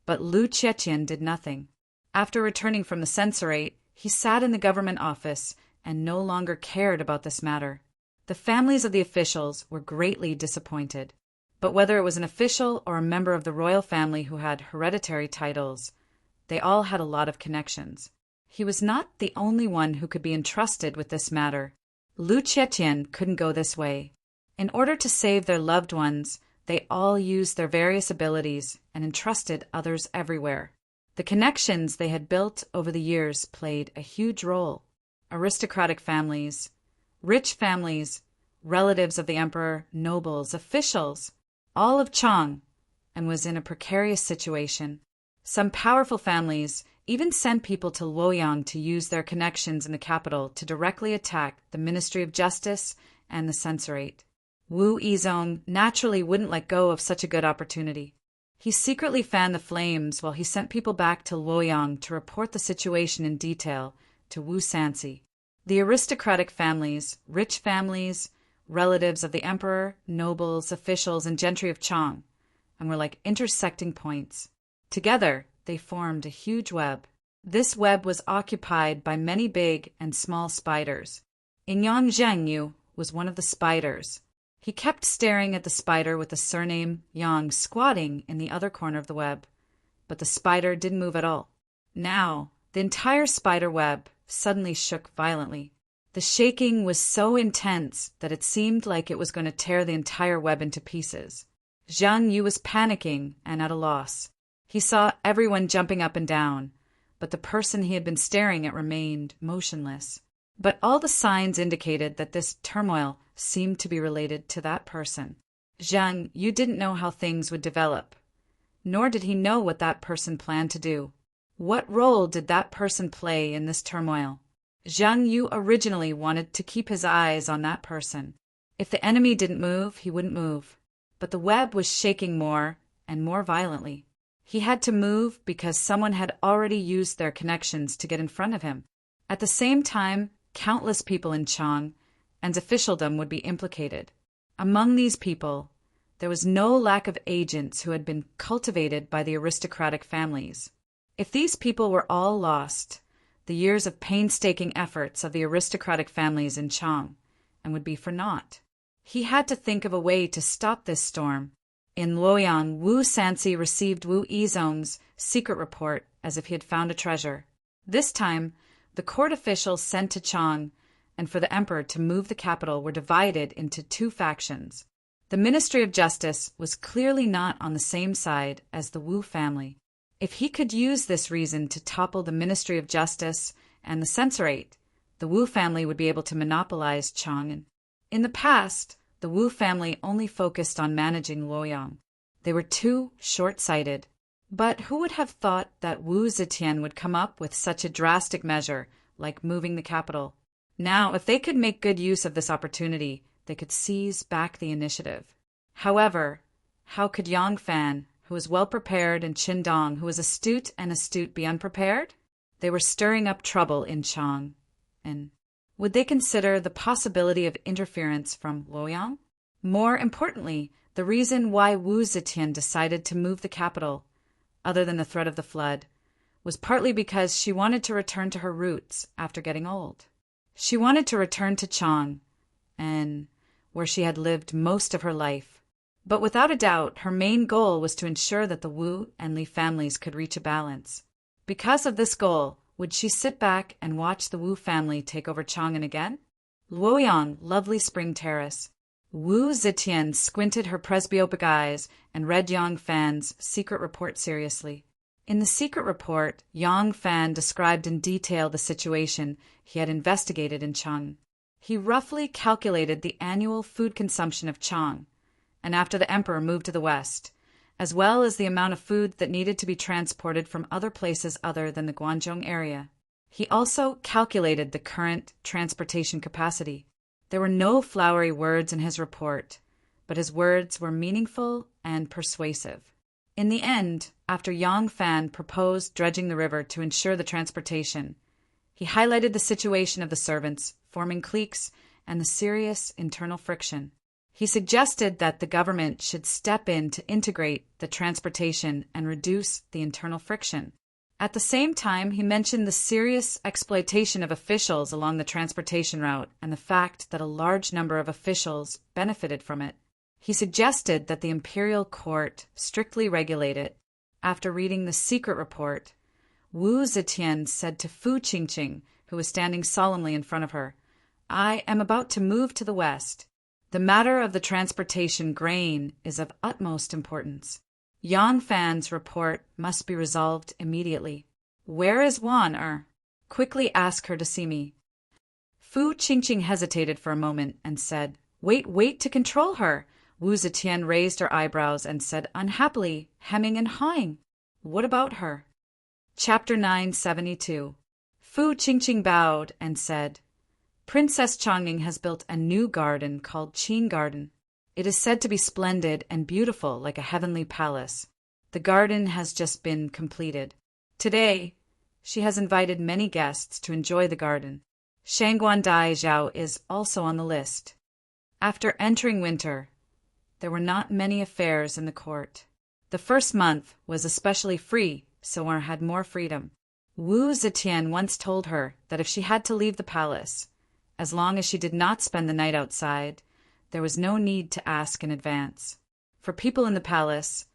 but Lu Chechen did nothing. After returning from the censorate, he sat in the government office and no longer cared about this matter. The families of the officials were greatly disappointed. But whether it was an official or a member of the royal family who had hereditary titles, they all had a lot of connections. He was not the only one who could be entrusted with this matter. Lu Chechen couldn't go this way. In order to save their loved ones, they all used their various abilities and entrusted others everywhere. The connections they had built over the years played a huge role. Aristocratic families, rich families, relatives of the emperor, nobles, officials, all of Chang, and was in a precarious situation. Some powerful families even sent people to Luoyang to use their connections in the capital to directly attack the Ministry of Justice and the censorate. Wu Yizong naturally wouldn't let go of such a good opportunity. He secretly fanned the flames while he sent people back to Luoyang to report the situation in detail to Wu Sanxi. The aristocratic families, rich families, relatives of the emperor, nobles, officials, and gentry of Chang, and were like intersecting points. Together, they formed a huge web. This web was occupied by many big and small spiders. Yang Zhengyu was one of the spiders. He kept staring at the spider with the surname Yang squatting in the other corner of the web, but the spider didn't move at all. Now, the entire spider web suddenly shook violently. The shaking was so intense that it seemed like it was going to tear the entire web into pieces. Zhang Yu was panicking and at a loss. He saw everyone jumping up and down, but the person he had been staring at remained motionless. But all the signs indicated that this turmoil seemed to be related to that person. Zhang Yu didn't know how things would develop, nor did he know what that person planned to do. What role did that person play in this turmoil? Zhang Yu originally wanted to keep his eyes on that person. If the enemy didn't move, he wouldn't move. But the web was shaking more and more violently. He had to move because someone had already used their connections to get in front of him. At the same time, countless people in Chang and officialdom would be implicated. Among these people, there was no lack of agents who had been cultivated by the aristocratic families. If these people were all lost, the years of painstaking efforts of the aristocratic families in Chang and would be for naught. He had to think of a way to stop this storm. In Luoyang, Wu Sanxi received Wu Yizong's secret report as if he had found a treasure. This time, the court officials sent to Chang and for the emperor to move the capital were divided into two factions. The Ministry of Justice was clearly not on the same side as the Wu family. If he could use this reason to topple the Ministry of Justice and the censorate, the Wu family would be able to monopolize Chang'an. In the past, the Wu family only focused on managing Luoyang. They were too short-sighted. But who would have thought that Wu Zetian would come up with such a drastic measure, like moving the capital? Now, if they could make good use of this opportunity, they could seize back the initiative. However, how could Yang Fan, who was well-prepared, and Qin Dong, who was astute, be unprepared? They were stirring up trouble in Chang. And would they consider the possibility of interference from Luoyang? More importantly, the reason why Wu Zetian decided to move the capital, other than the threat of the flood, was partly because she wanted to return to her roots after getting old. She wanted to return to Chang, and where she had lived most of her life. But without a doubt, her main goal was to ensure that the Wu and Li families could reach a balance. Because of this goal, would she sit back and watch the Wu family take over Chang'an again? Luoyang, lovely spring terrace. Wu Zetian squinted her presbyopic eyes and read Yang Fan's secret report seriously. In the secret report, Yang Fan described in detail the situation he had investigated in Chang. He roughly calculated the annual food consumption of Chang, and after the emperor moved to the west, as well as the amount of food that needed to be transported from other places other than the Guangzhou area. He also calculated the current transportation capacity. There were no flowery words in his report, but his words were meaningful and persuasive. In the end, after Yang Fan proposed dredging the river to ensure the transportation, he highlighted the situation of the servants, forming cliques, and the serious internal friction. He suggested that the government should step in to integrate the transportation and reduce the internal friction. At the same time, he mentioned the serious exploitation of officials along the transportation route and the fact that a large number of officials benefited from it. He suggested that the imperial court strictly regulate it. After reading the secret report, Wu Zetian said to Fu Qingqing, who was standing solemnly in front of her, "I am about to move to the west. The matter of the transportation grain is of utmost importance. Yang Fan's report must be resolved immediately. Where is Wan? Quickly ask her to see me." Fu Qingqing hesitated for a moment and said, Wait to control her." Wu Zetian raised her eyebrows and said unhappily, hemming and hawing, "What about her?" Chapter 972. Fu Qingqing bowed and said, "Princess Changning has built a new garden called Qin Garden. It is said to be splendid and beautiful like a heavenly palace. The garden has just been completed. Today, she has invited many guests to enjoy the garden. Shangguan Dai Zhao is also on the list." After entering winter, there were not many affairs in the court. The first month was especially free, so one had more freedom. Wu Zetian once told her that if she had to leave the palace, as long as she did not spend the night outside, there was no need to ask in advance. For people in the palace,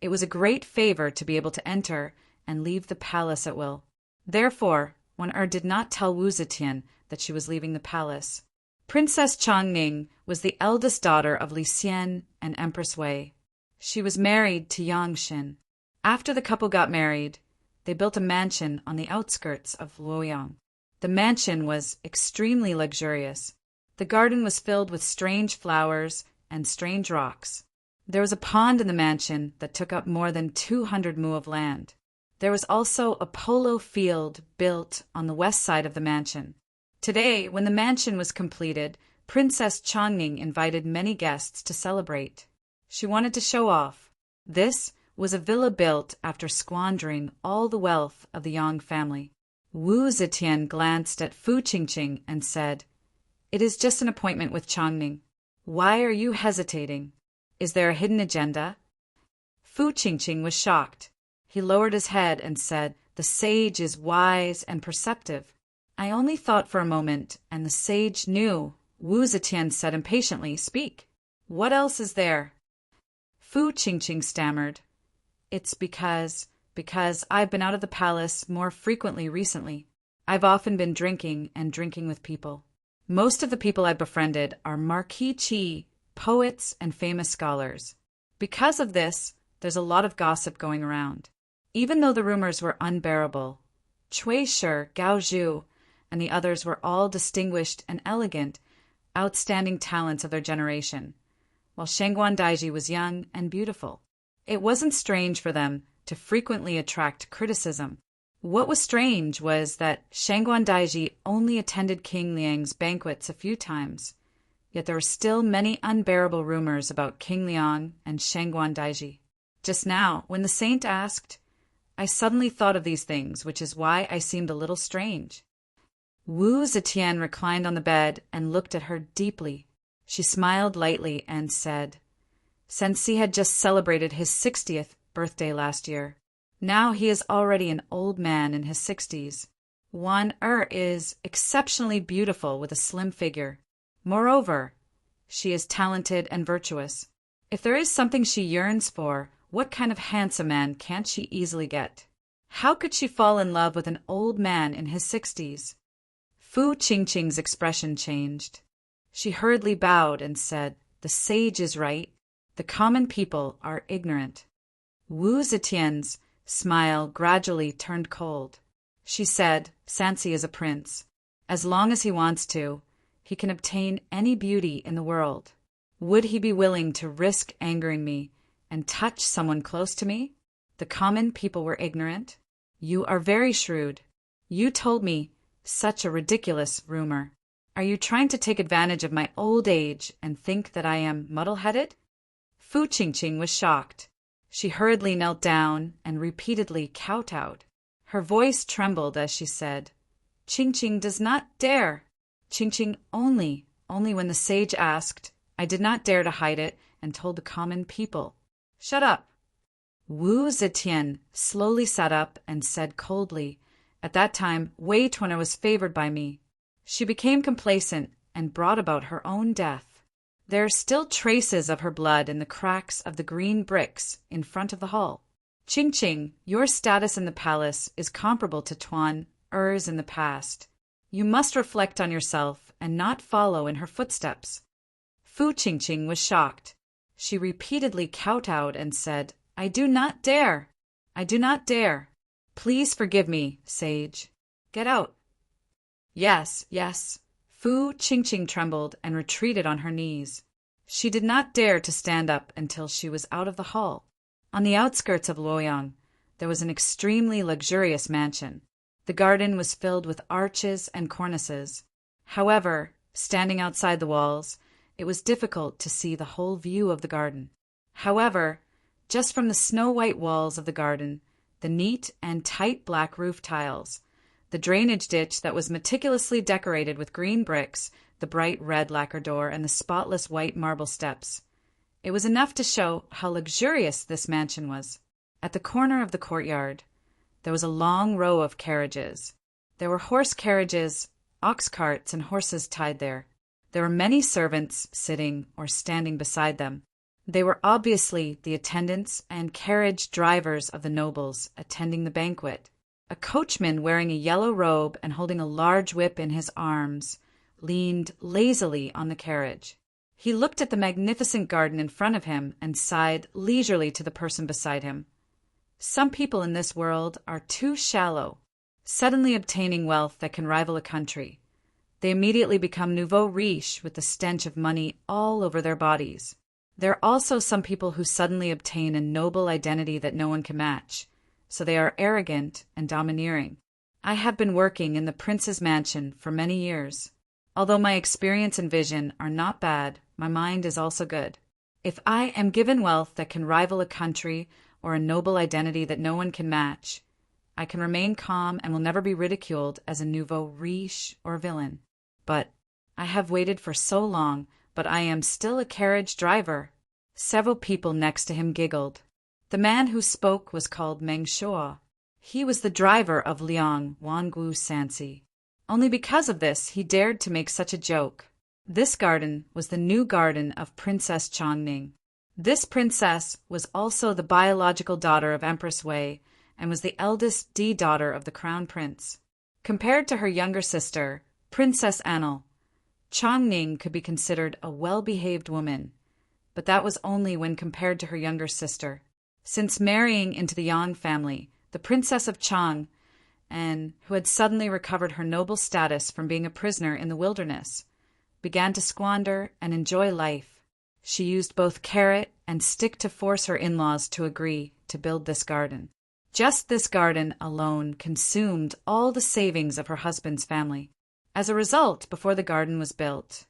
it was a great favor to be able to enter and leave the palace at will. Therefore, Wan did not tell Wu Zetian that she was leaving the palace. Princess Changning was the eldest daughter of Li Xian and Empress Wei. She was married to Yang Xin. After the couple got married, they built a mansion on the outskirts of Luoyang. The mansion was extremely luxurious. The garden was filled with strange flowers and strange rocks. There was a pond in the mansion that took up more than 200 mu of land. There was also a polo field built on the west side of the mansion. Today, when the mansion was completed, Princess Changning invited many guests to celebrate. She wanted to show off. This was a villa built after squandering all the wealth of the Yang family. Wu Zetian glanced at Fu Qingqing and said, "It is just an appointment with Changning. Why are you hesitating? Is there a hidden agenda?" Fu Qingqing was shocked. He lowered his head and said, "The sage is wise and perceptive." "I only thought for a moment, and the sage knew." Wu Zetian said impatiently, "Speak. What else is there?" Fu Qingqing stammered, "It's because I've been out of the palace more frequently recently. I've often been drinking with people. Most of the people I befriended are marquis, poets, and famous scholars. Because of this, there's a lot of gossip going around. Even though the rumors were unbearable, Cui Shi, Gao Zhu, and the others were all distinguished and elegant, outstanding talents of their generation, while Shangguan Daiji was young and beautiful. It wasn't strange for them to frequently attract criticism. What was strange was that Shangguan Daiji only attended King Liang's banquets a few times, yet there were still many unbearable rumors about King Liang and Shangguan Daiji. Just now, when the saint asked, I suddenly thought of these things, which is why I seemed a little strange. Wu Zetian reclined on the bed and looked at her deeply. She smiled lightly and said, Sensi had just celebrated his 60th birthday last year. Now he is already an old man in his 60s. Wan is exceptionally beautiful with a slim figure. Moreover, she is talented and virtuous. If there is something she yearns for, what kind of handsome man can't she easily get? How could she fall in love with an old man in his 60s? Fu Qingqing's expression changed. She hurriedly bowed and said, The sage is right. The common people are ignorant. Wu Zetian's smile gradually turned cold. She said, Sansi is a prince. As long as he wants to, he can obtain any beauty in the world. Would he be willing to risk angering me and touch someone close to me? The common people were ignorant. You are very shrewd. You told me such a ridiculous rumor. Are you trying to take advantage of my old age and think that I am muddle-headed? Fu Qingqing was shocked. She hurriedly knelt down and repeatedly kowtowed. Her voice trembled as she said, Qingqing does not dare. Qingqing only when the sage asked. I did not dare to hide it and told the common people. Shut up. Wu Zetian slowly sat up and said coldly, At that time, Wei Tuan'er was favored by me. She became complacent and brought about her own death. There are still traces of her blood in the cracks of the green bricks in front of the hall. Qingqing, your status in the palace is comparable to Tuan Er's in the past. You must reflect on yourself and not follow in her footsteps. Fu Qingqing was shocked. She repeatedly kowtowed and said, I do not dare. I do not dare. Please forgive me, sage. Get out. Yes, yes. Fu Qingqing trembled and retreated on her knees. She did not dare to stand up until she was out of the hall. On the outskirts of Luoyang, there was an extremely luxurious mansion. The garden was filled with arches and cornices. However, standing outside the walls, it was difficult to see the whole view of the garden. However, just from the snow-white walls of the garden, the neat and tight black roof tiles, the drainage ditch that was meticulously decorated with green bricks, the bright red lacquer door, and the spotless white marble steps, it was enough to show how luxurious this mansion was. At the corner of the courtyard, there was a long row of carriages. There were horse carriages, ox carts, and horses tied there. There were many servants sitting or standing beside them. They were obviously the attendants and carriage drivers of the nobles attending the banquet. A coachman wearing a yellow robe and holding a large whip in his arms leaned lazily on the carriage. He looked at the magnificent garden in front of him and sighed leisurely to the person beside him. Some people in this world are too shallow. Suddenly obtaining wealth that can rival a country, they immediately become nouveau riche with the stench of money all over their bodies. There are also some people who suddenly obtain a noble identity that no one can match, so they are arrogant and domineering. I have been working in the prince's mansion for many years. Although my experience and vision are not bad, my mind is also good. If I am given wealth that can rival a country or a noble identity that no one can match, I can remain calm and will never be ridiculed as a nouveau riche or villain. But I have waited for so long, but I am still a carriage driver. Several people next to him giggled. The man who spoke was called Meng Shuo. He was the driver of Liang Wangu Sansi. Only because of this he dared to make such a joke. This garden was the new garden of Princess Chongning. This princess was also the biological daughter of Empress Wei and was the eldest daughter of the crown prince. Compared to her younger sister, Princess Anil, Chongning could be considered a well-behaved woman, but that was only when compared to her younger sister. Since marrying into the Yang family, the Princess of Chang, and who had suddenly recovered her noble status from being a prisoner in the wilderness, began to squander and enjoy life. She used both carrot and stick to force her in-laws to agree to build this garden. Just this garden alone consumed all the savings of her husband's family. As a result, before the garden was built,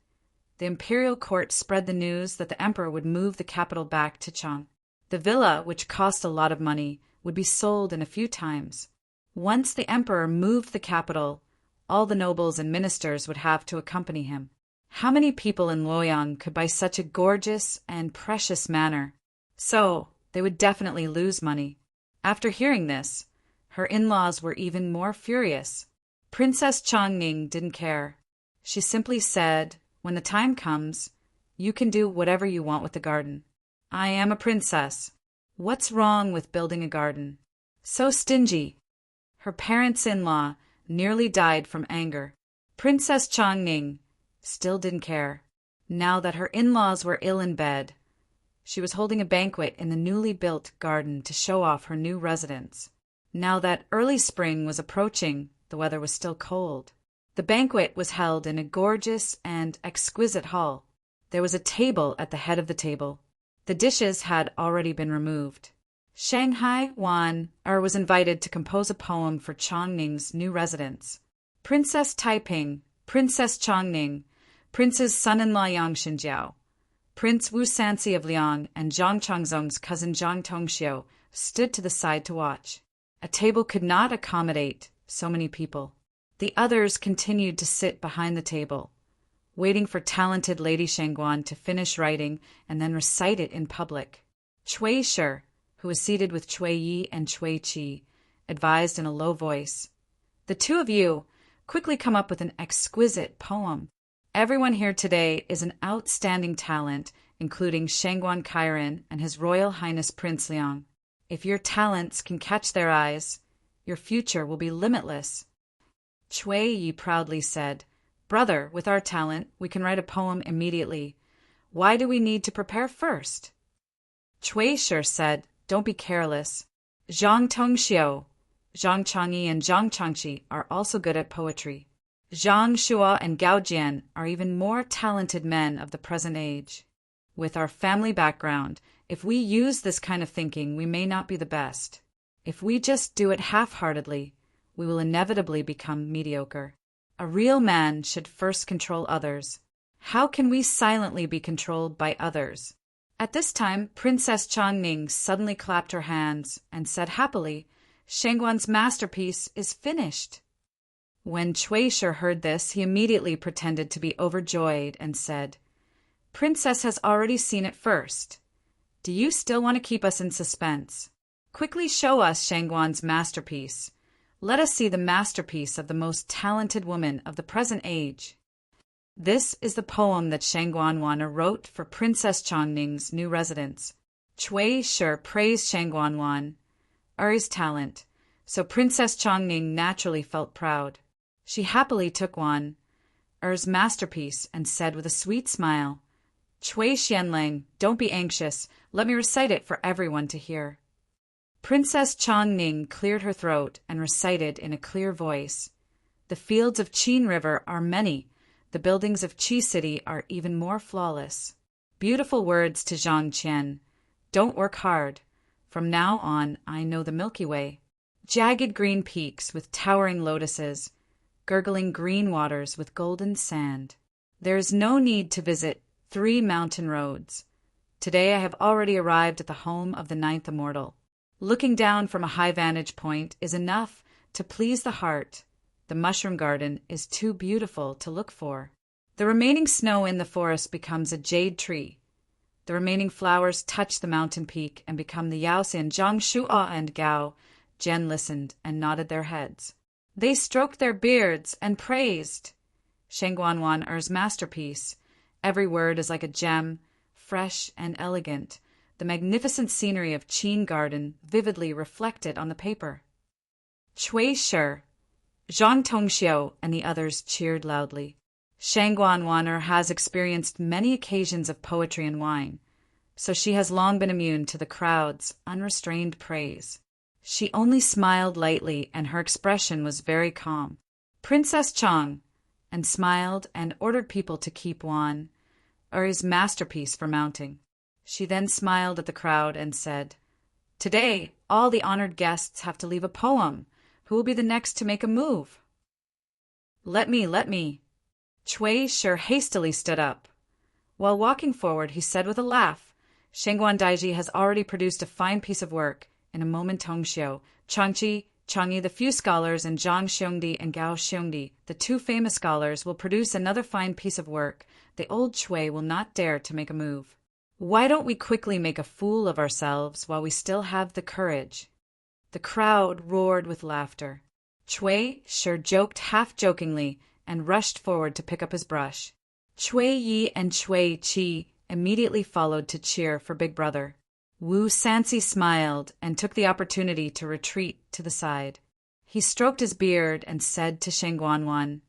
the imperial court spread the news that the emperor would move the capital back to Chang. The villa, which cost a lot of money, would be sold in a few times. Once the emperor moved the capital, all the nobles and ministers would have to accompany him. How many people in Luoyang could buy such a gorgeous and precious manor? So, they would definitely lose money. After hearing this, her in-laws were even more furious. Princess Chongning didn't care. She simply said, "When the time comes, you can do whatever you want with the garden. I am a princess. What's wrong with building a garden? So stingy." Her parents-in-law nearly died from anger. Princess Chongning still didn't care. Now that her in-laws were ill in bed, she was holding a banquet in the newly built garden to show off her new residence. Now that early spring was approaching, the weather was still cold. The banquet was held in a gorgeous and exquisite hall. There was a table at the head of the table. The dishes had already been removed. Shanghai Wan was invited to compose a poem for Chongning's new residence. Princess Taiping, Princess Chongning, Prince's son-in-law Yang Xinjiao, Prince Wu Sansi of Liang, and Zhang Changzong's cousin Zhang Tongxiu stood to the side to watch. A table could not accommodate so many people. The others continued to sit behind the table, waiting for talented Lady Shangguan to finish writing and then recite it in public. Cui Shi, who was seated with Cui Yi and Cui Qi, advised in a low voice, "The two of you quickly come up with an exquisite poem. Everyone here today is an outstanding talent, including Shangguan Kairan and His Royal Highness Prince Liang. If your talents can catch their eyes, your future will be limitless." Cui Yi proudly said, "Brother, with our talent, we can write a poem immediately. Why do we need to prepare first?" Cui Shi said, "Don't be careless. Zhang Tongxiu, Zhang Changyi, and Zhang Changxi are also good at poetry. Zhang Shua and Gao Jian are even more talented men of the present age. With our family background, if we use this kind of thinking, we may not be the best. If we just do it half-heartedly, we will inevitably become mediocre. A real man should first control others. How can we silently be controlled by others?" At this time, Princess Chongning suddenly clapped her hands and said happily, "Shangguan's masterpiece is finished." When Cui Shi heard this, he immediately pretended to be overjoyed and said, "Princess has already seen it first. Do you still want to keep us in suspense? Quickly show us Shangguan's masterpiece. Let us see the masterpiece of the most talented woman of the present age." This is the poem that Shangguan Wan wrote for Princess Chongning's new residence. Cui Shi praised Shangguan Wan's talent, so Princess Chongning naturally felt proud. She happily took Wan's masterpiece and said with a sweet smile, "Cui Xianlang, don't be anxious. Let me recite it for everyone to hear." Princess Chongning cleared her throat and recited in a clear voice, "The fields of Qin River are many. The buildings of Qi City are even more flawless." Beautiful words to Zhang Qian. Don't work hard. From now on, I know the Milky Way. Jagged green peaks with towering lotuses, gurgling green waters with golden sand. There is no need to visit 3 mountain roads. Today I have already arrived at the home of the 9th immortal. Looking down from a high vantage point is enough to please the heart. The mushroom garden is too beautiful to look for. The remaining snow in the forest becomes a jade tree. The remaining flowers touch the mountain peak and become the Yaoxian. Zhang Shua and Gao Jian listened and nodded their heads. They stroked their beards and praised Shangguan Wan's masterpiece. Every word is like a gem, fresh and elegant. The magnificent scenery of Qin Garden vividly reflected on the paper. Cui Shi, Zhang Tongxiu, and the others cheered loudly. Shangguan has experienced many occasions of poetry and wine, so she has long been immune to the crowd's unrestrained praise. She only smiled lightly, and her expression was very calm. Princess Chang, and smiled and ordered people to keep Wan, or his masterpiece, for mounting. She then smiled at the crowd and said, "Today, all the honored guests have to leave a poem. Who will be the next to make a move?" Let me. Chui Shi hastily stood up. While walking forward, he said with a laugh, "Shangguan Daiji has already produced a fine piece of work. In a moment, Tongxiu, Changqi, Changyi, the few scholars, and Zhang Xiongdi and Gao Xiongdi, the two famous scholars, will produce another fine piece of work. The old Chui will not dare to make a move. Why don't we quickly make a fool of ourselves while we still have the courage?" The crowd roared with laughter. Chui Shi joked half-jokingly and rushed forward to pick up his brush. Chui Yi and Chui Qi immediately followed to cheer for Big Brother. Wu Sansi smiled and took the opportunity to retreat to the side. He stroked his beard and said to Shangguan,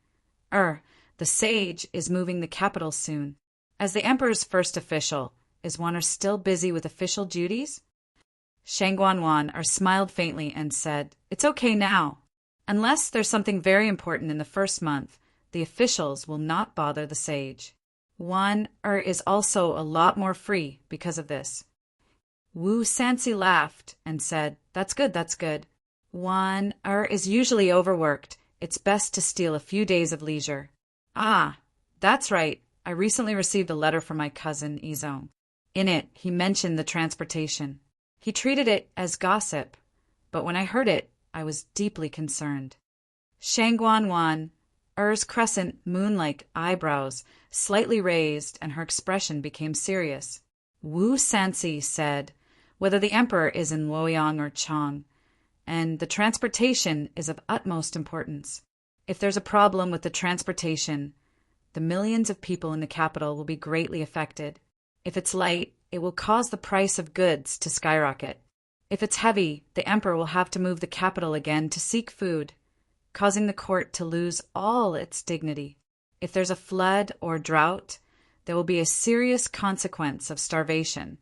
"The sage is moving the capital soon. As the emperor's first official, is Wan still busy with official duties?" Shangguan smiled faintly and said, "It's okay now. Unless there's something very important in the first month, the officials will not bother the sage. Wan is also a lot more free because of this." Wu Sansi laughed and said, that's good. Wan is usually overworked. It's best to steal a few days of leisure." "Ah, that's right. I recently received a letter from my cousin, Izong. In it, he mentioned the transportation. He treated it as gossip, but when I heard it, I was deeply concerned." Shangguan Er's crescent, moon-like eyebrows slightly raised, and her expression became serious. Wu Sansi said, "Whether the emperor is in Luoyang or Chang, and the transportation is of utmost importance. If there's a problem with the transportation, the millions of people in the capital will be greatly affected. If it's light, it will cause the price of goods to skyrocket. If it's heavy, the emperor will have to move the capital again to seek food, causing the court to lose all its dignity. If there's a flood or drought, there will be a serious consequence of starvation,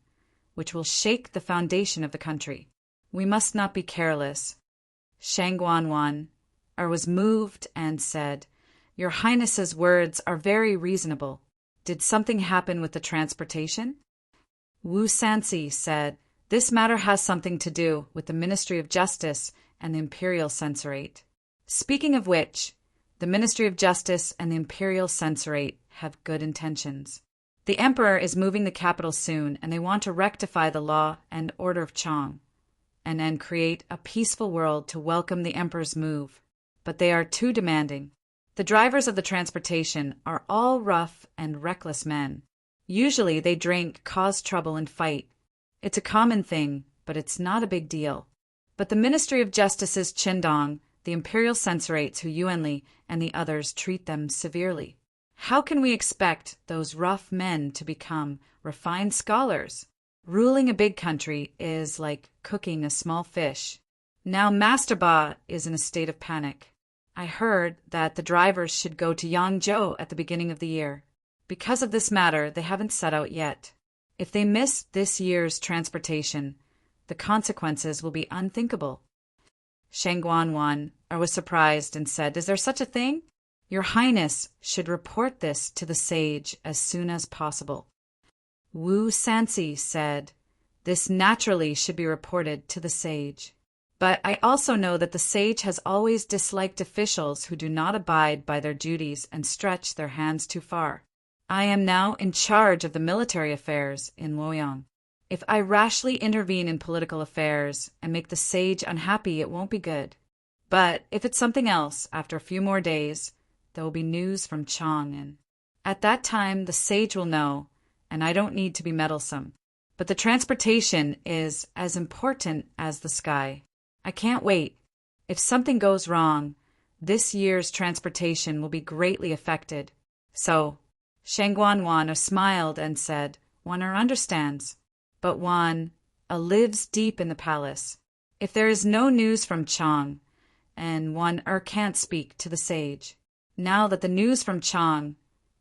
which will shake the foundation of the country. We must not be careless." Shangguan was moved and said, "Your Highness's words are very reasonable. Did something happen with the transportation?" Wu Sansi said, "This matter has something to do with the Ministry of Justice and the Imperial Censorate. Speaking of which, the Ministry of Justice and the Imperial Censorate have good intentions. The emperor is moving the capital soon, and they want to rectify the law and order of Chang, and then create a peaceful world to welcome the emperor's move. But they are too demanding. The drivers of the transportation are all rough and reckless men. Usually they drink, cause trouble, and fight. It's a common thing, but it's not a big deal. But the Ministry of Justice's Qindong, the Imperial Censorates Hu Yuanli, and the others treat them severely. How can we expect those rough men to become refined scholars? Ruling a big country is like cooking a small fish. Now Master Ba is in a state of panic. I heard that the drivers should go to Yangzhou at the beginning of the year. Because of this matter, they haven't set out yet. If they miss this year's transportation, the consequences will be unthinkable." Shangguan was surprised and said, "Is there such a thing? Your Highness should report this to the sage as soon as possible." Wu Sansi said, "This naturally should be reported to the sage. But I also know that the sage has always disliked officials who do not abide by their duties and stretch their hands too far. I am now in charge of the military affairs in Luoyang. If I rashly intervene in political affairs and make the sage unhappy, it won't be good. But if it's something else, after a few more days, there will be news from Chang, and at that time the sage will know, and I don't need to be meddlesome. But the transportation is as important as the sky. I can't wait. If something goes wrong, this year's transportation will be greatly affected. So," Shangguan smiled and said, "Wan understands. But Wan lives deep in the palace. If there is no news from Chang, and Wan can't speak to the sage. Now that the news from Chang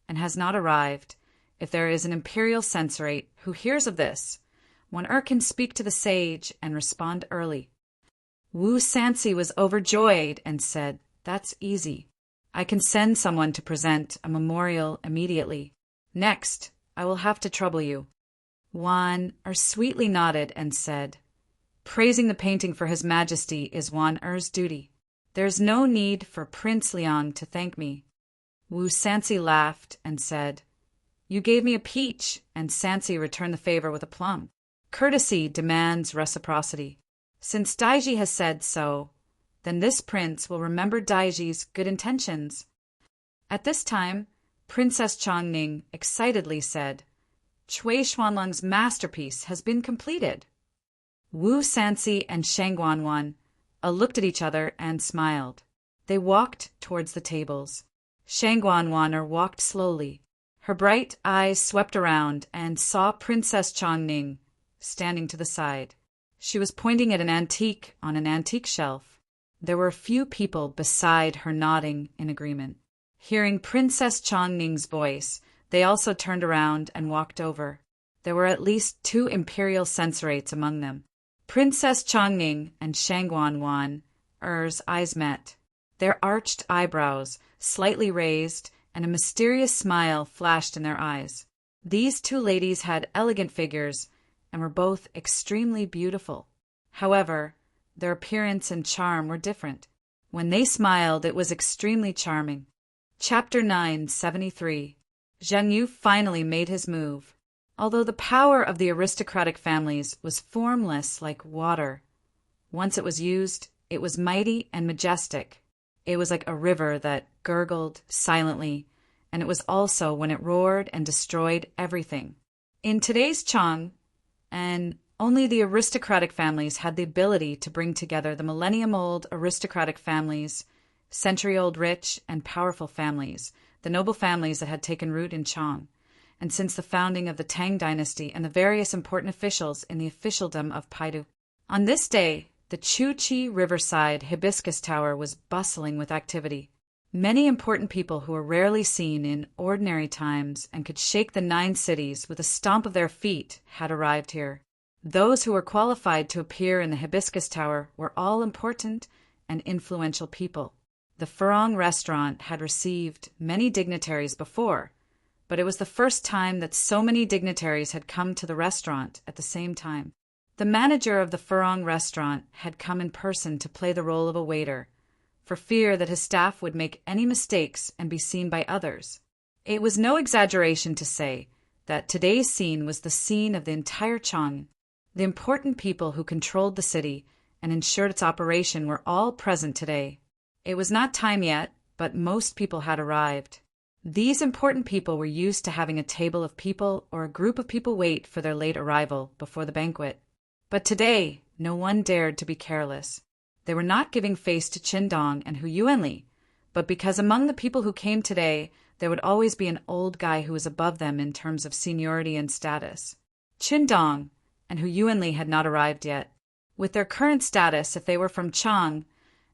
and has not arrived, if there is an imperial censorate who hears of this, one can speak to the sage and respond early. Wu Sansi was overjoyed and said, "That's easy. I can send someone to present a memorial immediately. Next, I will have to trouble you." Wan sweetly nodded and said, "Praising the painting for His Majesty is Wan duty. There is no need for Prince Liang to thank me." Wu Sansi laughed and said, "You gave me a peach," and Sansi returned the favor with a plum. Courtesy demands reciprocity. Since Daiji has said so, then this prince will remember Daiji's good intentions. At this time, Princess Chongning excitedly said, "Cui Xuanlong's masterpiece has been completed." Wu Sansi and Shang Wanwan looked at each other and smiled. They walked towards the tables. Shang Wanwan walked slowly. Her bright eyes swept around and saw Princess Chongning standing to the side. She was pointing at an antique on an antique shelf. There were a few people beside her nodding in agreement. Hearing Princess Chongning's voice, they also turned around and walked over. There were at least 2 imperial censorates among them. Princess Chongning and Shang Wanwan's eyes met. Their arched eyebrows slightly raised, and a mysterious smile flashed in their eyes. These 2 ladies had elegant figures and were both extremely beautiful. However, their appearance and charm were different. When they smiled, it was extremely charming. Chapter 973. Zheng Yu finally made his move. Although the power of the aristocratic families was formless like water, once it was used, it was mighty and majestic. It was like a river that gurgled silently, and it was also when it roared and destroyed everything. In today's Chang, and only the aristocratic families had the ability to bring together the millennium-old aristocratic families, century-old rich and powerful families, the noble families that had taken root in Chang, and since the founding of the Tang dynasty and the various important officials in the officialdom of Paidu. On this day, the Chuchi Riverside Hibiscus Tower was bustling with activity. Many important people who were rarely seen in ordinary times and could shake the 9 cities with a stomp of their feet had arrived here. Those who were qualified to appear in the Hibiscus Tower were all important and influential people. The Furong restaurant had received many dignitaries before, but it was the first time that so many dignitaries had come to the restaurant at the same time. The manager of the Furong restaurant had come in person to play the role of a waiter, for fear that his staff would make any mistakes and be seen by others. It was no exaggeration to say that today's scene was the scene of the entire Chang. The important people who controlled the city and ensured its operation were all present today. It was not time yet, but most people had arrived. These important people were used to having a table of people or a group of people wait for their late arrival before the banquet. But today, no one dared to be careless. They were not giving face to Qindong and Hu Yuanli, but because among the people who came today, there would always be an old guy who was above them in terms of seniority and status. Qindong and Hu Yuanli had not arrived yet. With their current status, if they were from Chang,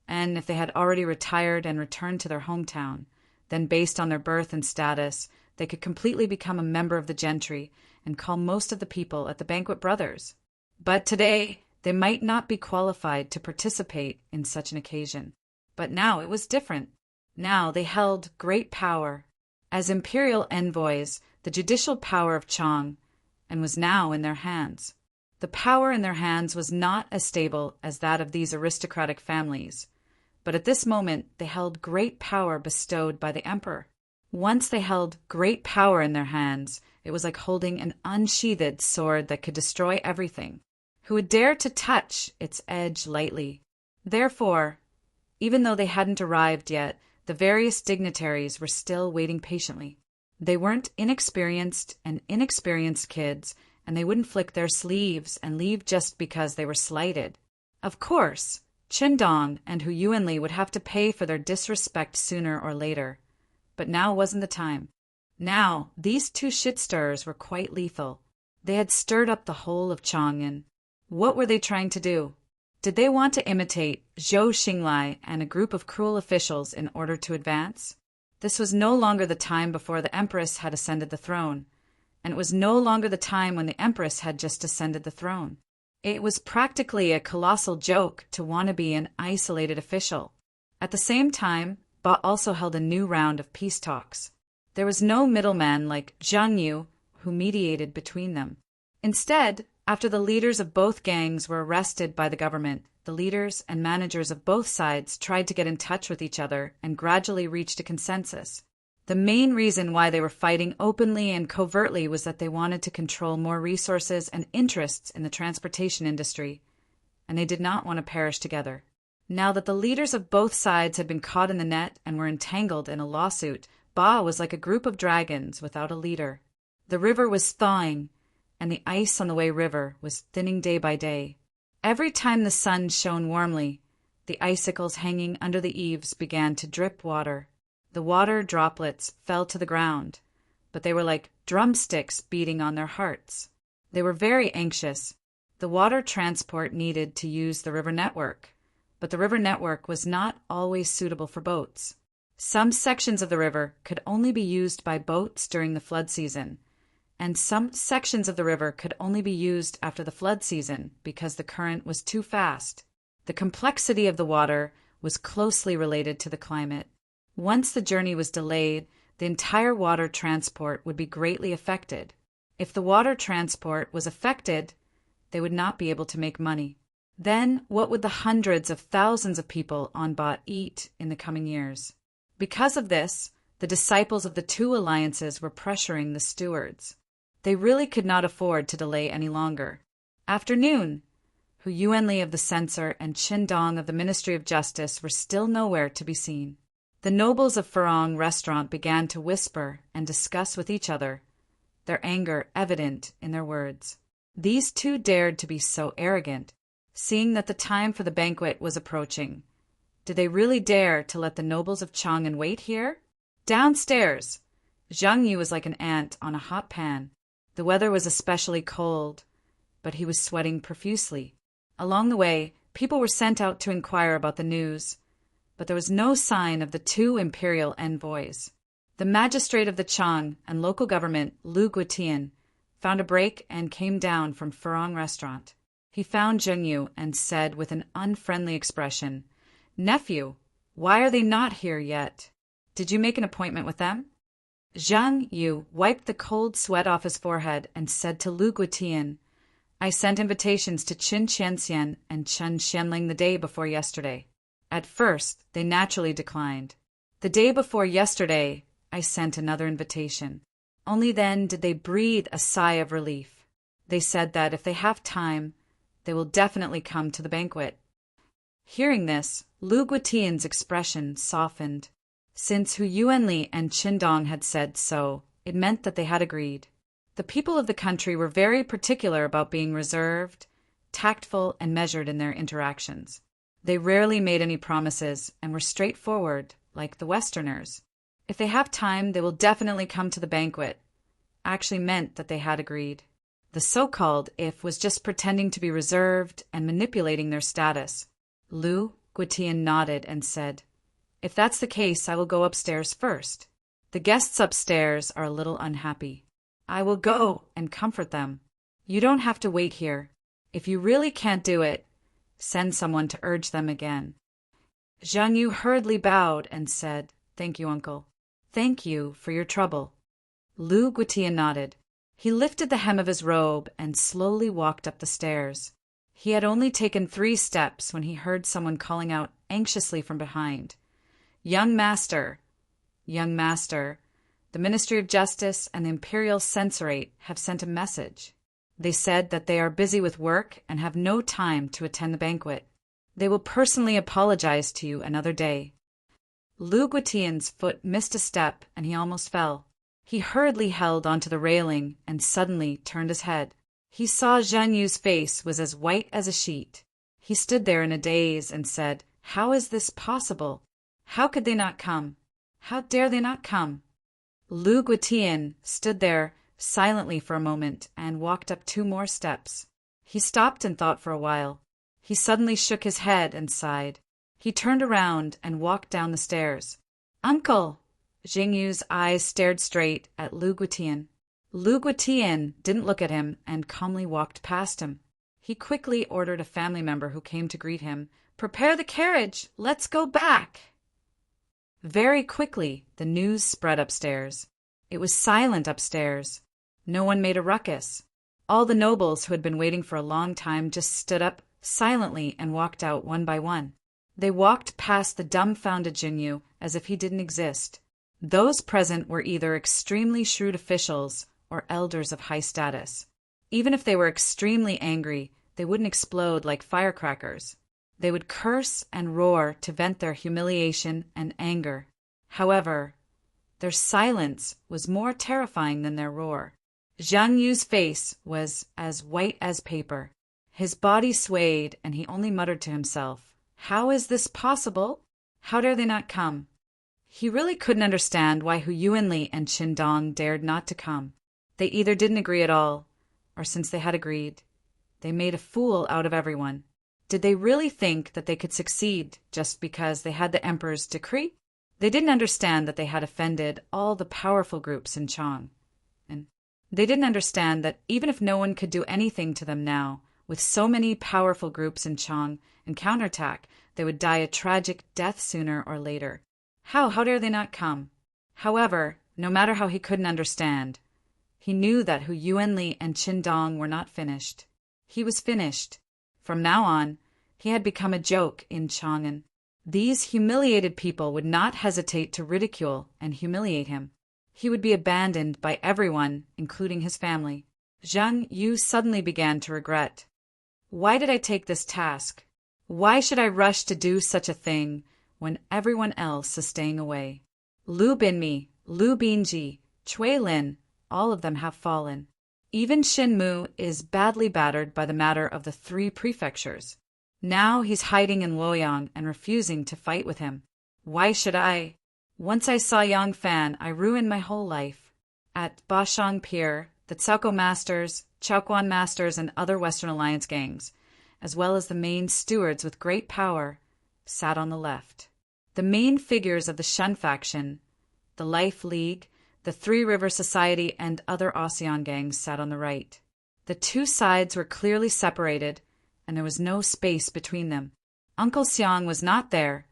and if they had already retired and returned to their hometown, then based on their birth and status, they could completely become a member of the gentry and call most of the people at the banquet brothers. But today, they might not be qualified to participate in such an occasion. But now it was different. Now they held great power. As imperial envoys, the judicial power of Chang, and was now in their hands. The power in their hands was not as stable as that of these aristocratic families, but at this moment they held great power bestowed by the emperor. Once they held great power in their hands, it was like holding an unsheathed sword that could destroy everything. Who would dare to touch its edge lightly? Therefore, even though they hadn't arrived yet, the various dignitaries were still waiting patiently. They weren't inexperienced kids, and they wouldn't flick their sleeves and leave just because they were slighted. Of course, Qindong and Hu Yuanli would have to pay for their disrespect sooner or later. But now wasn't the time. Now, these 2 shit-stirrers were quite lethal. They had stirred up the whole of Chang'an. What were they trying to do? Did they want to imitate Zhou Xinglai and a group of cruel officials in order to advance? This was no longer the time before the Empress had ascended the throne, and it was no longer the time when the Empress had just ascended the throne. It was practically a colossal joke to want to be an isolated official. At the same time, Ba also held a new round of peace talks. There was no middleman like Zhang Yu who mediated between them. Instead, after the leaders of both gangs were arrested by the government, the leaders and managers of both sides tried to get in touch with each other and gradually reached a consensus. The main reason why they were fighting openly and covertly was that they wanted to control more resources and interests in the transportation industry, and they did not want to perish together. Now that the leaders of both sides had been caught in the net and were entangled in a lawsuit, Ba was like a group of dragons without a leader. The river was thawing, and the ice on the Wei River was thinning day by day. Every time the sun shone warmly, the icicles hanging under the eaves began to drip water. The water droplets fell to the ground, but they were like drumsticks beating on their hearts. They were very anxious. The water transport needed to use the river network, but the river network was not always suitable for boats. Some sections of the river could only be used by boats during the flood season, and some sections of the river could only be used after the flood season because the current was too fast. The complexity of the water was closely related to the climate. Once the journey was delayed, the entire water transport would be greatly affected. If the water transport was affected, they would not be able to make money. Then what would the hundreds of thousands of people on Ba eat in the coming years? Because of this, the disciples of the two alliances were pressuring the stewards. They really could not afford to delay any longer. After noon, Hu Yuanli of the censor and Qin Dong of the Ministry of Justice were still nowhere to be seen. The nobles of Furong Restaurant began to whisper and discuss with each other, their anger evident in their words. These two dared to be so arrogant, seeing that the time for the banquet was approaching. Did they really dare to let the nobles of Chang'an wait here? Downstairs, Zhang Yu was like an ant on a hot pan. The weather was especially cold, but he was sweating profusely. Along the way, people were sent out to inquire about the news, but there was no sign of the two imperial envoys. The magistrate of the Chang and local government, Lu Guotian, found a break and came down from Furong Restaurant. He found Zheng Yu and said with an unfriendly expression, "Nephew, why are they not here yet? Did you make an appointment with them?" Zhang Yu wiped the cold sweat off his forehead and said to Lu Guotian, "I sent invitations to Qin Qianxian and Chen Xianling the day before yesterday. At first, they naturally declined. The day before yesterday, I sent another invitation. Only then did they breathe a sigh of relief. They said that if they have time, they will definitely come to the banquet." Hearing this, Lu Guotian's expression softened. Since Hu Yuanli and Qin Dong had said so, it meant that they had agreed. The people of the country were very particular about being reserved, tactful, and measured in their interactions. They rarely made any promises and were straightforward, like the Westerners. If they have time, they will definitely come to the banquet, actually meant that they had agreed. The so-called if was just pretending to be reserved and manipulating their status. Lu Guotian nodded and said, "If that's the case, I will go upstairs first. The guests upstairs are a little unhappy. I will go and comfort them. You don't have to wait here. If you really can't do it, send someone to urge them again." Zhang Yu hurriedly bowed and said, "Thank you, uncle. Thank you for your trouble." Lu Guotian nodded. He lifted the hem of his robe and slowly walked up the stairs. He had only taken 3 steps when he heard someone calling out anxiously from behind, "Young master, young master, the Ministry of Justice and the Imperial Censorate have sent a message. They said that they are busy with work and have no time to attend the banquet. They will personally apologize to you another day." Lu Guotian's foot missed a step and he almost fell. He hurriedly held onto the railing and suddenly turned his head. He saw Zhang Yu's face was as white as a sheet. He stood there in a daze and said, "How is this possible? How could they not come? How dare they not come?" Lu Guotian stood there silently for a moment and walked up 2 more steps. He stopped and thought for a while. He suddenly shook his head and sighed. He turned around and walked down the stairs. "Uncle! Jingyu's eyes stared straight at Lu Guitian. Lu Guitian didn't look at him and calmly walked past him. He quickly ordered a family member who came to greet him, "Prepare the carriage! Let's go back!" Very quickly, the news spread upstairs. It was silent upstairs. No one made a ruckus. All the nobles who had been waiting for a long time just stood up silently and walked out one by one. They walked past the dumbfounded Jinyu as if he didn't exist. Those present were either extremely shrewd officials or elders of high status. Even if they were extremely angry, they wouldn't explode like firecrackers. They would curse and roar to vent their humiliation and anger. However, their silence was more terrifying than their roar. Zhang Yu's face was as white as paper. His body swayed, and he only muttered to himself, "How is this possible? How dare they not come?" He really couldn't understand why Hu Yuanli and Qin Dong dared not to come. They either didn't agree at all, or since they had agreed, they made a fool out of everyone. Did they really think that they could succeed just because they had the emperor's decree? They didn't understand that they had offended all the powerful groups in Chang. And they didn't understand that even if no one could do anything to them now, with so many powerful groups in Chang and counterattack, they would die a tragic death sooner or later. How dare they not come? However, no matter how he couldn't understand, he knew that Hu Yuanli and Qin Dong were not finished. He was finished. From now on, he had become a joke in Chang'an. These humiliated people would not hesitate to ridicule and humiliate him. He would be abandoned by everyone, including his family. Zhang Yu suddenly began to regret. Why did I take this task? Why should I rush to do such a thing when everyone else is staying away? Lu Binmi, Lu Binji, Cui Lin, all of them have fallen. Even Shin Mu is badly battered by the matter of the 3 prefectures. Now he's hiding in Luoyang and refusing to fight with him. Why should I? Once I saw Yang Fan, I ruined my whole life. At Bashang Pier, the Cao Masters, Chaoquan Masters, and other Western Alliance gangs, as well as the main stewards with great power, sat on the left. The main figures of the Shun faction, the Life League, the Three River Society, and other ASEAN gangs sat on the right. The 2 sides were clearly separated, and there was no space between them. Uncle Xiang was not there,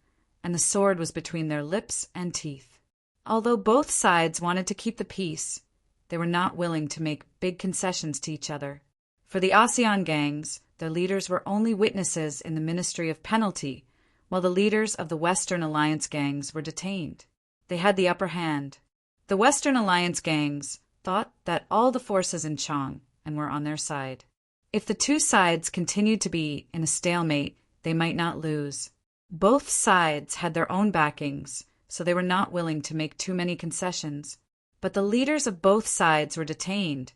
and the sword was between their lips and teeth. Although both sides wanted to keep the peace, they were not willing to make big concessions to each other. For the ASEAN gangs, their leaders were only witnesses in the Ministry of Penalty, while the leaders of the Western Alliance gangs were detained. They had the upper hand. The Western Alliance gangs thought that all the forces in Chang and were on their side. If the 2 sides continued to be in a stalemate, they might not lose. Both sides had their own backings, so they were not willing to make too many concessions. But the leaders of both sides were detained,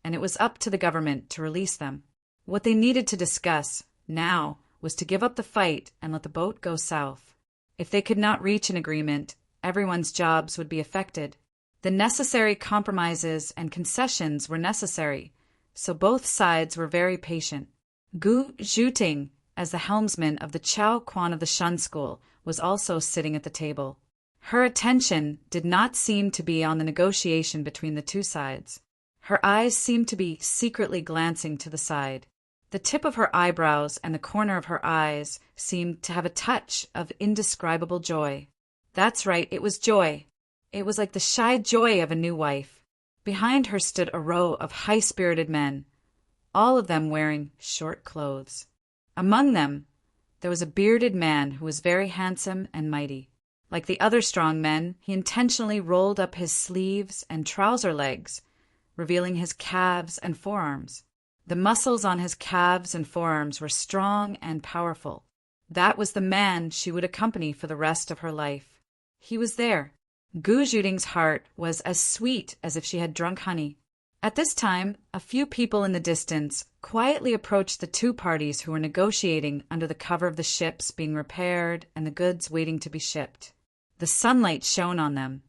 and it was up to the government to release them. What they needed to discuss now was to give up the fight and let the boat go south. If they could not reach an agreement, everyone's jobs would be affected. The necessary compromises and concessions were necessary, so both sides were very patient. Gu Zhuting, as the helmsman of the Chao Quan of the Shun School, was also sitting at the table. Her attention did not seem to be on the negotiation between the 2 sides. Her eyes seemed to be secretly glancing to the side. The tip of her eyebrows and the corner of her eyes seemed to have a touch of indescribable joy. That's right, it was joy. It was like the shy joy of a new wife. Behind her stood a row of high-spirited men, all of them wearing short clothes. Among them, there was a bearded man who was very handsome and mighty. Like the other strong men, he intentionally rolled up his sleeves and trouser legs, revealing his calves and forearms. The muscles on his calves and forearms were strong and powerful. That was the man she would accompany for the rest of her life. He was there. Gu Zhuting's heart was as sweet as if she had drunk honey. At this time, a few people in the distance quietly approached the 2 parties who were negotiating under the cover of the ships being repaired and the goods waiting to be shipped. The sunlight shone on them,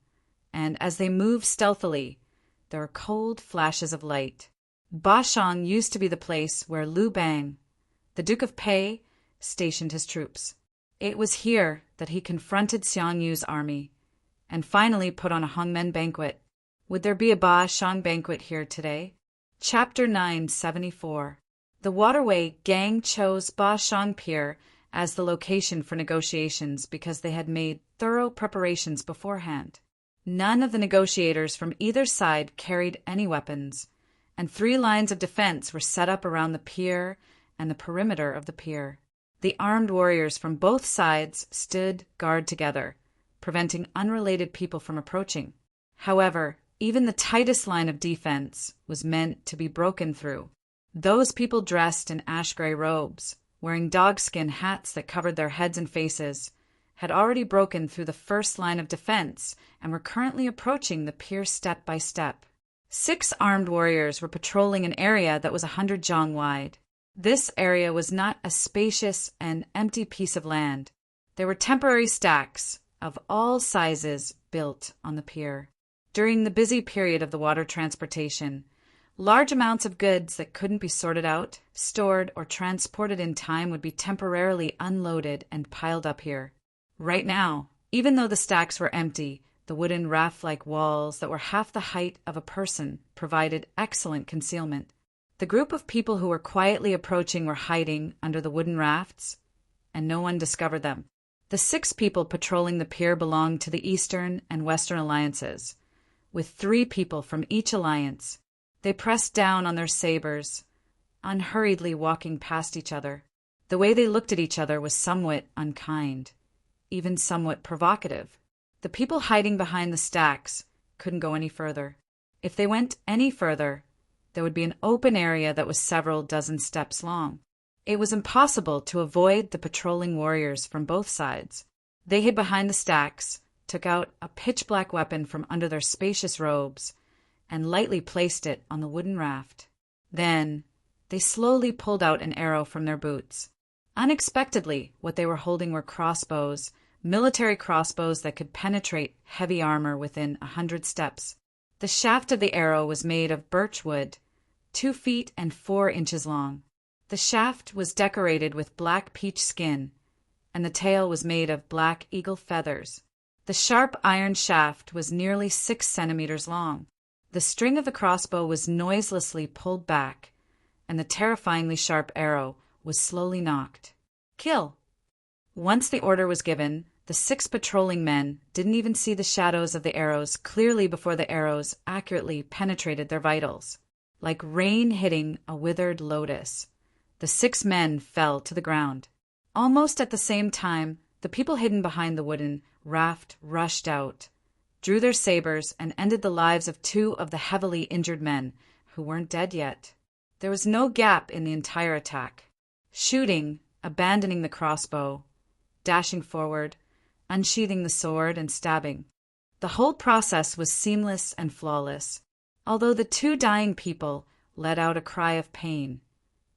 and as they moved stealthily, there were cold flashes of light. Bashang used to be the place where Liu Bang, the Duke of Pei, stationed his troops. It was here that he confronted Xiang Yu's army, and finally put on a hangmen banquet. Would there be a Ba Shan banquet here today? Chapter 974. The Waterway gang chose Ba Shan Pier as the location for negotiations because they had made thorough preparations beforehand. None of the negotiators from either side carried any weapons, and 3 lines of defense were set up around the pier and the perimeter of the pier. The armed warriors from both sides stood guard together, preventing unrelated people from approaching. However, even the tightest line of defense was meant to be broken through. Those people dressed in ash-gray robes, wearing dogskin hats that covered their heads and faces, had already broken through the first line of defense and were currently approaching the pier step by step. 6 armed warriors were patrolling an area that was 100 jong wide. This area was not a spacious and empty piece of land. There were temporary stacks of all sizes built on the pier. During the busy period of the water transportation, large amounts of goods that couldn't be sorted out, stored, or transported in time would be temporarily unloaded and piled up here. Right now, even though the stacks were empty, the wooden raft-like walls that were half the height of a person provided excellent concealment. The group of people who were quietly approaching were hiding under the wooden rafts, and no one discovered them. The 6 people patrolling the pier belonged to the Eastern and Western alliances, with 3 people from each alliance. They pressed down on their sabers, unhurriedly walking past each other. The way they looked at each other was somewhat unkind, even somewhat provocative. The people hiding behind the stacks couldn't go any further. If they went any further, there would be an open area that was several dozen steps long. It was impossible to avoid the patrolling warriors from both sides. They hid behind the stacks, took out a pitch-black weapon from under their spacious robes, and lightly placed it on the wooden raft. Then, they slowly pulled out an arrow from their boots. Unexpectedly, what they were holding were crossbows, military crossbows that could penetrate heavy armor within 100 steps. The shaft of the arrow was made of birch wood, 2 feet and 4 inches long. The shaft was decorated with black peach skin, and the tail was made of black eagle feathers. The sharp iron shaft was nearly 6 centimeters long. The string of the crossbow was noiselessly pulled back, and the terrifyingly sharp arrow was slowly nocked. Kill! Once the order was given, the 6 patrolling men didn't even see the shadows of the arrows clearly before the arrows accurately penetrated their vitals. Like rain hitting a withered lotus, the 6 men fell to the ground. Almost at the same time, the people hidden behind the wooden raft rushed out, drew their sabers, and ended the lives of 2 of the heavily injured men who weren't dead yet. There was no gap in the entire attack. Shooting, abandoning the crossbow, dashing forward, unsheathing the sword, and stabbing. The whole process was seamless and flawless. Although the 2 dying people let out a cry of pain,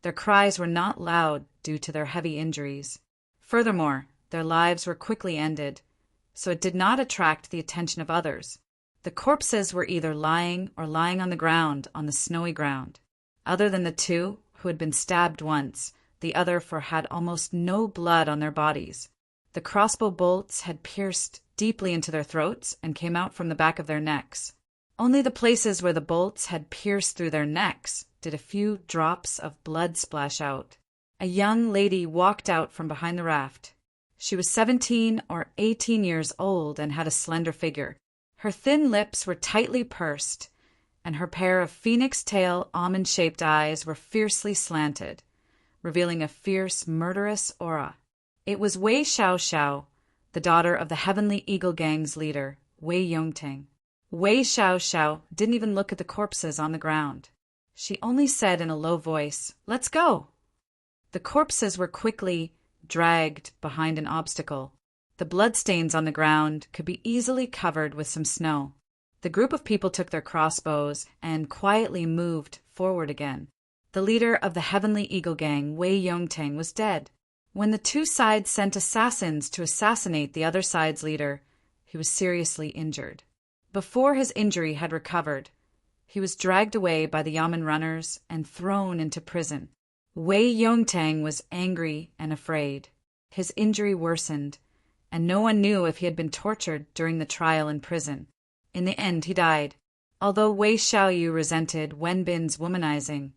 their cries were not loud due to their heavy injuries. Furthermore, their lives were quickly ended, so it did not attract the attention of others. The corpses were either lying or lying on the ground on the snowy ground. Other than the 2 who had been stabbed once, the other 4 had almost no blood on their bodies. The crossbow bolts had pierced deeply into their throats and came out from the back of their necks. Only the places where the bolts had pierced through their necks did a few drops of blood splash out. A young lady walked out from behind the raft. She was 17 or 18 years old and had a slender figure. Her thin lips were tightly pursed, and her pair of phoenix-tail, almond-shaped eyes were fiercely slanted, revealing a fierce, murderous aura. It was Wei Xiaoxiao, the daughter of the Heavenly Eagle Gang's leader, Wei Yongtang. Wei Xiaoxiao didn't even look at the corpses on the ground. She only said in a low voice, "Let's go." The corpses were quickly dragged behind an obstacle. The bloodstains on the ground could be easily covered with some snow. The group of people took their crossbows and quietly moved forward again. The leader of the Heavenly Eagle Gang, Wei Yongtang, was dead. When the 2 sides sent assassins to assassinate the other side's leader, he was seriously injured. Before his injury had recovered, he was dragged away by the Yamen runners and thrown into prison. Wei Yongtang was angry and afraid. His injury worsened, and no one knew if he had been tortured during the trial in prison. In the end, he died. Although Wei Xiaoyu resented Wenbin's womanizing,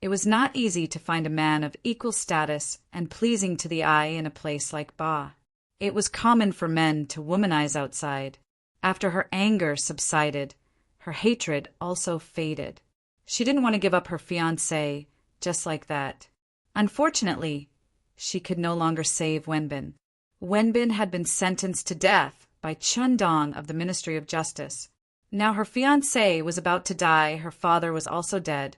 it was not easy to find a man of equal status and pleasing to the eye in a place like Ba. It was common for men to womanize outside. After her anger subsided, her hatred also faded. She didn't want to give up her fiancé just like that. Unfortunately, she could no longer save Wenbin. Wenbin had been sentenced to death by Chun Dong of the Ministry of Justice. Now her fiancé was about to die, her father was also dead,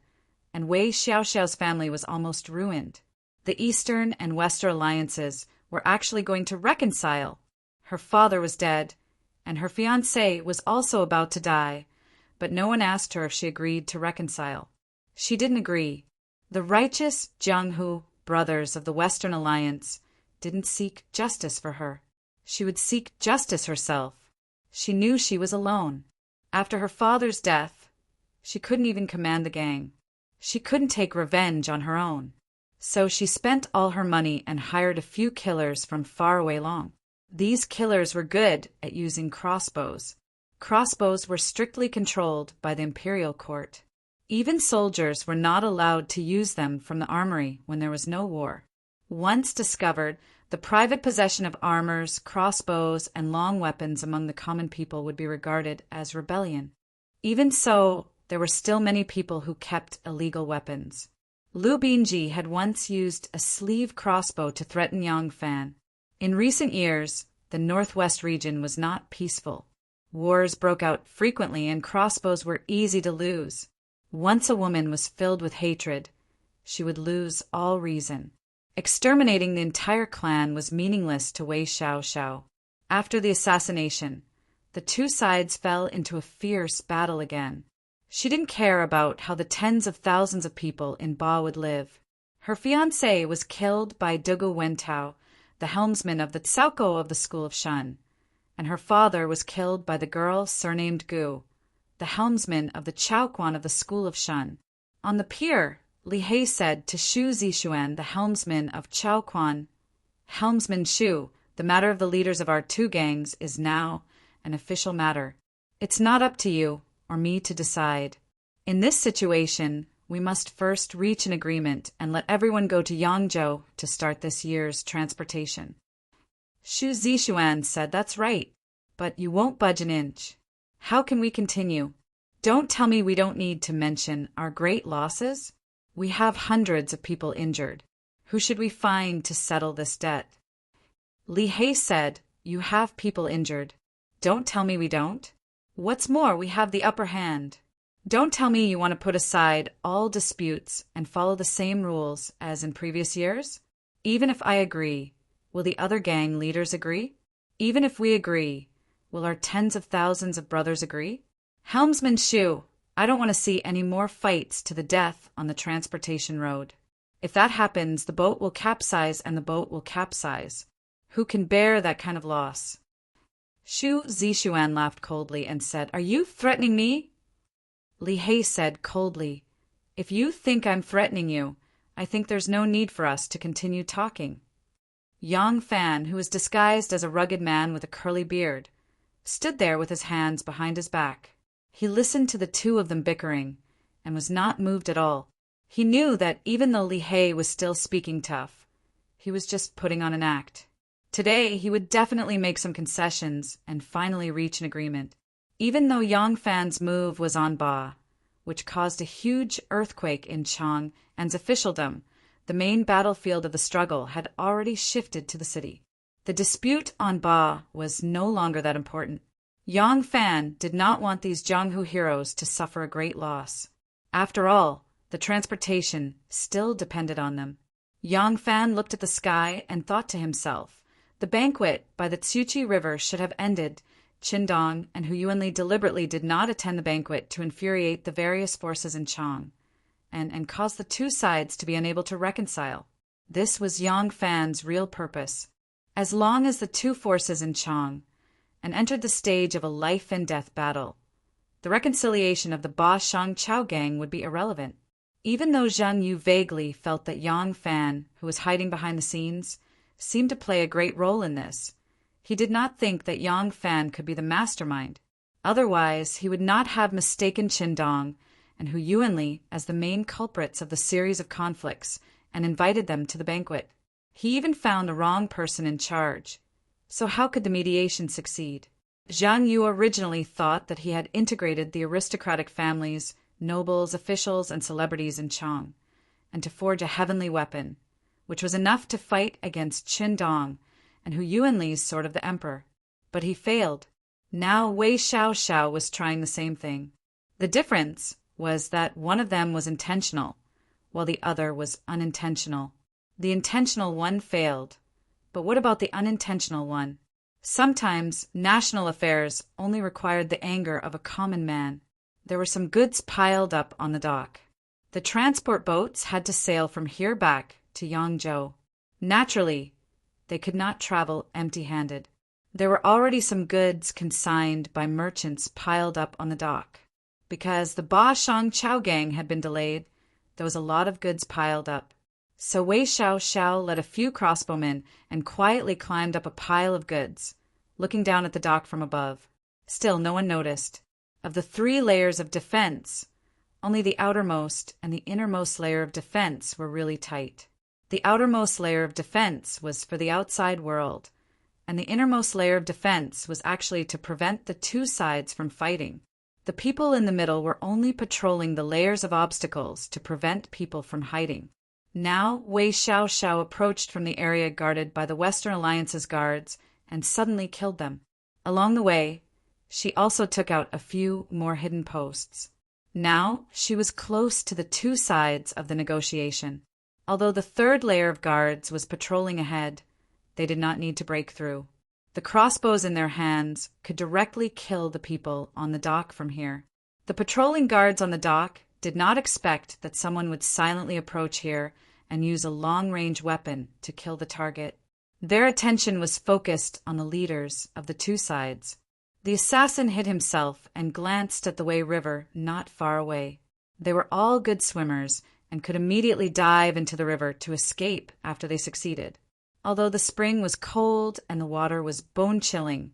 and Wei Xiaoxiao's family was almost ruined. The Eastern and Western alliances were actually going to reconcile. Her father was dead, and her fiancé was also about to die, but no one asked her if she agreed to reconcile. She didn't agree. The righteous Jianghu brothers of the Western Alliance didn't seek justice for her. She would seek justice herself. She knew she was alone. After her father's death, she couldn't even command the gang. She couldn't take revenge on her own. So she spent all her money and hired a few killers from faraway Long. These killers were good at using crossbows. Crossbows were strictly controlled by the imperial court. Even soldiers were not allowed to use them from the armory when there was no war. Once discovered, the private possession of armors, crossbows, and long weapons among the common people would be regarded as rebellion. Even so, there were still many people who kept illegal weapons. Lu Bingji had once used a sleeve crossbow to threaten Yang Fan. In recent years, the northwest region was not peaceful. Wars broke out frequently and crossbows were easy to lose. Once a woman was filled with hatred, she would lose all reason. Exterminating the entire clan was meaningless to Wei Xiaoxiao. After the assassination, the two sides fell into a fierce battle again. She didn't care about how the tens of thousands of people in Ba would live. Her fiancé was killed by Dugu Wentao, the helmsman of the Tsaoko of the School of Shan, and her father was killed by the girl surnamed Gu, the helmsman of the Chaoquan of the School of Shan. On the pier, Li Hei said to Shu Zixuan, the helmsman of Chaoquan, "Helmsman Shu, the matter of the leaders of our two gangs is now an official matter. It's not up to you or me to decide. In this situation, we must first reach an agreement and let everyone go to Yangzhou to start this year's transportation." Shu Zixuan said, "That's right, but you won't budge an inch. How can we continue? Don't tell me we don't need to mention our great losses. We have hundreds of people injured. Who should we find to settle this debt?" Li Hei said, "You have people injured. Don't tell me we don't. What's more, we have the upper hand. Don't tell me you want to put aside all disputes and follow the same rules as in previous years. Even if I agree, will the other gang leaders agree? Even if we agree, will our tens of thousands of brothers agree? Helmsman Shu, I don't want to see any more fights to the death on the transportation road. If that happens, the boat will capsize and the boat will capsize. Who can bear that kind of loss?" Shu Zixuan laughed coldly and said, "Are you threatening me?" Li Hei said coldly, "If you think I'm threatening you, I think there's no need for us to continue talking." Yang Fan, who was disguised as a rugged man with a curly beard, stood there with his hands behind his back. He listened to the two of them bickering and was not moved at all. He knew that even though Li Hei was still speaking tough, he was just putting on an act. Today, he would definitely make some concessions and finally reach an agreement. Even though Yang Fan's move was on Ba, which caused a huge earthquake in Chang and's officialdom, the main battlefield of the struggle had already shifted to the city. The dispute on Ba was no longer that important. Yang Fan did not want these Jianghu heroes to suffer a great loss. After all, the transportation still depended on them. Yang Fan looked at the sky and thought to himself, the banquet by the Tsuchi River should have ended. Qindong and Hu Yuanli deliberately did not attend the banquet to infuriate the various forces in Chang and cause the two sides to be unable to reconcile. This was Yang Fan's real purpose. As long as the two forces in Chang and entered the stage of a life-and-death battle, the reconciliation of the Ba Shang Chao gang would be irrelevant. Even though Zhang Yu vaguely felt that Yang Fan, who was hiding behind the scenes, seemed to play a great role in this, He did not think that Yang Fan could be the mastermind. Otherwise, he would not have mistaken Qindong and Hu Yuanli as the main culprits of the series of conflicts and invited them to the banquet. He even found the wrong person in charge. So how could the mediation succeed? Zhang Yu originally thought that he had integrated the aristocratic families, nobles, officials, and celebrities in Chang, and to forge a heavenly weapon, which was enough to fight against Qindong and Hu Yuanli's sword of the emperor. But he failed. Now Wei Xiaoxiao was trying the same thing. The difference was that one of them was intentional, while the other was unintentional. The intentional one failed. But what about the unintentional one? Sometimes national affairs only required the anger of a common man. There were some goods piled up on the dock. The transport boats had to sail from here back to Yangzhou. Naturally, they could not travel empty-handed. There were already some goods consigned by merchants piled up on the dock. Because the Ba Shang Chao gang had been delayed, there was a lot of goods piled up. So Wei Xiaoxiao led a few crossbowmen and quietly climbed up a pile of goods, looking down at the dock from above. Still, no one noticed. Of the 3 layers of defense, only the outermost and the innermost layer of defense were really tight. The outermost layer of defense was for the outside world, and the innermost layer of defense was actually to prevent the 2 sides from fighting. The people in the middle were only patrolling the layers of obstacles to prevent people from hiding. Now Wei Xiaoxiao approached from the area guarded by the Western Alliance's guards and suddenly killed them. Along the way, she also took out a few more hidden posts. Now she was close to the 2 sides of the negotiation. Although the 3rd layer of guards was patrolling ahead, they did not need to break through. The crossbows in their hands could directly kill the people on the dock from here. The patrolling guards on the dock did not expect that someone would silently approach here and use a long-range weapon to kill the target. Their attention was focused on the leaders of the 2 sides. The assassin hid himself and glanced at the Wei River not far away. They were all good swimmers and could immediately dive into the river to escape after they succeeded. Although the spring was cold and the water was bone-chilling,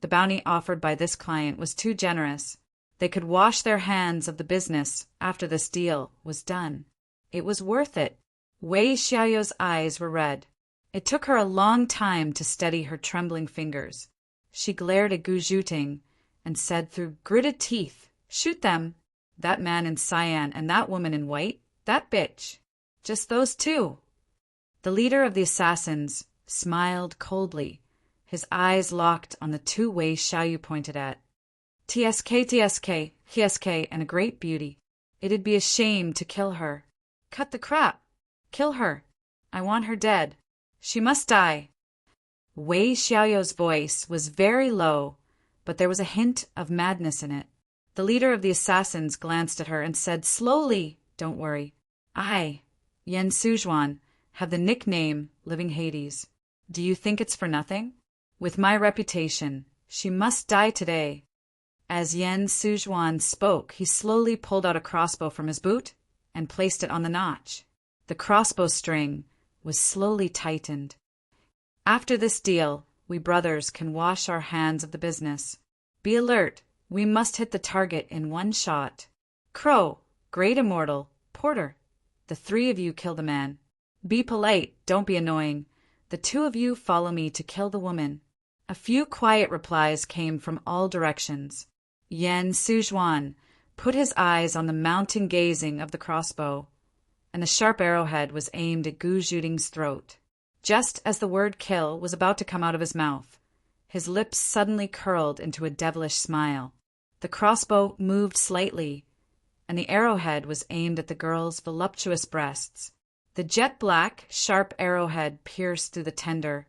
the bounty offered by this client was too generous. They could wash their hands of the business after this deal was done. It was worth it. Wei Xiaoyao's eyes were red. It took her a long time to steady her trembling fingers. She glared at Gu Zhuting and said through gritted teeth, "Shoot them. That man in cyan and that woman in white, that bitch. Just those 2. The leader of the assassins smiled coldly, his eyes locked on the 2 Wei Xiaoyu pointed at. TSK, and a great beauty. It'd be a shame to kill her. Cut the crap. Kill her. I want her dead. She must die." Wei Xiaoyao's voice was very low, but there was a hint of madness in it. The leader of the assassins glanced at her and said slowly, "Don't worry. I, Yan Suzhuan, have the nickname Living Hades. Do you think it's for nothing? With my reputation, she must die today." As Yan Suzhuan spoke, he slowly pulled out a crossbow from his boot and placed it on the notch. The crossbow string was slowly tightened. "After this deal, we brothers can wash our hands of the business. Be alert. We must hit the target in 1 shot. Crow, Great Immortal, Porter, the 3 of you kill the man. Be polite, don't be annoying. The 2 of you follow me to kill the woman." A few quiet replies came from all directions. Yan Suzhuan put his eyes on the mounting gazing of the crossbow, and the sharp arrowhead was aimed at Gu Zhuting's throat. Just as the word kill was about to come out of his mouth, his lips suddenly curled into a devilish smile. The crossbow moved slightly, and the arrowhead was aimed at the girl's voluptuous breasts. The jet-black, sharp arrowhead pierced through the tender,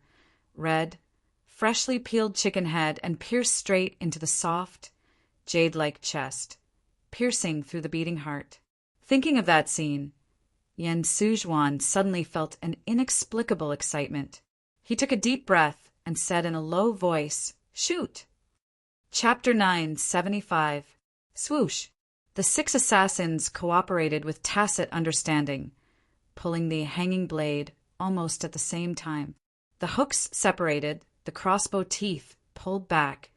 red, freshly peeled chicken head and pierced straight into the soft, jade-like chest, piercing through the beating heart. Thinking of that scene, Yan Suzhuan suddenly felt an inexplicable excitement. He took a deep breath and said in a low voice, "Shoot!" Chapter 975. Swoosh. The 6 assassins cooperated with tacit understanding, pulling the hanging blade almost at the same time. The hooks separated, the crossbow teeth pulled back,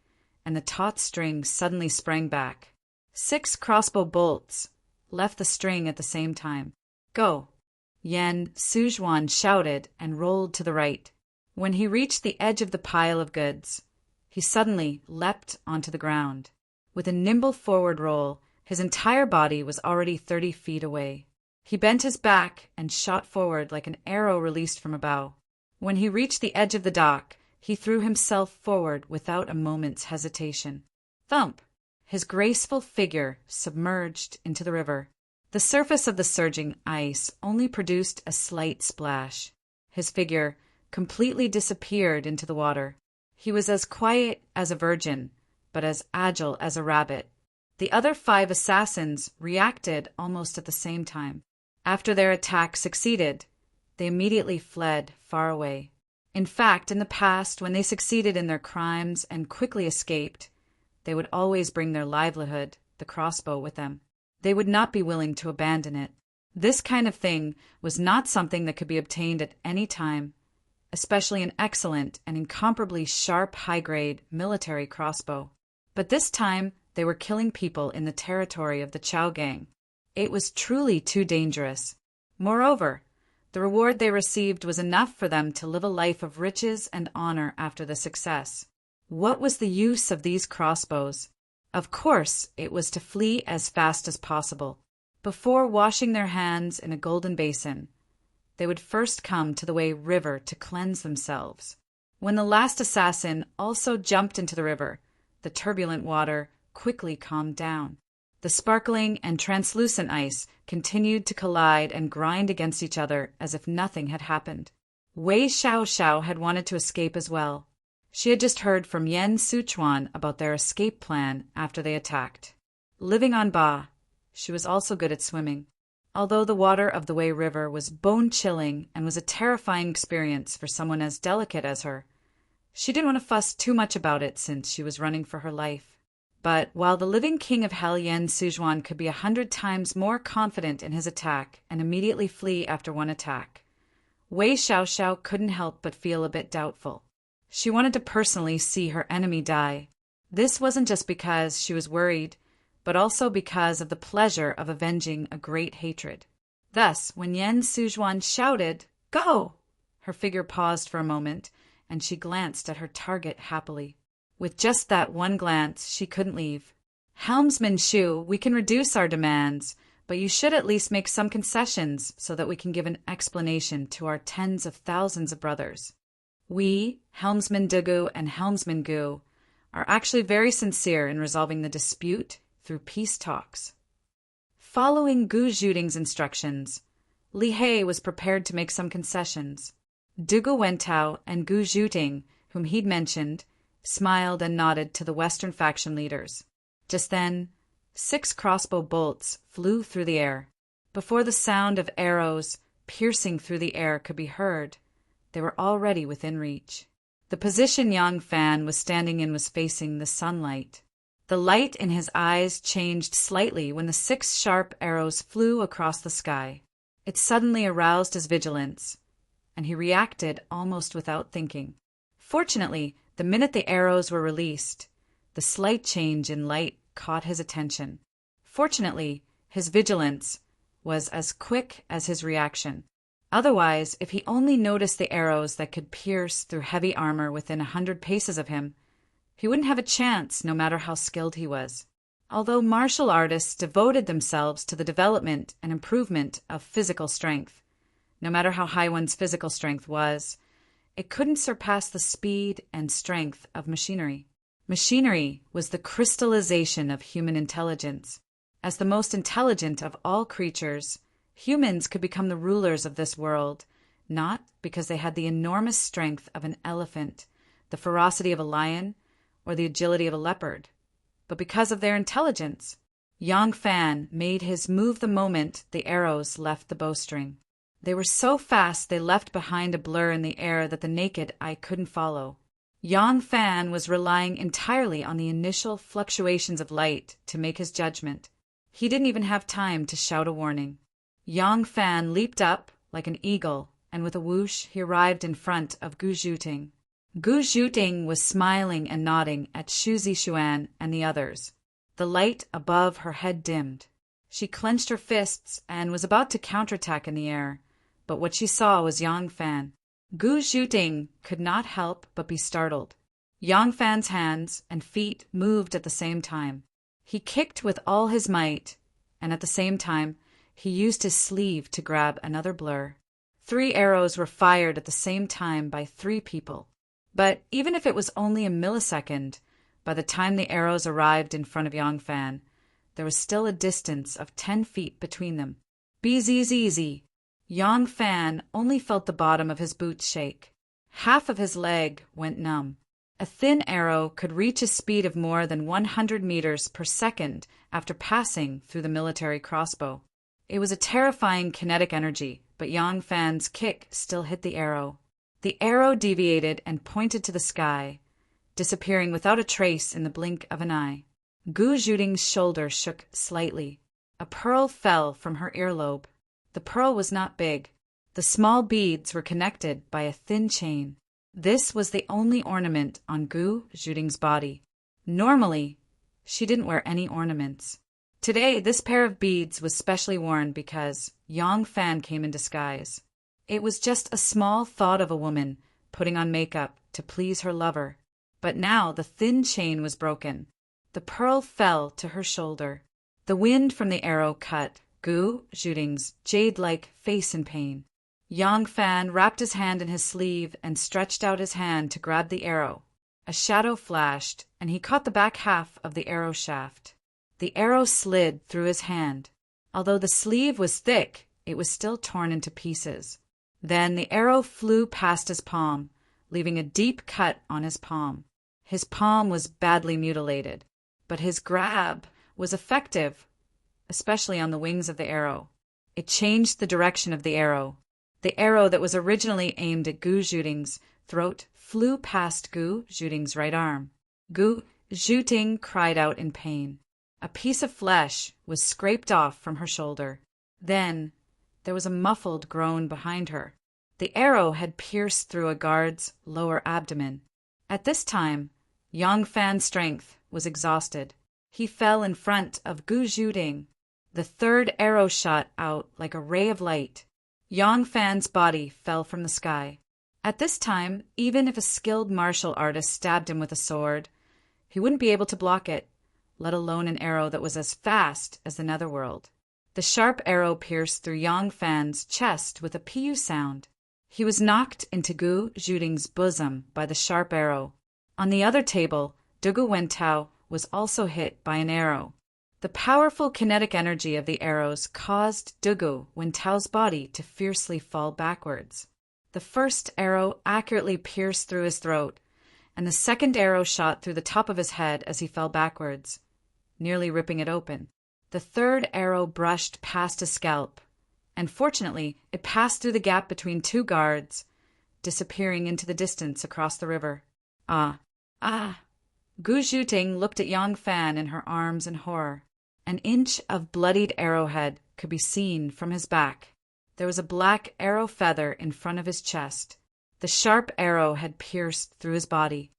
and the taut string suddenly sprang back. 6 crossbow bolts left the string at the same time. Go! Yan Suzhuan shouted and rolled to the right. When he reached the edge of the pile of goods, he suddenly leapt onto the ground. With a nimble forward roll, his entire body was already 30 feet away. He bent his back and shot forward like an arrow released from a bow. When he reached the edge of the dock, he threw himself forward without a moment's hesitation. Thump! His graceful figure submerged into the river. The surface of the surging ice only produced a slight splash. His figure completely disappeared into the water. He was as quiet as a virgin, but as agile as a rabbit. The other 5 assassins reacted almost at the same time. After their attack succeeded, they immediately fled far away. In fact, in the past, when they succeeded in their crimes and quickly escaped, they would always bring their livelihood, the crossbow, with them. They would not be willing to abandon it. This kind of thing was not something that could be obtained at any time, especially an excellent and incomparably sharp high-grade military crossbow. But this time, they were killing people in the territory of the Chow gang. It was truly too dangerous. Moreover, the reward they received was enough for them to live a life of riches and honor after the success. What was the use of these crossbows? Of course, it was to flee as fast as possible. Before washing their hands in a golden basin, they would first come to the Wei River to cleanse themselves. When the last assassin also jumped into the river, the turbulent water quickly calmed down. The sparkling and translucent ice continued to collide and grind against each other as if nothing had happened. Wei Xiaoxiao had wanted to escape as well. She had just heard from Yan Sichuan about their escape plan after they attacked. Living on Ba, she was also good at swimming. Although the water of the Wei River was bone-chilling and was a terrifying experience for someone as delicate as her, she didn't want to fuss too much about it since she was running for her life. But while the living king of Hell, Yan Sichuan, could be 100 times more confident in his attack and immediately flee after one attack, Wei Xiaoxiao couldn't help but feel a bit doubtful. She wanted to personally see her enemy die. This wasn't just because she was worried, but also because of the pleasure of avenging a great hatred. Thus, when Yan Sichuan shouted, "Go!" her figure paused for a moment, and she glanced at her target happily. With just that one glance, she couldn't leave. "Helmsman Shu, we can reduce our demands, but you should at least make some concessions so that we can give an explanation to our tens of thousands of brothers. We, Helmsman Dugu and Helmsman Gu, are actually very sincere in resolving the dispute through peace talks." Following Gu Zhuting's instructions, Li He was prepared to make some concessions. Dugu Wentao and Gu Zhuting, whom he'd mentioned, smiled and nodded to the Western faction leaders. Just then, 6 crossbow bolts flew through the air. Before the sound of arrows piercing through the air could be heard, they were already within reach. The position Yang Fan was standing in was facing the sunlight. The light in his eyes changed slightly when the 6 sharp arrows flew across the sky. It suddenly aroused his vigilance, and he reacted almost without thinking. Fortunately, the minute the arrows were released, the slight change in light caught his attention. Fortunately, his vigilance was as quick as his reaction. Otherwise, if he only noticed the arrows that could pierce through heavy armor within 100 paces of him, he wouldn't have a chance no matter how skilled he was. Although martial artists devoted themselves to the development and improvement of physical strength, no matter how high one's physical strength was, it couldn't surpass the speed and strength of machinery. Machinery was the crystallization of human intelligence. As the most intelligent of all creatures, humans could become the rulers of this world, not because they had the enormous strength of an elephant, the ferocity of a lion, or the agility of a leopard, but because of their intelligence. Yang Fan made his move the moment the arrows left the bowstring. They were so fast they left behind a blur in the air that the naked eye couldn't follow. Yang Fan was relying entirely on the initial fluctuations of light to make his judgment. He didn't even have time to shout a warning. Yang Fan leaped up like an eagle, and with a whoosh he arrived in front of Gu Zhuting. Gu Zhuting was smiling and nodding at Xu Zixuan and the others. The light above her head dimmed. She clenched her fists and was about to counterattack in the air, but what she saw was Yang Fan. Gu Zhuting could not help but be startled. Yang Fan's hands and feet moved at the same time. He kicked with all his might, and at the same time, he used his sleeve to grab another blur. 3 arrows were fired at the same time by 3 people. But even if it was only a millisecond, by the time the arrows arrived in front of Yang Fan, there was still a distance of 10 feet between them. Bzzz. Yang Fan only felt the bottom of his boots shake. Half of his leg went numb. A thin arrow could reach a speed of more than 100 meters per second after passing through the military crossbow. It was a terrifying kinetic energy, but Yang Fan's kick still hit the arrow. The arrow deviated and pointed to the sky, disappearing without a trace in the blink of an eye. Gu Zhuting's shoulder shook slightly. A pearl fell from her earlobe. The pearl was not big. The small beads were connected by a thin chain. This was the only ornament on Gu Zhuting's body. Normally, she didn't wear any ornaments. Today, this pair of beads was specially worn because Yang Fan came in disguise. It was just a small thought of a woman putting on makeup to please her lover. But now the thin chain was broken. The pearl fell to her shoulder. The wind from the arrow cut Gu Zhuting's jade-like face in pain. Yang Fan wrapped his hand in his sleeve and stretched out his hand to grab the arrow. A shadow flashed, and he caught the back half of the arrow shaft. The arrow slid through his hand. Although the sleeve was thick, it was still torn into pieces. Then the arrow flew past his palm, leaving a deep cut on his palm. His palm was badly mutilated, but his grab was effective, especially on the wings of the arrow. It changed the direction of the arrow. The arrow that was originally aimed at Gu Zhuting's throat flew past Gu Zhuting's right arm. Gu Zhuting cried out in pain. A piece of flesh was scraped off from her shoulder. Then there was a muffled groan behind her. The arrow had pierced through a guard's lower abdomen. At this time, Yang Fan's strength was exhausted. He fell in front of Gu Zhuting. The third arrow shot out like a ray of light. Yang Fan's body fell from the sky. At this time, even if a skilled martial artist stabbed him with a sword, he wouldn't be able to block it, let alone an arrow that was as fast as the netherworld. The sharp arrow pierced through Yang Fan's chest with a piu sound. He was knocked into Gu Zhuting's bosom by the sharp arrow. On the other table, Dugu Wentao was also hit by an arrow. The powerful kinetic energy of the arrows caused Dugu Wentao's body to fiercely fall backwards. The first arrow accurately pierced through his throat, and the second arrow shot through the top of his head as he fell backwards, nearly ripping it open. The third arrow brushed past his scalp, and fortunately it passed through the gap between 2 guards, disappearing into the distance across the river. Ah! Gu Zhuting looked at Yang Fan in her arms in horror. An inch of bloodied arrowhead could be seen from his back. There was a black arrow feather in front of his chest. The sharp arrow had pierced through his body.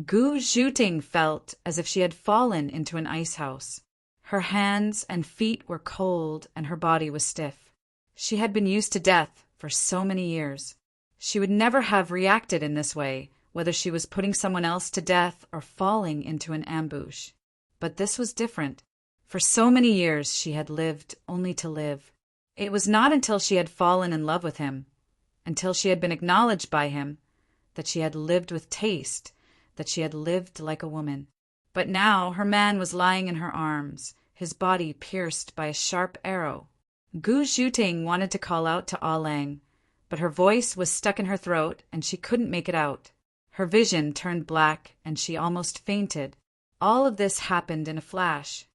Gu Zhuting felt as if she had fallen into an ice house. Her hands and feet were cold and her body was stiff. She had been used to death for so many years. She would never have reacted in this way, whether she was putting someone else to death or falling into an ambush. But this was different. For so many years she had lived only to live. It was not until she had fallen in love with him, until she had been acknowledged by him, that she had lived with taste, that she had lived like a woman. But now her man was lying in her arms, his body pierced by a sharp arrow. Gu Zhuting wanted to call out to Ah Lang, but her voice was stuck in her throat and she couldn't make it out. Her vision turned black and she almost fainted. All of this happened in a flash.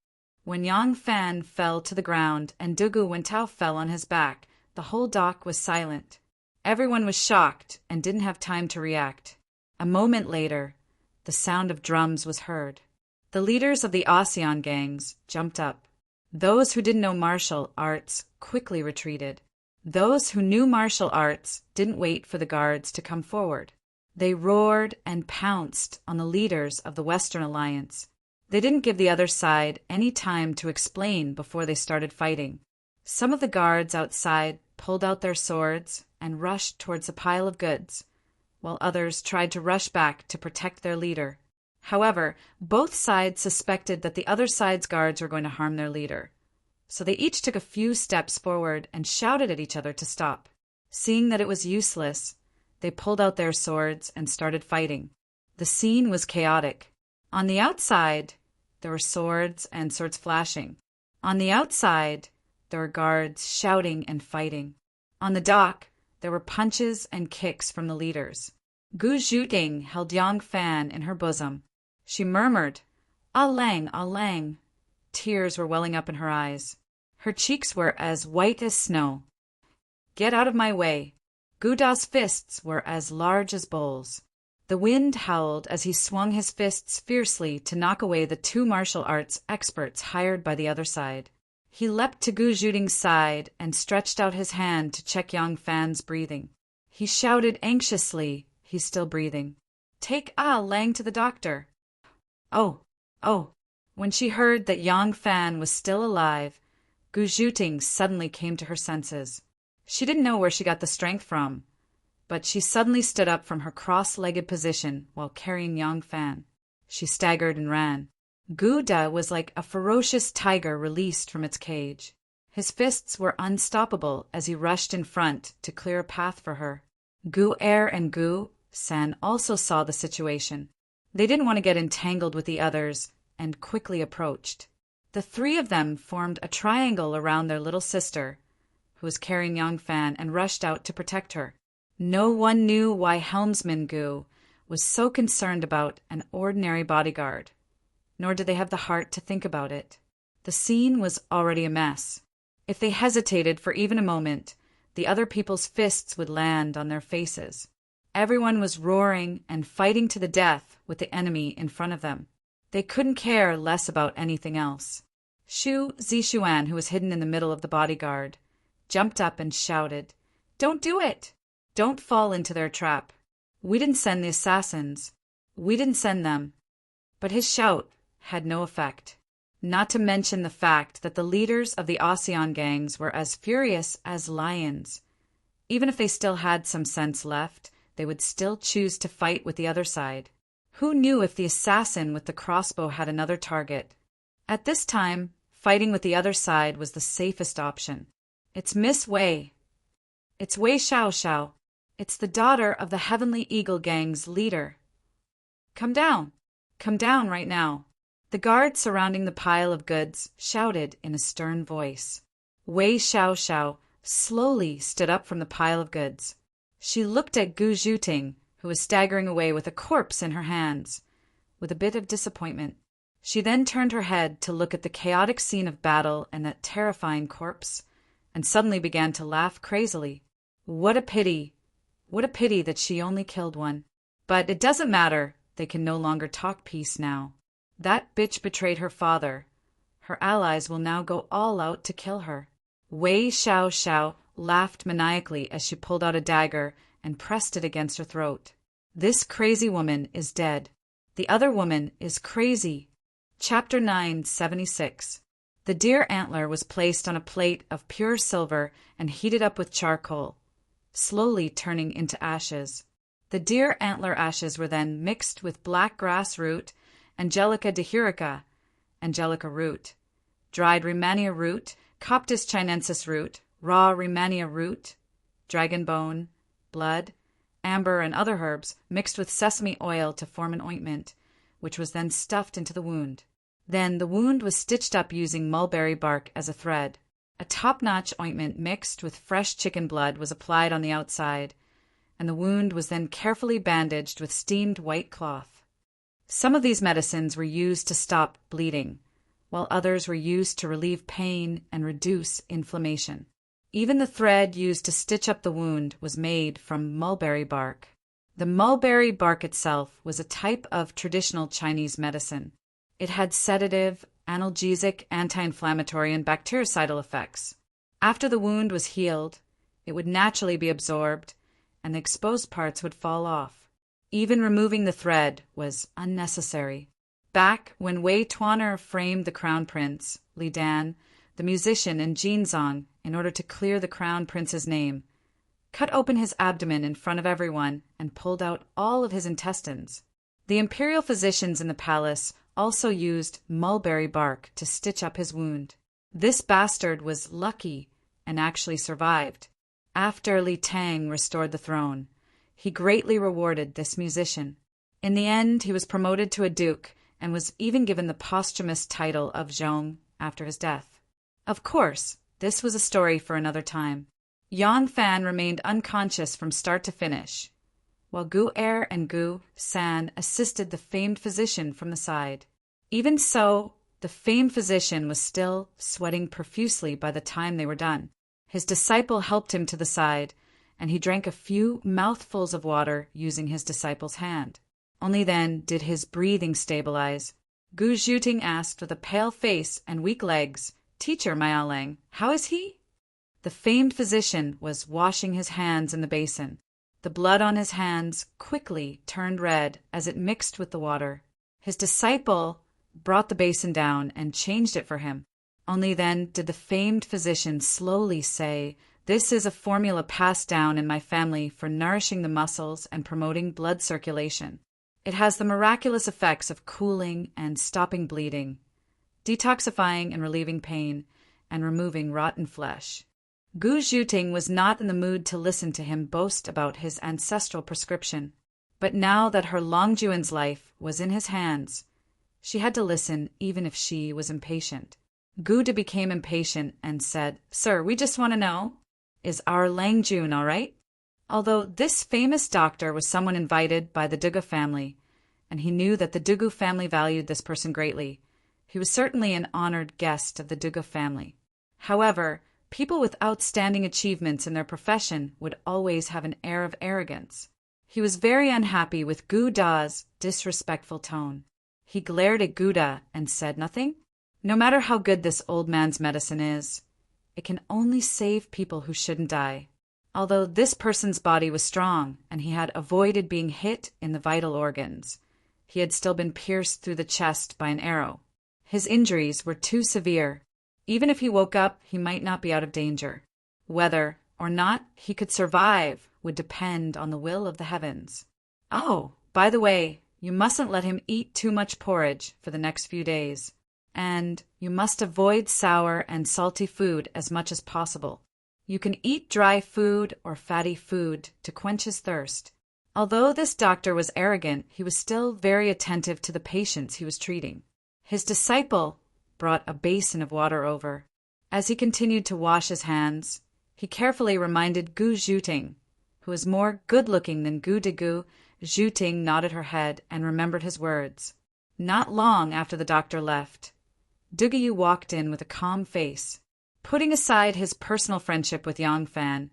When Yang Fan fell to the ground and Dugu Wentao fell on his back, the whole dock was silent. Everyone was shocked and didn't have time to react. A moment later, the sound of drums was heard. The leaders of the ASEAN gangs jumped up. Those who didn't know martial arts quickly retreated. Those who knew martial arts didn't wait for the guards to come forward. They roared and pounced on the leaders of the Western Alliance. They didn't give the other side any time to explain before they started fighting. Some of the guards outside pulled out their swords and rushed towards a pile of goods, while others tried to rush back to protect their leader. However, both sides suspected that the other side's guards were going to harm their leader, so they each took a few steps forward and shouted at each other to stop. Seeing that it was useless, they pulled out their swords and started fighting. The scene was chaotic. On the outside, there were swords and swords flashing. On the outside, there were guards shouting and fighting. On the dock, there were punches and kicks from the leaders. Gu Zhuting held Yang Fan in her bosom. She murmured, "Ah Lang, Ah Lang." Tears were welling up in her eyes. Her cheeks were as white as snow. "Get out of my way." Gu Da's fists were as large as bowls. The wind howled as he swung his fists fiercely to knock away the two martial arts experts hired by the other side. He leapt to Gu Zhuting's side and stretched out his hand to check Yang Fan's breathing. He shouted anxiously, "He's still breathing. Take Ah Lang to the doctor." Oh, oh. When she heard that Yang Fan was still alive, Gu Zhuting suddenly came to her senses. She didn't know where she got the strength from, but she suddenly stood up from her cross-legged position while carrying Yang Fan. She staggered and ran. Gu Da was like a ferocious tiger released from its cage. His fists were unstoppable as he rushed in front to clear a path for her. Gu Er and Gu San also saw the situation. They didn't want to get entangled with the others and quickly approached. The three of them formed a triangle around their little sister, who was carrying Yang Fan, and rushed out to protect her. No one knew why Helmsman Gu was so concerned about an ordinary bodyguard, nor did they have the heart to think about it. The scene was already a mess. If they hesitated for even a moment, the other people's fists would land on their faces. Everyone was roaring and fighting to the death with the enemy in front of them. They couldn't care less about anything else. Xu Zixuan, who was hidden in the middle of the bodyguard, jumped up and shouted, "Don't do it! Don't fall into their trap. We didn't send the assassins. We didn't send them." But his shout had no effect. Not to mention the fact that the leaders of the ASEAN gangs were as furious as lions. Even if they still had some sense left, they would still choose to fight with the other side. Who knew if the assassin with the crossbow had another target? At this time, fighting with the other side was the safest option. "It's Miss Wei. It's Wei Xiao. It's the daughter of the Heavenly Eagle Gang's leader. Come down right now." The guard surrounding the pile of goods shouted in a stern voice. Wei Xiao slowly stood up from the pile of goods. She looked at Gu Zhuting, who was staggering away with a corpse in her hands, with a bit of disappointment. She then turned her head to look at the chaotic scene of battle and that terrifying corpse, and suddenly began to laugh crazily. What a pity that she only killed one. But it doesn't matter, they can no longer talk peace now. That bitch betrayed her father. Her allies will now go all out to kill her. Wei Xiao laughed maniacally as she pulled out a dagger and pressed it against her throat. This crazy woman is dead. The other woman is crazy. Chapter 976. The deer antler was placed on a plate of pure silver and heated up with charcoal, slowly turning into ashes. The deer antler ashes were then mixed with black grass root, Angelica dihirica, angelica root, dried Rehmannia root, Coptis chinensis root, raw Rehmannia root, dragon bone, blood, amber, and other herbs mixed with sesame oil to form an ointment, which was then stuffed into the wound. Then the wound was stitched up using mulberry bark as a thread. A top-notch ointment mixed with fresh chicken blood was applied on the outside, and the wound was then carefully bandaged with steamed white cloth. Some of these medicines were used to stop bleeding, while others were used to relieve pain and reduce inflammation. Even the thread used to stitch up the wound was made from mulberry bark. The mulberry bark itself was a type of traditional Chinese medicine. It had sedative, analgesic, anti-inflammatory, and bactericidal effects. After the wound was healed, it would naturally be absorbed, and the exposed parts would fall off. Even removing the thread was unnecessary. Back when Wei Tuaner framed the crown prince, Li Dan, the musician, and Jinzong, in order to clear the crown prince's name, cut open his abdomen in front of everyone and pulled out all of his intestines. The imperial physicians in the palace also used mulberry bark to stitch up his wound. This bastard was lucky and actually survived. After Li Tang restored the throne, he greatly rewarded this musician. In the end, he was promoted to a duke and was even given the posthumous title of Zhong after his death. Of course, this was a story for another time. Yang Fan remained unconscious from start to finish, while Gu Er and Gu San assisted the famed physician from the side. Even so, the famed physician was still sweating profusely by the time they were done. His disciple helped him to the side, and he drank a few mouthfuls of water using his disciple's hand. Only then did his breathing stabilize. Gu Zhuting asked with a pale face and weak legs, "Teacher Miaolang, how is he?" The famed physician was washing his hands in the basin. The blood on his hands quickly turned red as it mixed with the water. His disciple brought the basin down and changed it for him. Only then did the famed physician slowly say, "This is a formula passed down in my family for nourishing the muscles and promoting blood circulation. It has the miraculous effects of cooling and stopping bleeding, detoxifying and relieving pain, and removing rotten flesh." Gu Zhuting was not in the mood to listen to him boast about his ancestral prescription. But now that her Longjuan's life was in his hands, she had to listen even if she was impatient. Gu De became impatient and said, "Sir, we just want to know, is our Langjun all right?" Although this famous doctor was someone invited by the Dugu family, and he knew that the Dugu family valued this person greatly, he was certainly an honored guest of the Dugu family. However, people with outstanding achievements in their profession would always have an air of arrogance. He was very unhappy with Gu Da's disrespectful tone. He glared at Gu Da and said nothing. No matter how good this old man's medicine is, it can only save people who shouldn't die. Although this person's body was strong and he had avoided being hit in the vital organs, he had still been pierced through the chest by an arrow. His injuries were too severe. Even if he woke up, he might not be out of danger. Whether or not he could survive would depend on the will of the heavens. Oh, by the way, you mustn't let him eat too much porridge for the next few days. And you must avoid sour and salty food as much as possible. You can eat dry food or fatty food to quench his thirst. Although this doctor was arrogant, he was still very attentive to the patients he was treating. His disciple brought a basin of water over. As he continued to wash his hands, he carefully reminded Gu Zhuting, who was more good-looking than Gu De Gu. Zhuting nodded her head and remembered his words. Not long after the doctor left, Dugu walked in with a calm face. Putting aside his personal friendship with Yang Fan,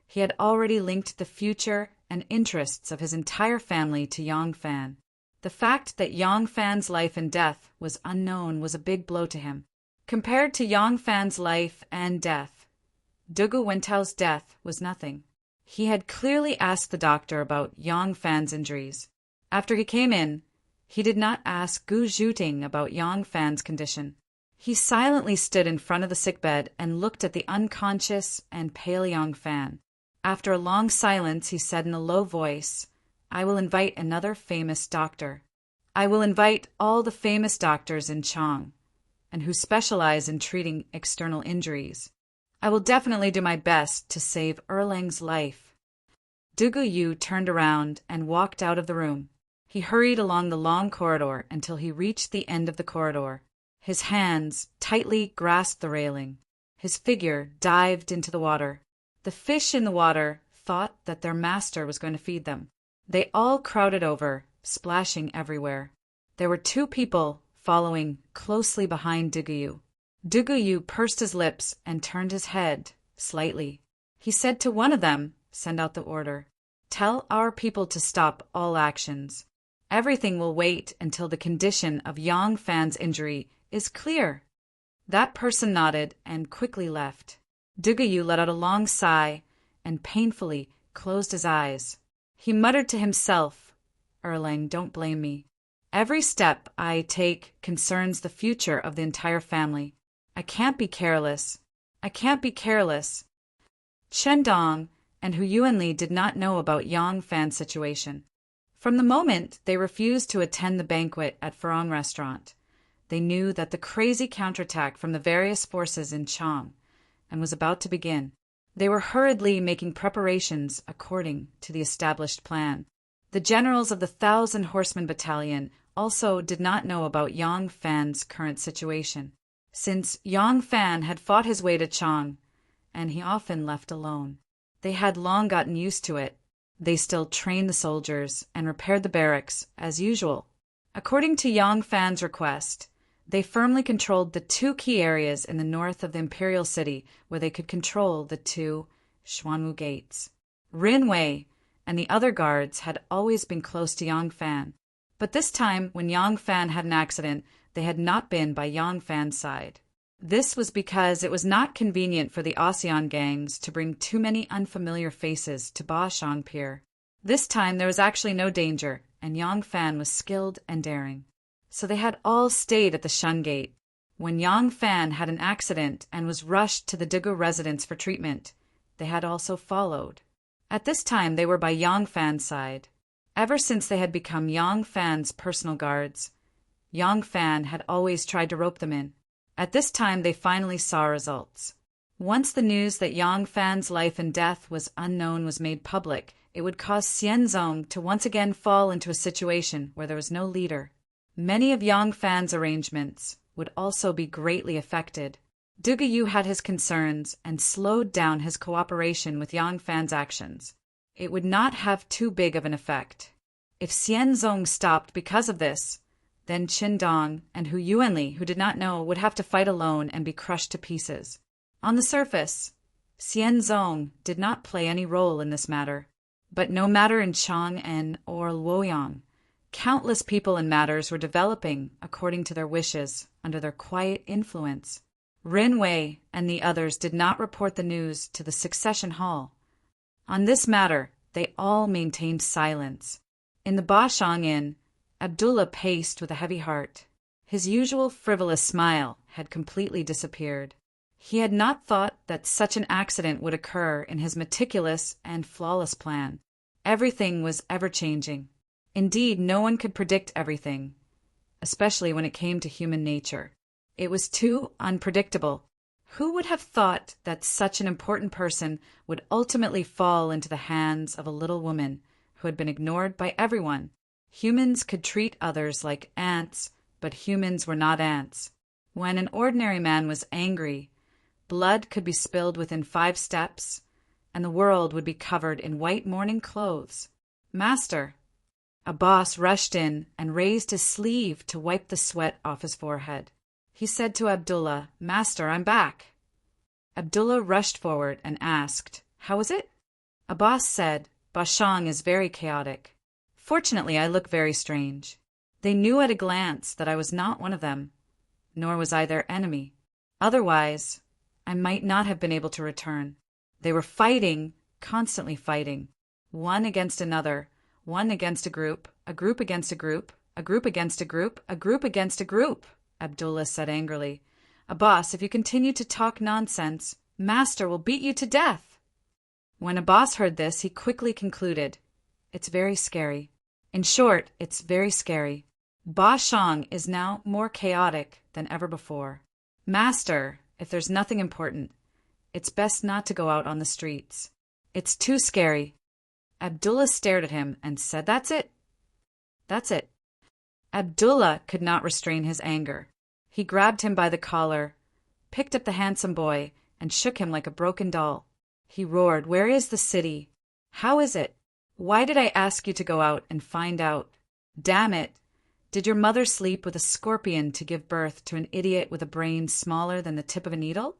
he had already linked the future and interests of his entire family to Yang Fan. The fact that Yang Fan's life and death was unknown was a big blow to him. Compared to Yang Fan's life and death, Dugu Wentao's death was nothing. He had clearly asked the doctor about Yang Fan's injuries. After he came in, he did not ask Gu Zhuting about Yang Fan's condition. He silently stood in front of the sickbed and looked at the unconscious and pale Yang Fan. After a long silence, he said in a low voice, "I will invite another famous doctor. I will invite all the famous doctors in Chang, and who specialize in treating external injuries. I will definitely do my best to save Erlang's life." Dugu Yu turned around and walked out of the room. He hurried along the long corridor until he reached the end of the corridor. His hands tightly grasped the railing. His figure dived into the water. The fish in the water thought that their master was going to feed them. They all crowded over, splashing everywhere. There were two people following closely behind Dugu Yu. Dugu Yu pursed his lips and turned his head slightly. He said to one of them, "Send out the order. Tell our people to stop all actions. Everything will wait until the condition of Yang Fan's injury is clear." That person nodded and quickly left. Dugu Yu let out a long sigh and painfully closed his eyes. He muttered to himself, Erlang, don't blame me. Every step I take concerns the future of the entire family. I can't be careless. I can't be careless. Chen Dong and Hu Yuanli did not know about Yang Fan's situation. From the moment they refused to attend the banquet at Farong Restaurant, they knew that the crazy counterattack from the various forces in Chang and was about to begin. They were hurriedly making preparations according to the established plan. The generals of the 1,000 Horsemen Battalion also did not know about Yang Fan's current situation, since Yang Fan had fought his way to Chang, and he often left alone. They had long gotten used to it. They still trained the soldiers and repaired the barracks, as usual. According to Yang Fan's request, they firmly controlled the 2 key areas in the north of the imperial city where they could control the 2 Xuanwu gates. Rin Wei and the other guards had always been close to Yang Fan, but this time when Yang Fan had an accident, they had not been by Yang Fan's side. This was because it was not convenient for the ASEAN gangs to bring too many unfamiliar faces to Bashang Pier. This time there was actually no danger, and Yang Fan was skilled and daring. So they had all stayed at the Shun Gate. When Yang Fan had an accident and was rushed to the Digu residence for treatment, they had also followed. At this time they were by Yang Fan's side. Ever since they had become Yang Fan's personal guards, Yang Fan had always tried to rope them in. At this time they finally saw results. Once the news that Yang Fan's life and death was unknown was made public, it would cause Xianzong to once again fall into a situation where there was no leader. Many of Yang Fan's arrangements would also be greatly affected. Dugu Yu had his concerns and slowed down his cooperation with Yang Fan's actions. It would not have too big of an effect. If Xianzong stopped because of this, then Qin and Hu Yuanli, who did not know, would have to fight alone and be crushed to pieces. On the surface, Xianzong did not play any role in this matter. But no matter in Chang'an or Luoyang, countless people and matters were developing according to their wishes under their quiet influence. Rin Wei and the others did not report the news to the succession hall. On this matter, they all maintained silence. In the Bashang Inn, Abdullah paced with a heavy heart. His usual frivolous smile had completely disappeared. He had not thought that such an accident would occur in his meticulous and flawless plan. Everything was ever-changing. Indeed, no one could predict everything, especially when it came to human nature. It was too unpredictable. Who would have thought that such an important person would ultimately fall into the hands of a little woman who had been ignored by everyone? Humans could treat others like ants, but humans were not ants. When an ordinary man was angry, blood could be spilled within 5 steps, and the world would be covered in white mourning clothes. "Master!" A boss rushed in and raised his sleeve to wipe the sweat off his forehead. He said to Abdullah, "Master, I'm back." Abdullah rushed forward and asked, "How is it?" Abbas said, "Bashang is very chaotic. Fortunately, I look very strange. They knew at a glance that I was not one of them, nor was I their enemy. Otherwise, I might not have been able to return. They were fighting, constantly fighting, one against another, one against a group against a group, a group against a group, a group against a group," Abdullah said angrily. "Abbas, if you continue to talk nonsense, Master will beat you to death." When Abbas heard this, he quickly concluded, "It's very scary. In short, it's very scary. Bashang is now more chaotic than ever before. Master, if there's nothing important, it's best not to go out on the streets. It's too scary." Abdullah stared at him and said, "That's it. That's it." Abdullah could not restrain his anger. He grabbed him by the collar, picked up the handsome boy, and shook him like a broken doll. He roared, "Where is the city? How is it? Why did I ask you to go out and find out? Damn it! Did your mother sleep with a scorpion to give birth to an idiot with a brain smaller than the tip of a needle?"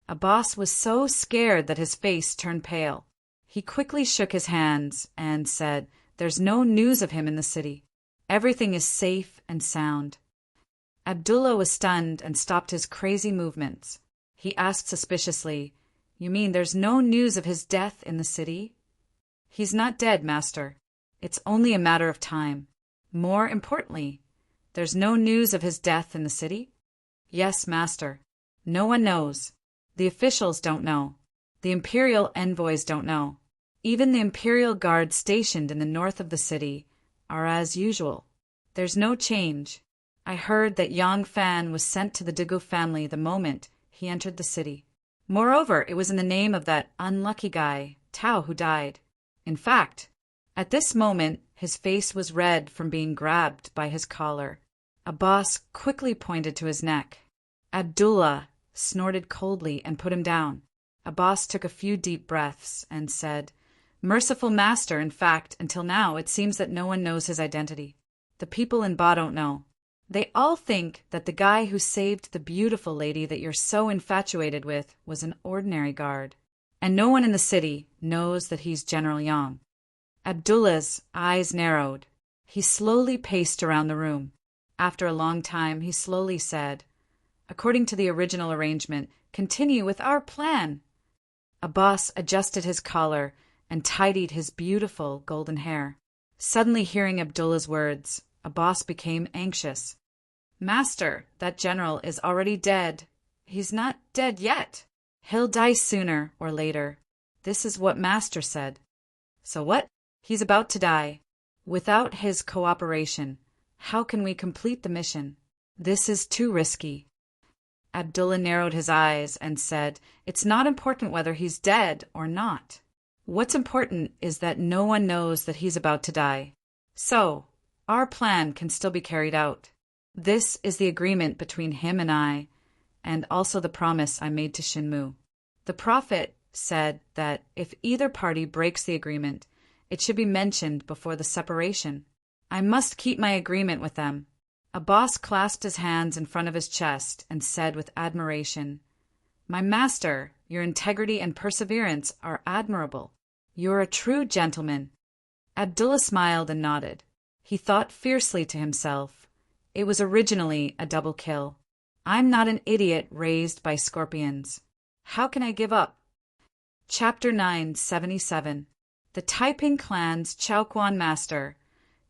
Abbas was so scared that his face turned pale. He quickly shook his hands and said, "There's no news of him in the city. Everything is safe and sound." Abdullah was stunned and stopped his crazy movements. He asked suspiciously, "You mean there's no news of his death in the city?" "He's not dead, Master. It's only a matter of time. More importantly, there's no news of his death in the city? Yes, master. No one knows. The officials don't know. The imperial envoys don't know. Even the imperial guards stationed in the north of the city are as usual. There's no change. I heard that Yang Fan was sent to the Digu family the moment he entered the city. Moreover, it was in the name of that unlucky guy, Tao, who died. In fact, at this moment, his face was red from being grabbed by his collar. Abbas quickly pointed to his neck. Abdullah snorted coldly and put him down. Abbas took a few deep breaths and said, "Merciful master, in fact, until now it seems that no one knows his identity. The people in Ba don't know. They all think that the guy who saved the beautiful lady that you're so infatuated with was an ordinary guard. And no one in the city knows that he's General Yang." Abdullah's eyes narrowed. He slowly paced around the room. After a long time, he slowly said, "According to the original arrangement, continue with our plan." Abbas adjusted his collar and tidied his beautiful golden hair. Suddenly hearing Abdullah's words, Abbas became anxious. "Master, that general is already dead." "He's not dead yet." "He'll die sooner or later." "This is what master said." "So what?" "He's about to die. Without his cooperation, how can we complete the mission? This is too risky." Abdullah narrowed his eyes and said, "It's not important whether he's dead or not. What's important is that no one knows that he's about to die. So, our plan can still be carried out. This is the agreement between him and I, and also the promise I made to Shinmu. The Prophet said that if either party breaks the agreement, it should be mentioned before the separation. I must keep my agreement with them." Abbas clasped his hands in front of his chest and said with admiration, "My master, your integrity and perseverance are admirable. You're a true gentleman." Abdullah smiled and nodded. He thought fiercely to himself, "It was originally a double kill. I'm not an idiot raised by scorpions. How can I give up?" Chapter 977. The Taiping clan's Chaoquan master,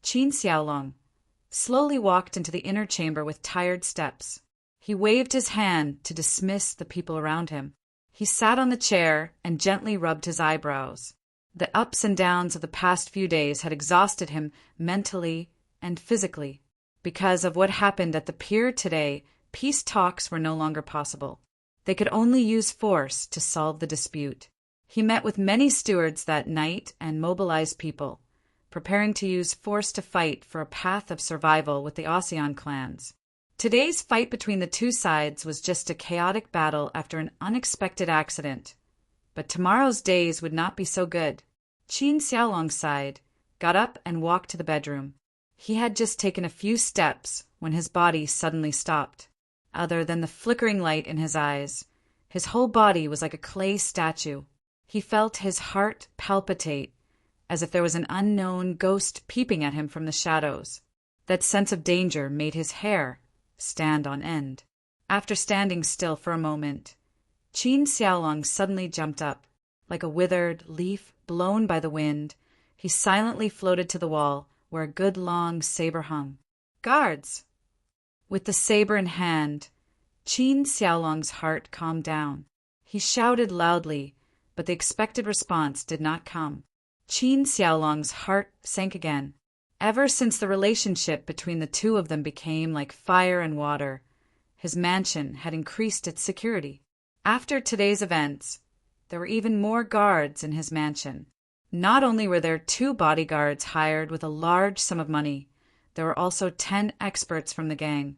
Qin Xiaolong, slowly walked into the inner chamber with tired steps. He waved his hand to dismiss the people around him. He sat on the chair and gently rubbed his eyebrows. The ups and downs of the past few days had exhausted him mentally and physically. Because of what happened at the pier today, peace talks were no longer possible. They could only use force to solve the dispute. He met with many stewards that night and mobilized people, preparing to use force to fight for a path of survival with the ASEAN clans. Today's fight between the two sides was just a chaotic battle after an unexpected accident. But tomorrow's days would not be so good. Qin Xiaolong sighed, got up and walked to the bedroom. He had just taken a few steps when his body suddenly stopped. Other than the flickering light in his eyes, his whole body was like a clay statue. He felt his heart palpitate, as if there was an unknown ghost peeping at him from the shadows. That sense of danger made his hair stand on end. After standing still for a moment, Qin Xiaolong suddenly jumped up. Like a withered leaf blown by the wind, he silently floated to the wall where a good long saber hung. "Guards!" With the saber in hand, Qin Xiaolong's heart calmed down. He shouted loudly, but the expected response did not come. Qin Xiaolong's heart sank again. Ever since the relationship between the two of them became like fire and water, his mansion had increased its security. After today's events, there were even more guards in his mansion. Not only were there 2 bodyguards hired with a large sum of money, there were also 10 experts from the gang,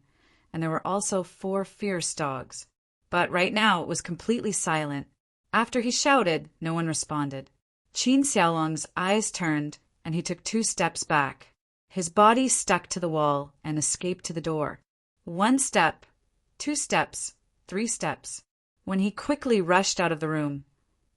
and there were also 4 fierce dogs. But right now it was completely silent. After he shouted, no one responded. Qin Xiaolong's eyes turned, and he took 2 steps back. His body stuck to the wall and escaped to the door. 1 step, 2 steps, 3 steps. When he quickly rushed out of the room,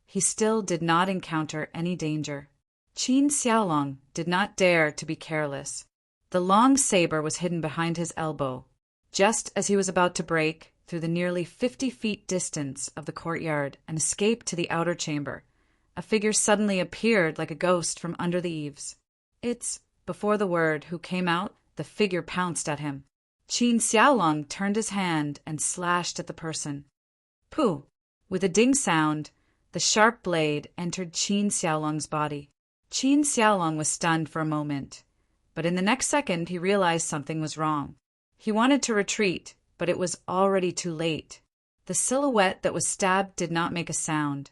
he still did not encounter any danger. Qin Xiaolong did not dare to be careless. The long saber was hidden behind his elbow. Just as he was about to break through the nearly 50 feet distance of the courtyard and escape to the outer chamber, a figure suddenly appeared like a ghost from under the eaves. It's, before the word who came out, the figure pounced at him. Qin Xiaolong turned his hand and slashed at the person. Pooh! With a ding sound, the sharp blade entered Qin Xiaolong's body. Qin Xiaolong was stunned for a moment, but in the next second he realized something was wrong. He wanted to retreat, but it was already too late. The silhouette that was stabbed did not make a sound,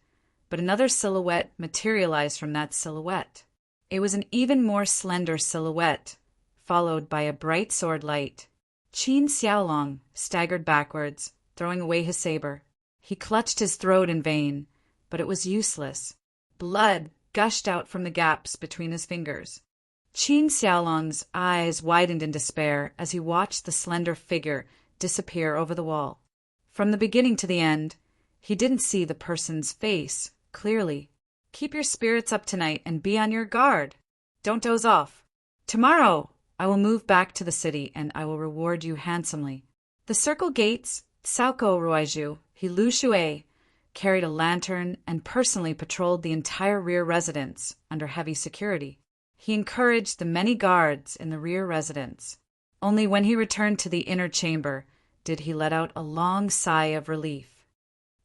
but another silhouette materialized from that silhouette. It was an even more slender silhouette, followed by a bright sword light. Qin Xiaolong staggered backwards, throwing away his saber. He clutched his throat in vain, but it was useless. Blood gushed out from the gaps between his fingers. Qin Xiaolong's eyes widened in despair as he watched the slender figure disappear over the wall. From the beginning to the end, he didn't see the person's face clearly. Keep your spirits up tonight and be on your guard. Don't doze off. Tomorrow, I will move back to the city and I will reward you handsomely. The circle gates, Saoko Ruiju, Lu Shui, carried a lantern and personally patrolled the entire rear residence under heavy security. He encouraged the many guards in the rear residence. Only when he returned to the inner chamber did he let out a long sigh of relief.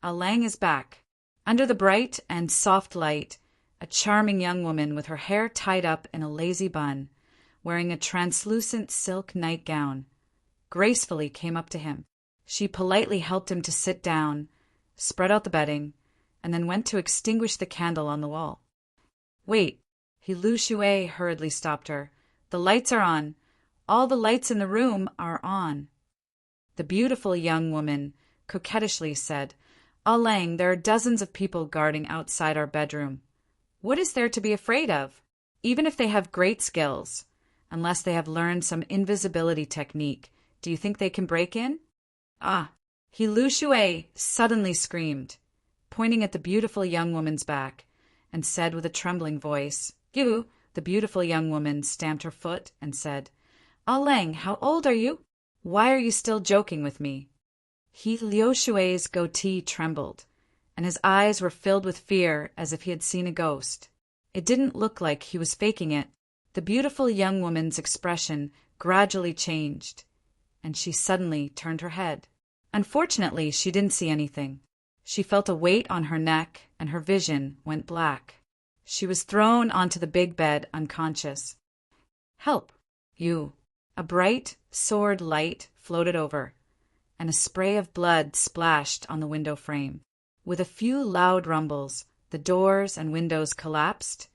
Lang is back. Under the bright and soft light, a charming young woman with her hair tied up in a lazy bun, wearing a translucent silk nightgown, gracefully came up to him. She politely helped him to sit down, spread out the bedding, and then went to extinguish the candle on the wall. Wait, Lu Shui hurriedly stopped her. The lights are on. All the lights in the room are on. The beautiful young woman coquettishly said, Lang, there are dozens of people guarding outside our bedroom. What is there to be afraid of? Even if they have great skills, unless they have learned some invisibility technique, do you think they can break in? Lu Shui suddenly screamed, pointing at the beautiful young woman's back, and said with a trembling voice, You. The beautiful young woman stamped her foot and said, Lang, how old are you? Why are you still joking with me? Liu Shui's goatee trembled, and his eyes were filled with fear as if he had seen a ghost. It didn't look like he was faking it. The beautiful young woman's expression gradually changed, and she suddenly turned her head. Unfortunately, she didn't see anything. She felt a weight on her neck, and her vision went black. She was thrown onto the big bed unconscious. Help! You! A bright sword light floated over, and a spray of blood splashed on the window frame. With a few loud rumbles, the doors and windows collapsed,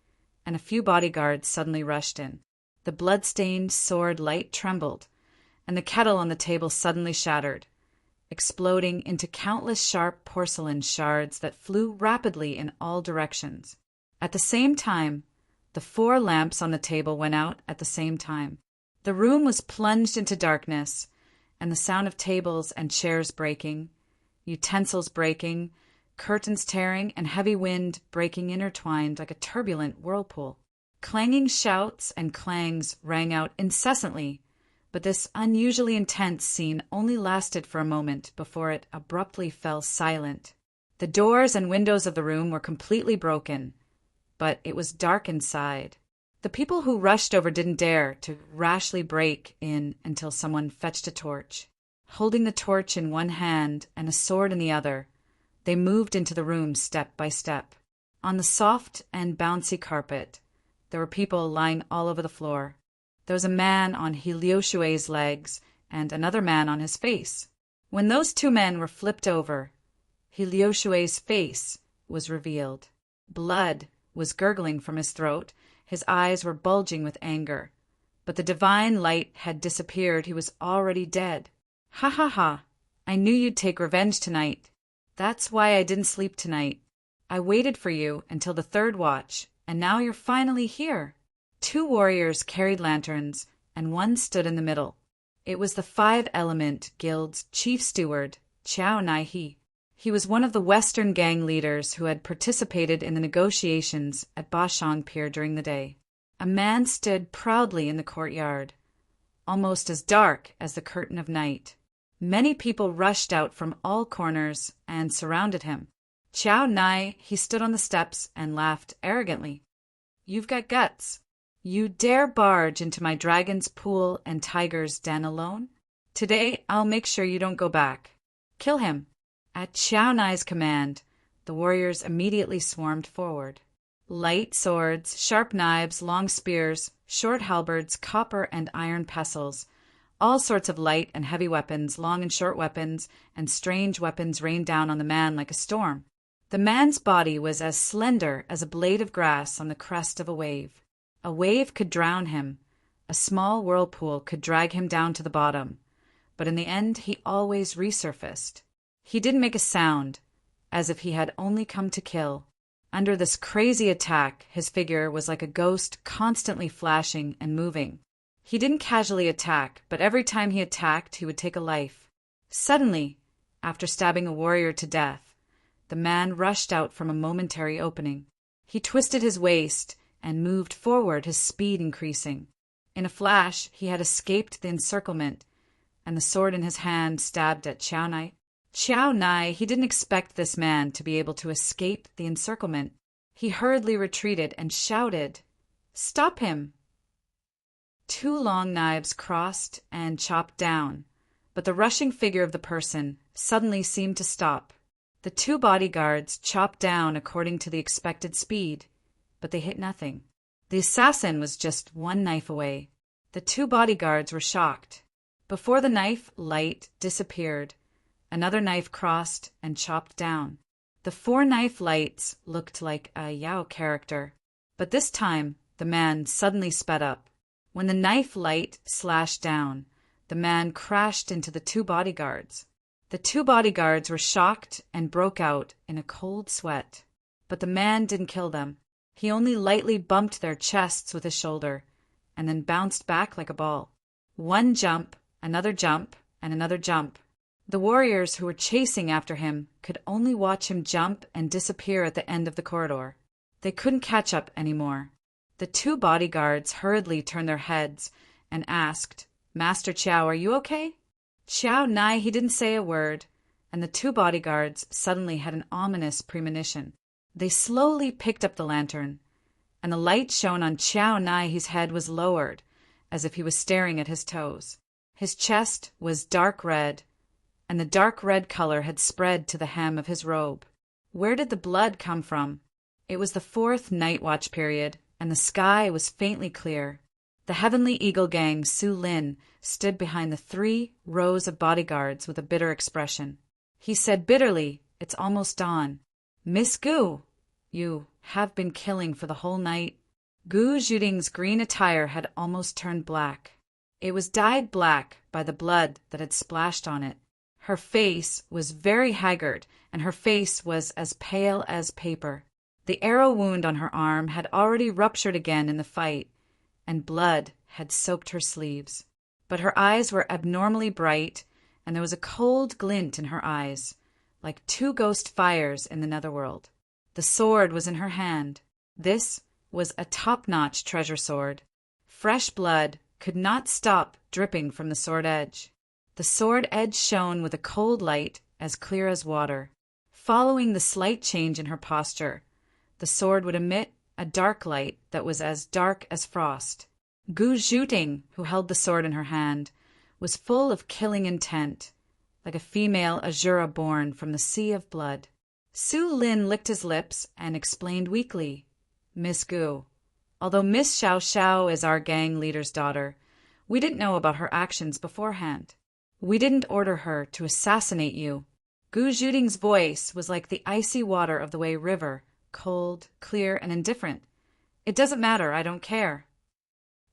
and a few bodyguards suddenly rushed in. The blood-stained sword light trembled, and the kettle on the table suddenly shattered, exploding into countless sharp porcelain shards that flew rapidly in all directions. At the same time, the 4 lamps on the table went out at the same time. The room was plunged into darkness, and the sound of tables and chairs breaking, utensils breaking, curtains tearing, and heavy wind breaking intertwined like a turbulent whirlpool. Clanging shouts and clangs rang out incessantly, but this unusually intense scene only lasted for a moment before it abruptly fell silent. The doors and windows of the room were completely broken, but it was dark inside. The people who rushed over didn't dare to rashly break in until someone fetched a torch. Holding the torch in one hand and a sword in the other, they moved into the room step by step. On the soft and bouncy carpet, there were people lying all over the floor. There was a man on Liu Shui's legs and another man on his face. When those 2 men were flipped over, Liu Shui's face was revealed. Blood was gurgling from his throat. His eyes were bulging with anger. But the divine light had disappeared. He was already dead. Ha ha ha! I knew you'd take revenge tonight. That's why I didn't sleep tonight. I waited for you until the 3rd watch, and now you're finally here. 2 warriors carried lanterns, and one stood in the middle. It was the 5-Element Guild's chief steward, Qiao Naihe. He was one of the Western gang leaders who had participated in the negotiations at Bashang Pier during the day. A man stood proudly in the courtyard, almost as dark as the curtain of night. Many people rushed out from all corners and surrounded him. Qiao Nai, he stood on the steps and laughed arrogantly. You've got guts. You dare barge into my dragon's pool and tiger's den alone? Today I'll make sure you don't go back. Kill him." At Xiao Nai's command, the warriors immediately swarmed forward. Light swords, sharp knives, long spears, short halberds, copper and iron pestles, all sorts of light and heavy weapons, long and short weapons, and strange weapons rained down on the man like a storm. The man's body was as slender as a blade of grass on the crest of a wave. A wave could drown him, a small whirlpool could drag him down to the bottom, but in the end he always resurfaced. He didn't make a sound, as if he had only come to kill. Under this crazy attack, his figure was like a ghost constantly flashing and moving. He didn't casually attack, but every time he attacked, he would take a life. Suddenly, after stabbing a warrior to death, the man rushed out from a momentary opening. He twisted his waist and moved forward, his speed increasing. In a flash, he had escaped the encirclement, and the sword in his hand stabbed at Xiao Nai. Xiao Nai, he didn't expect this man to be able to escape the encirclement. He hurriedly retreated and shouted, "Stop him!" Two long knives crossed and chopped down, but the rushing figure of the person suddenly seemed to stop. The two bodyguards chopped down according to the expected speed, but they hit nothing. The assassin was just one knife away. The two bodyguards were shocked. Before the knife light disappeared, another knife crossed and chopped down. The four knife lights looked like a Yao character, but this time the man suddenly sped up. When the knife light slashed down, the man crashed into the two bodyguards. The two bodyguards were shocked and broke out in a cold sweat, but the man didn't kill them. He only lightly bumped their chests with his shoulder, and then bounced back like a ball. One jump, and another jump. The warriors who were chasing after him could only watch him jump and disappear at the end of the corridor. They couldn't catch up anymore. The two bodyguards hurriedly turned their heads and asked, "Master Qiao, are you okay?" Xiao Nai, he didn't say a word, and the two bodyguards suddenly had an ominous premonition. They slowly picked up the lantern, and the light shone on Xiao Nai. His head was lowered, as if he was staring at his toes. His chest was dark red, and the dark red color had spread to the hem of his robe. Where did the blood come from? It was the fourth night watch period, and the sky was faintly clear. The Heavenly Eagle Gang Su Lin stood behind the 3 rows of bodyguards with a bitter expression. He said bitterly, "It's almost dawn. Miss Gu, you have been killing for the whole night." Gu Zhuding's green attire had almost turned black. It was dyed black by the blood that had splashed on it. Her face was very haggard, and her face was as pale as paper. The arrow wound on her arm had already ruptured again in the fight, and blood had soaked her sleeves. But her eyes were abnormally bright, and there was a cold glint in her eyes, like 2 ghost fires in the netherworld. The sword was in her hand. This was a top-notch treasure sword. Fresh blood could not stop dripping from the sword edge. The sword edge shone with a cold light as clear as water. Following the slight change in her posture, the sword would emit a dark light that was as dark as frost. Gu Zhuting, who held the sword in her hand, was full of killing intent, like a female Azura born from the sea of blood. Su Lin licked his lips and explained weakly, "Miss Gu, although Miss Xiao Xiao is our gang leader's daughter, we didn't know about her actions beforehand. We didn't order her to assassinate you." Gu Zhuting's voice was like the icy water of the Wei River, cold, clear, and indifferent. "It doesn't matter, I don't care."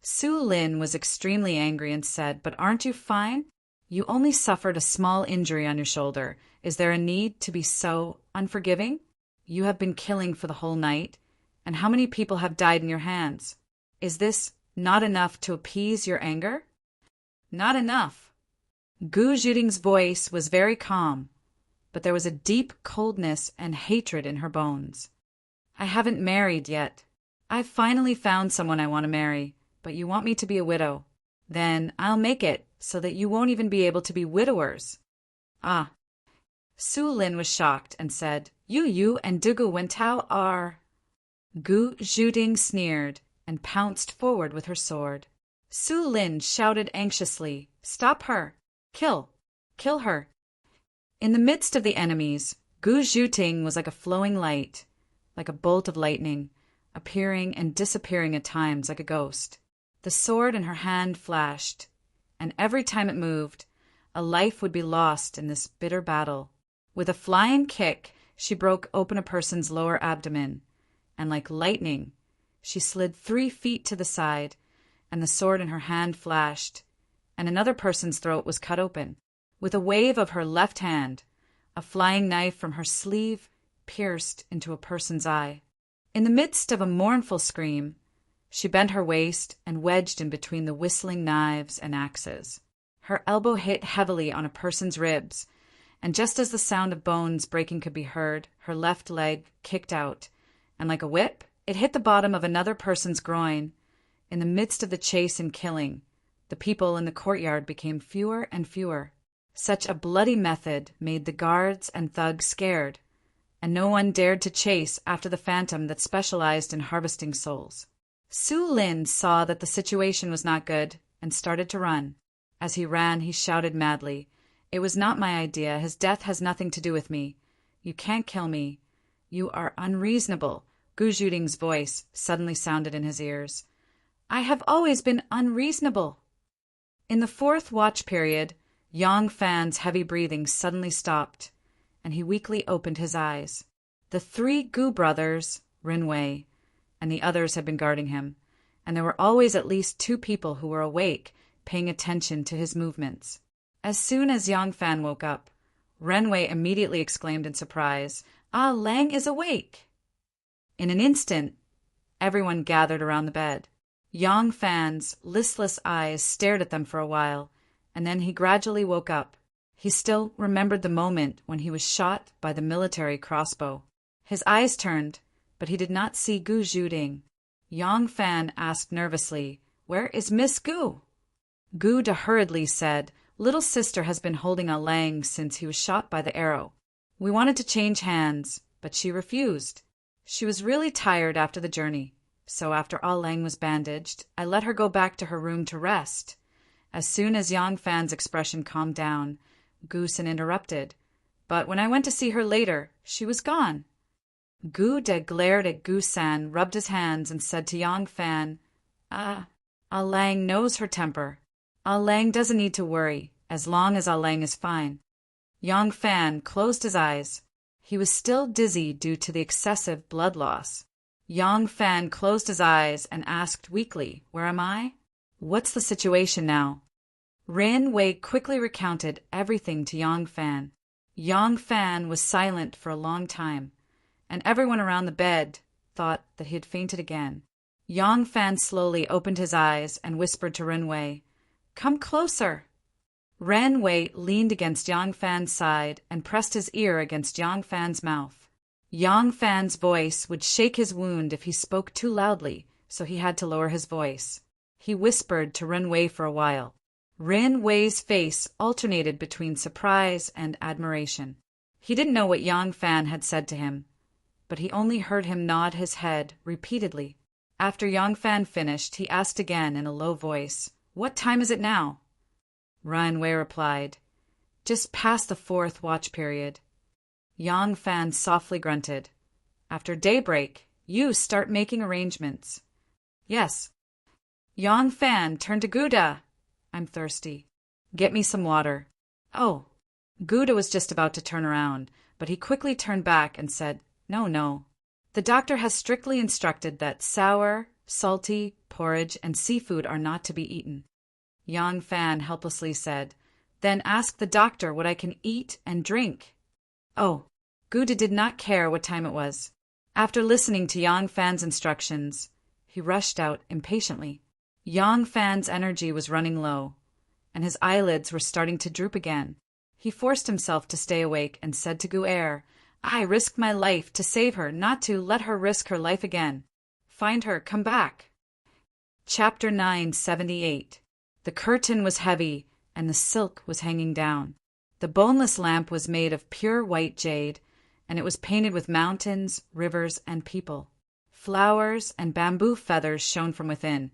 Su Lin was extremely angry and said, "But aren't you fine? You only suffered a small injury on your shoulder. Is there a need to be so unforgiving? You have been killing for the whole night, and how many people have died in your hands? Is this not enough to appease your anger?" "Not enough." Gu Zhuting's voice was very calm, but there was a deep coldness and hatred in her bones. "I haven't married yet. I've finally found someone I want to marry, but you want me to be a widow. Then I'll make it so that you won't even be able to be widowers." "Ah." Su Lin was shocked and said, You and Dugu Wentao are..." Gu Zhuting sneered, and pounced forward with her sword. Su Lin shouted anxiously, "Stop her! Kill! Kill her!" In the midst of the enemies, Gu Zhuting was like a flowing light, like a bolt of lightning, appearing and disappearing at times like a ghost. The sword in her hand flashed, and every time it moved, a life would be lost in this bitter battle. With a flying kick, she broke open a person's lower abdomen, and like lightning, she slid 3 feet to the side, and the sword in her hand flashed, and another person's throat was cut open. With a wave of her left hand, a flying knife from her sleeve pierced into a person's eye. In the midst of a mournful scream, she bent her waist and wedged in between the whistling knives and axes. Her elbow hit heavily on a person's ribs, and just as the sound of bones breaking could be heard, her left leg kicked out, and like a whip, it hit the bottom of another person's groin. In the midst of the chase and killing, the people in the courtyard became fewer and fewer. Such a bloody method made the guards and thugs scared, and no one dared to chase after the phantom that specialized in harvesting souls. Su Lin saw that the situation was not good and started to run. As he ran, he shouted madly, "It was not my idea. His death has nothing to do with me. You can't kill me. You are unreasonable." Gu Zhuting's voice suddenly sounded in his ears. "I have always been unreasonable." In the 4th watch period, Yang Fan's heavy breathing suddenly stopped, and he weakly opened his eyes. The 3 Gu brothers, Rinwei, and the others had been guarding him, and there were always at least 2 people who were awake, paying attention to his movements. As soon as Yang Fan woke up, Renwei immediately exclaimed in surprise, "Ah, Lang is awake!" In an instant, everyone gathered around the bed. Yang Fan's listless eyes stared at them for a while, and then he gradually woke up. He still remembered the moment when he was shot by the military crossbow. His eyes turned, but he did not see Gu Zhuting. Yang Fan asked nervously, "Where is Miss Gu?" Gu hurriedly said, "Little sister has been holding a Lang since he was shot by the arrow. We wanted to change hands, but she refused. She was really tired after the journey, so after Ah Lang was bandaged, I let her go back to her room to rest." As soon as Yang Fan's expression calmed down, Gu San interrupted, "But when I went to see her later, she was gone." Gu De glared at Gu San, rubbed his hands, and said to Yang Fan, Ah Lang knows her temper. Ah Lang doesn't need to worry, as long as Ah Lang is fine." Yang Fan closed his eyes. He was still dizzy due to the excessive blood loss. Yang Fan closed his eyes and asked weakly, "Where am I? What's the situation now?" Rin Wei quickly recounted everything to Yang Fan. Yang Fan was silent for a long time, and everyone around the bed thought that he had fainted again. Yang Fan slowly opened his eyes and whispered to Rin Wei, "Come closer." Ren Wei leaned against Yang Fan's side and pressed his ear against Yang Fan's mouth. Yang Fan's voice would shake his wound if he spoke too loudly, so he had to lower his voice. He whispered to Ren Wei for a while. Ren Wei's face alternated between surprise and admiration. He didn't know what Yang Fan had said to him, but he only heard him nod his head repeatedly. After Yang Fan finished, he asked again in a low voice, "What time is it now?" Ren Wei replied, "Just past the 4th watch period." Yang Fan softly grunted. "After daybreak, you start making arrangements." "Yes." Yang Fan turned to Gouda. "I'm thirsty. Get me some water." "Oh." Gouda was just about to turn around, but he quickly turned back and said, No. The doctor has strictly instructed that sour, salty, porridge, and seafood are not to be eaten." Yang Fan helplessly said, "Then ask the doctor what I can eat and drink." Oh, Gouda did not care what time it was. After listening to Yang Fan's instructions, he rushed out impatiently. Yang Fan's energy was running low, and his eyelids were starting to droop again. He forced himself to stay awake and said to Gu'er, "I risked my life to save her, not to let her risk her life again. Find her, come back." Chapter 978. The curtain was heavy, and the silk was hanging down. The boneless lamp was made of pure white jade, and it was painted with mountains, rivers, and people. Flowers and bamboo feathers shone from within,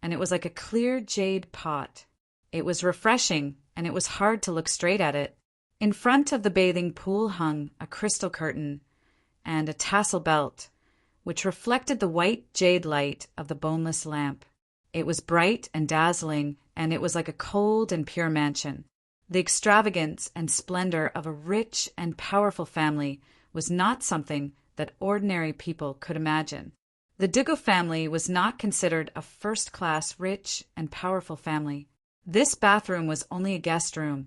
and it was like a clear jade pot. It was refreshing, and it was hard to look straight at it. In front of the bathing pool hung a crystal curtain and a tassel belt, which reflected the white jade light of the boneless lamp. It was bright and dazzling, and it was like a cold and pure mansion. The extravagance and splendor of a rich and powerful family was not something that ordinary people could imagine. The Dugo family was not considered a first-class, rich, and powerful family. This bathroom was only a guest room,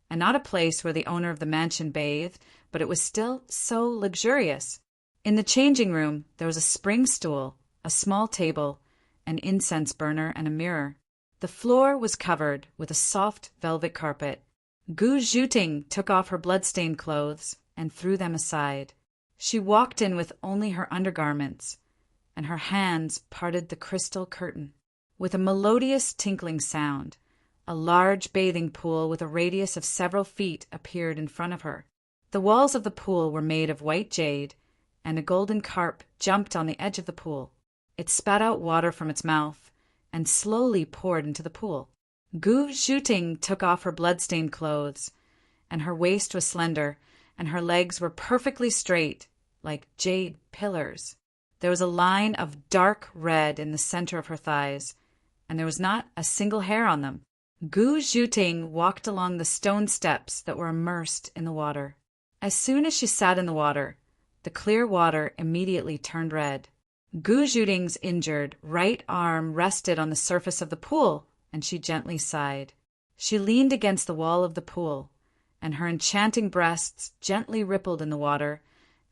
and not a place where the owner of the mansion bathed, but it was still so luxurious. In the changing room, there was a spring stool, a small table, an incense burner, and a mirror. The floor was covered with a soft velvet carpet. Gu Zhuting took off her blood-stained clothes and threw them aside. She walked in with only her undergarments, and her hands parted the crystal curtain. With a melodious tinkling sound, a large bathing pool with a radius of several feet appeared in front of her. The walls of the pool were made of white jade, and a golden carp jumped on the edge of the pool. It spat out water from its mouth and slowly poured into the pool. Gu Zhuting took off her blood-stained clothes, and her waist was slender, and her legs were perfectly straight, like jade pillars. There was a line of dark red in the center of her thighs, and there was not a single hair on them. Gu Zhuting walked along the stone steps that were immersed in the water. As soon as she sat in the water, the clear water immediately turned red. Gu Zhuting's injured right arm rested on the surface of the pool, and she gently sighed. She leaned against the wall of the pool, and her enchanting breasts gently rippled in the water,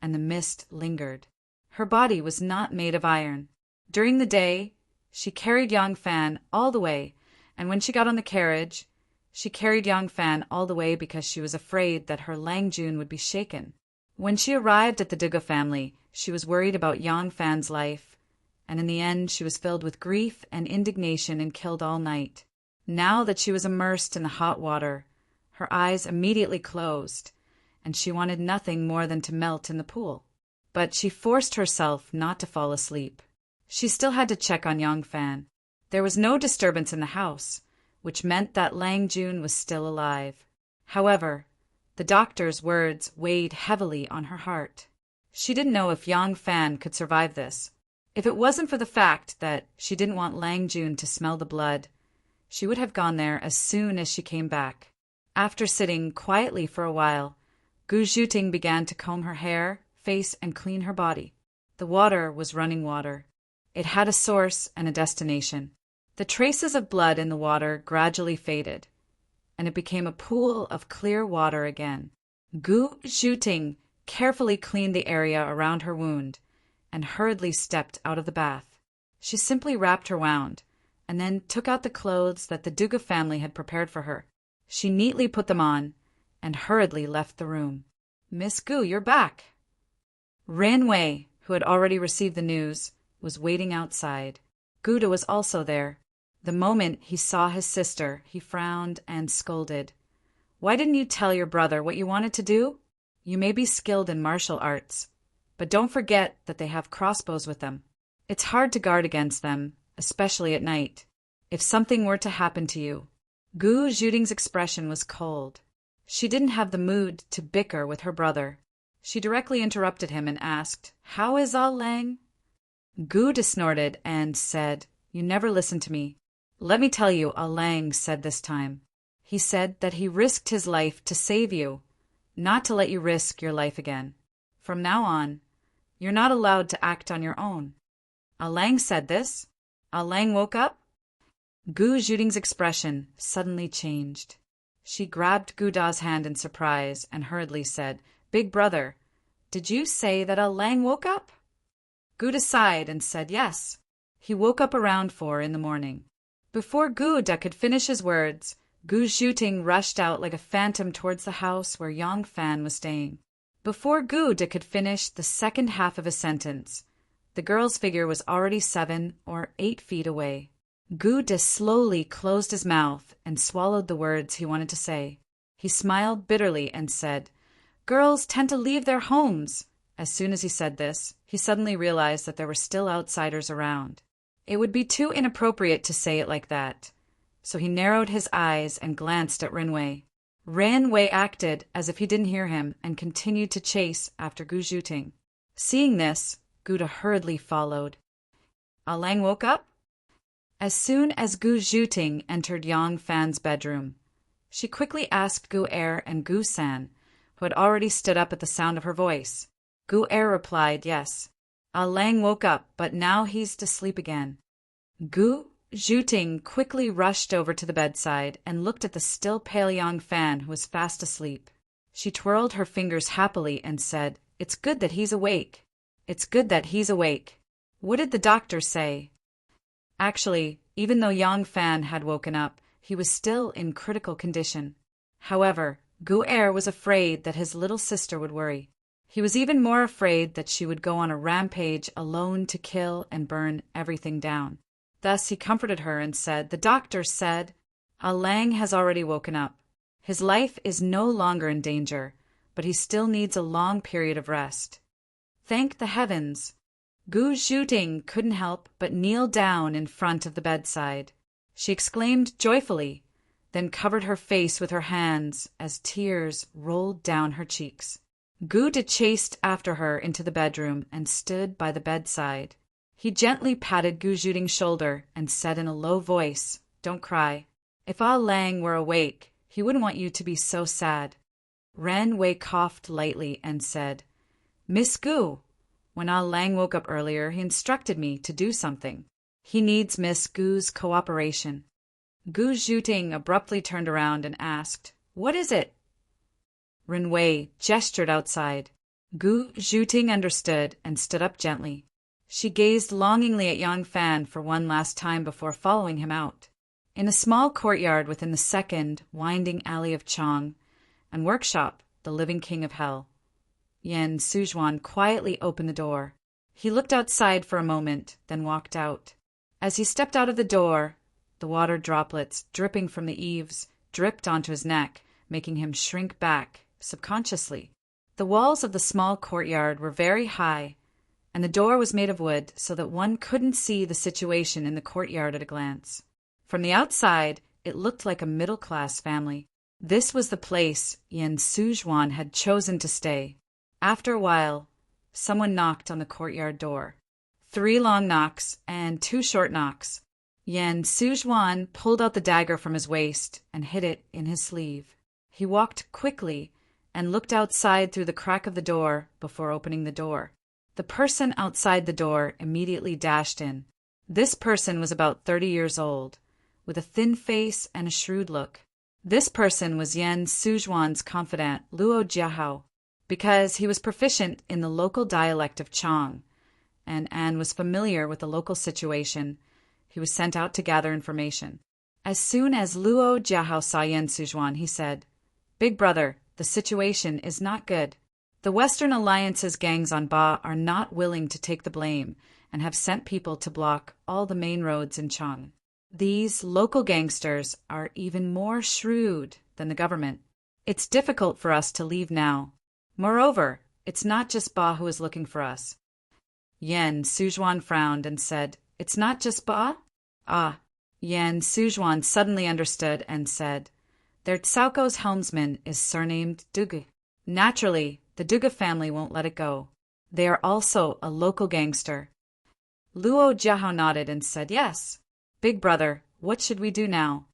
and the mist lingered. Her body was not made of iron. During the day, she carried Yang Fan all the way, and when she got on the carriage, she carried Yang Fan all the way because she was afraid that her Lang Jun would be shaken. When she arrived at the Dugo family, she was worried about Yang Fan's life, and in the end she was filled with grief and indignation and killed all night. Now that she was immersed in the hot water, her eyes immediately closed, and she wanted nothing more than to melt in the pool. But she forced herself not to fall asleep. She still had to check on Yang Fan. There was no disturbance in the house, which meant that Lang Jun was still alive. However, the doctor's words weighed heavily on her heart. She didn't know if Yang Fan could survive this. If it wasn't for the fact that she didn't want Lang Jun to smell the blood, she would have gone there as soon as she came back. After sitting quietly for a while, Gu Zhuting began to comb her hair, face, and clean her body. The water was running water. It had a source and a destination. The traces of blood in the water gradually faded, and it became a pool of clear water again. Gu Zhuting carefully cleaned the area around her wound and hurriedly stepped out of the bath. She simply wrapped her wound and then took out the clothes that the Dugo family had prepared for her. She neatly put them on and hurriedly left the room. "Miss Gu, you're back." Ran Wei, who had already received the news, was waiting outside. Guda was also there. The moment he saw his sister, he frowned and scolded. "Why didn't you tell your brother what you wanted to do? You may be skilled in martial arts, but don't forget that they have crossbows with them. It's hard to guard against them, especially at night. If something were to happen to you." Gu Zhuting's expression was cold. She didn't have the mood to bicker with her brother. She directly interrupted him and asked, "How is Ah Lang?" Gu snorted and said, "You never listen to me. Let me tell you," Ah Lang said this time. "He said that he risked his life to save you, not to let you risk your life again. From now on, you're not allowed to act on your own." "Ah Lang said this? Ah Lang woke up?" Gu Zhuting's expression suddenly changed. She grabbed Guda's hand in surprise and hurriedly said, "Big brother, did you say that Ah Lang woke up?" Guda sighed and said yes. He woke up around 4 in the morning. Before Guda could finish his words, Gu Zhuting rushed out like a phantom towards the house where Yang Fan was staying. Before Guda could finish the second half of his sentence, the girl's figure was already 7 or 8 feet away. Guda slowly closed his mouth and swallowed the words he wanted to say. He smiled bitterly and said, "Girls tend to leave their homes As soon as he said this, he suddenly realized that there were still outsiders around. It would be too inappropriate to say it like that. So he narrowed his eyes and glanced at Rinwei. Rinwei acted as if he didn't hear him and continued to chase after Gu Zhuting. Seeing this, Guda hurriedly followed. A Lang woke up. As soon as Gu Zhuting entered Yang Fan's bedroom, she quickly asked Gu Er and Gu San, who had already stood up at the sound of her voice. Gu Er replied, yes. A Lang woke up, but now he's to sleep again. Gu Zhuting quickly rushed over to the bedside and looked at the still pale Yang Fan, who was fast asleep. She twirled her fingers happily and said, "It's good that he's awake. It's good that he's awake. What did the doctor say?" Actually, even though Yang Fan had woken up, he was still in critical condition. However, Gu Er was afraid that his little sister would worry. He was even more afraid that she would go on a rampage alone to kill and burn everything down. Thus he comforted her and said, "The doctor said, A Lang has already woken up. His life is no longer in danger, but he still needs a long period of rest." Thank the heavens! Gu Zhuting couldn't help but kneel down in front of the bedside. She exclaimed joyfully, then covered her face with her hands as tears rolled down her cheeks. Gu De chased after her into the bedroom and stood by the bedside. He gently patted Gu Zhuting's shoulder and said in a low voice, "Don't cry. If Ah Lang were awake, he wouldn't want you to be so sad." Ren Wei coughed lightly and said, "Miss Gu, when Ah Lang woke up earlier, he instructed me to do something. He needs Miss Gu's cooperation." Gu Zhuting abruptly turned around and asked, "What is it?" Ren Wei gestured outside. Gu Zhuting understood and stood up gently. She gazed longingly at Yang Fan for one last time before following him out. In a small courtyard within the second winding alley of Chang and workshop, the living king of hell, Yan Suzhuan quietly opened the door. He looked outside for a moment, then walked out. As he stepped out of the door, the water droplets dripping from the eaves dripped onto his neck, making him shrink back subconsciously. The walls of the small courtyard were very high, and the door was made of wood so that one couldn't see the situation in the courtyard at a glance. From the outside, it looked like a middle-class family. This was the place Yan Suzhuan had chosen to stay. After a while, someone knocked on the courtyard door. 3 long knocks and 2 short knocks. Yan Suzhuan pulled out the dagger from his waist and hid it in his sleeve. He walked quickly and looked outside through the crack of the door before opening the door. The person outside the door immediately dashed in. This person was about 30 years old, with a thin face and a shrewd look. This person was Yan Suzhuan's confidant, Luo Jiahao. Because he was proficient in the local dialect of Chang, and An was familiar with the local situation, he was sent out to gather information. As soon as Luo Jiahao saw Yan Suzhuan, he said, "Big brother, the situation is not good. The Western Alliance's gangs on Ba are not willing to take the blame and have sent people to block all the main roads in Chang. These local gangsters are even more shrewd than the government. It's difficult for us to leave now. Moreover, it's not just Ba who is looking for us." Yan Suzhuan frowned and said, "It's not just Ba?" "Ah." Yan Suzhuan suddenly understood and said, "Their Tsauko's helmsman is surnamed Duge. Naturally, the Duge family won't let it go. They are also a local gangster." Luo Jiahao nodded and said, "Yes. Big brother, what should we do now?"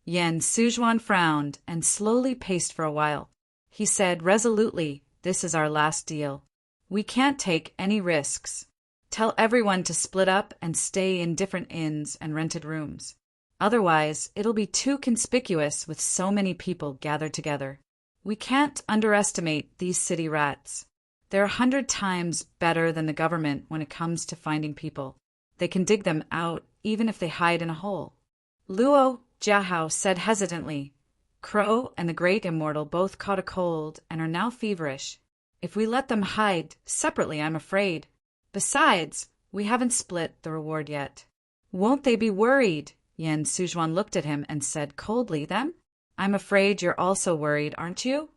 Yan Suzhuan frowned and slowly paced for a while. He said resolutely, "This is our last deal. We can't take any risks. Tell everyone to split up and stay in different inns and rented rooms. Otherwise, it'll be too conspicuous with so many people gathered together. We can't underestimate these city rats. They're 100 times better than the government when it comes to finding people. They can dig them out even if they hide in a hole." Luo Jiahao said hesitantly, "Crow and the Great Immortal both caught a cold and are now feverish. If we let them hide separately, I'm afraid. Besides, we haven't split the reward yet." "Won't they be worried?" Yan Suzhuan looked at him and said coldly, "Them? I'm afraid you're also worried, aren't you?"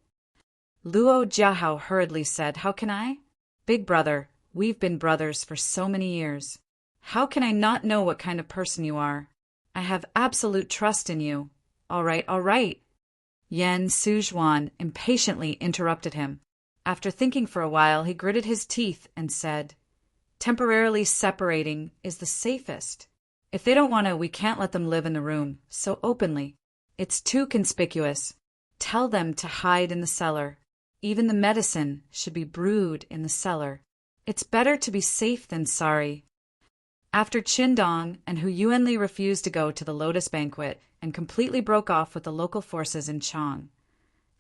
Luo Jiahao hurriedly said, "How can I?" Big brother, we've been brothers for so many years. How can I not know what kind of person you are? I have absolute trust in you. All right, all right. Yan Suzhuan impatiently interrupted him. After thinking for a while, he gritted his teeth and said, "Temporarily separating is the safest. If they don't want to, we can't let them live in the room so openly. It's too conspicuous. Tell them to hide in the cellar. Even the medicine should be brewed in the cellar. It's better to be safe than sorry." After Qindong and Hu Yuanli refused to go to the Lotus Banquet and completely broke off with the local forces in Chang,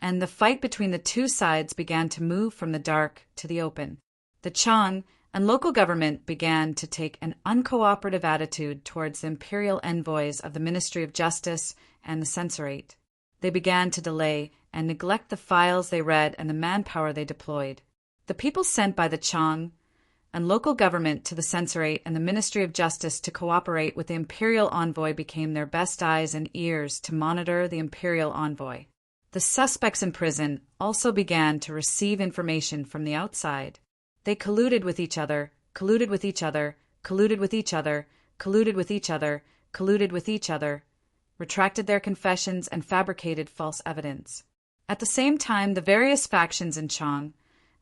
and the fight between the two sides began to move from the dark to the open. The Chang and local government began to take an uncooperative attitude towards the imperial envoys of the Ministry of Justice and the censorate. They began to delay and neglect the files they read and the manpower they deployed. The people sent by the Chang and local government to the censorate and the Ministry of Justice to cooperate with the imperial envoy became their best eyes and ears to monitor the imperial envoy. The suspects in prison also began to receive information from the outside. They colluded with each other, colluded with each other, colluded with each other, colluded with each other, colluded with each other, retracted their confessions and fabricated false evidence. At the same time, the various factions in Chang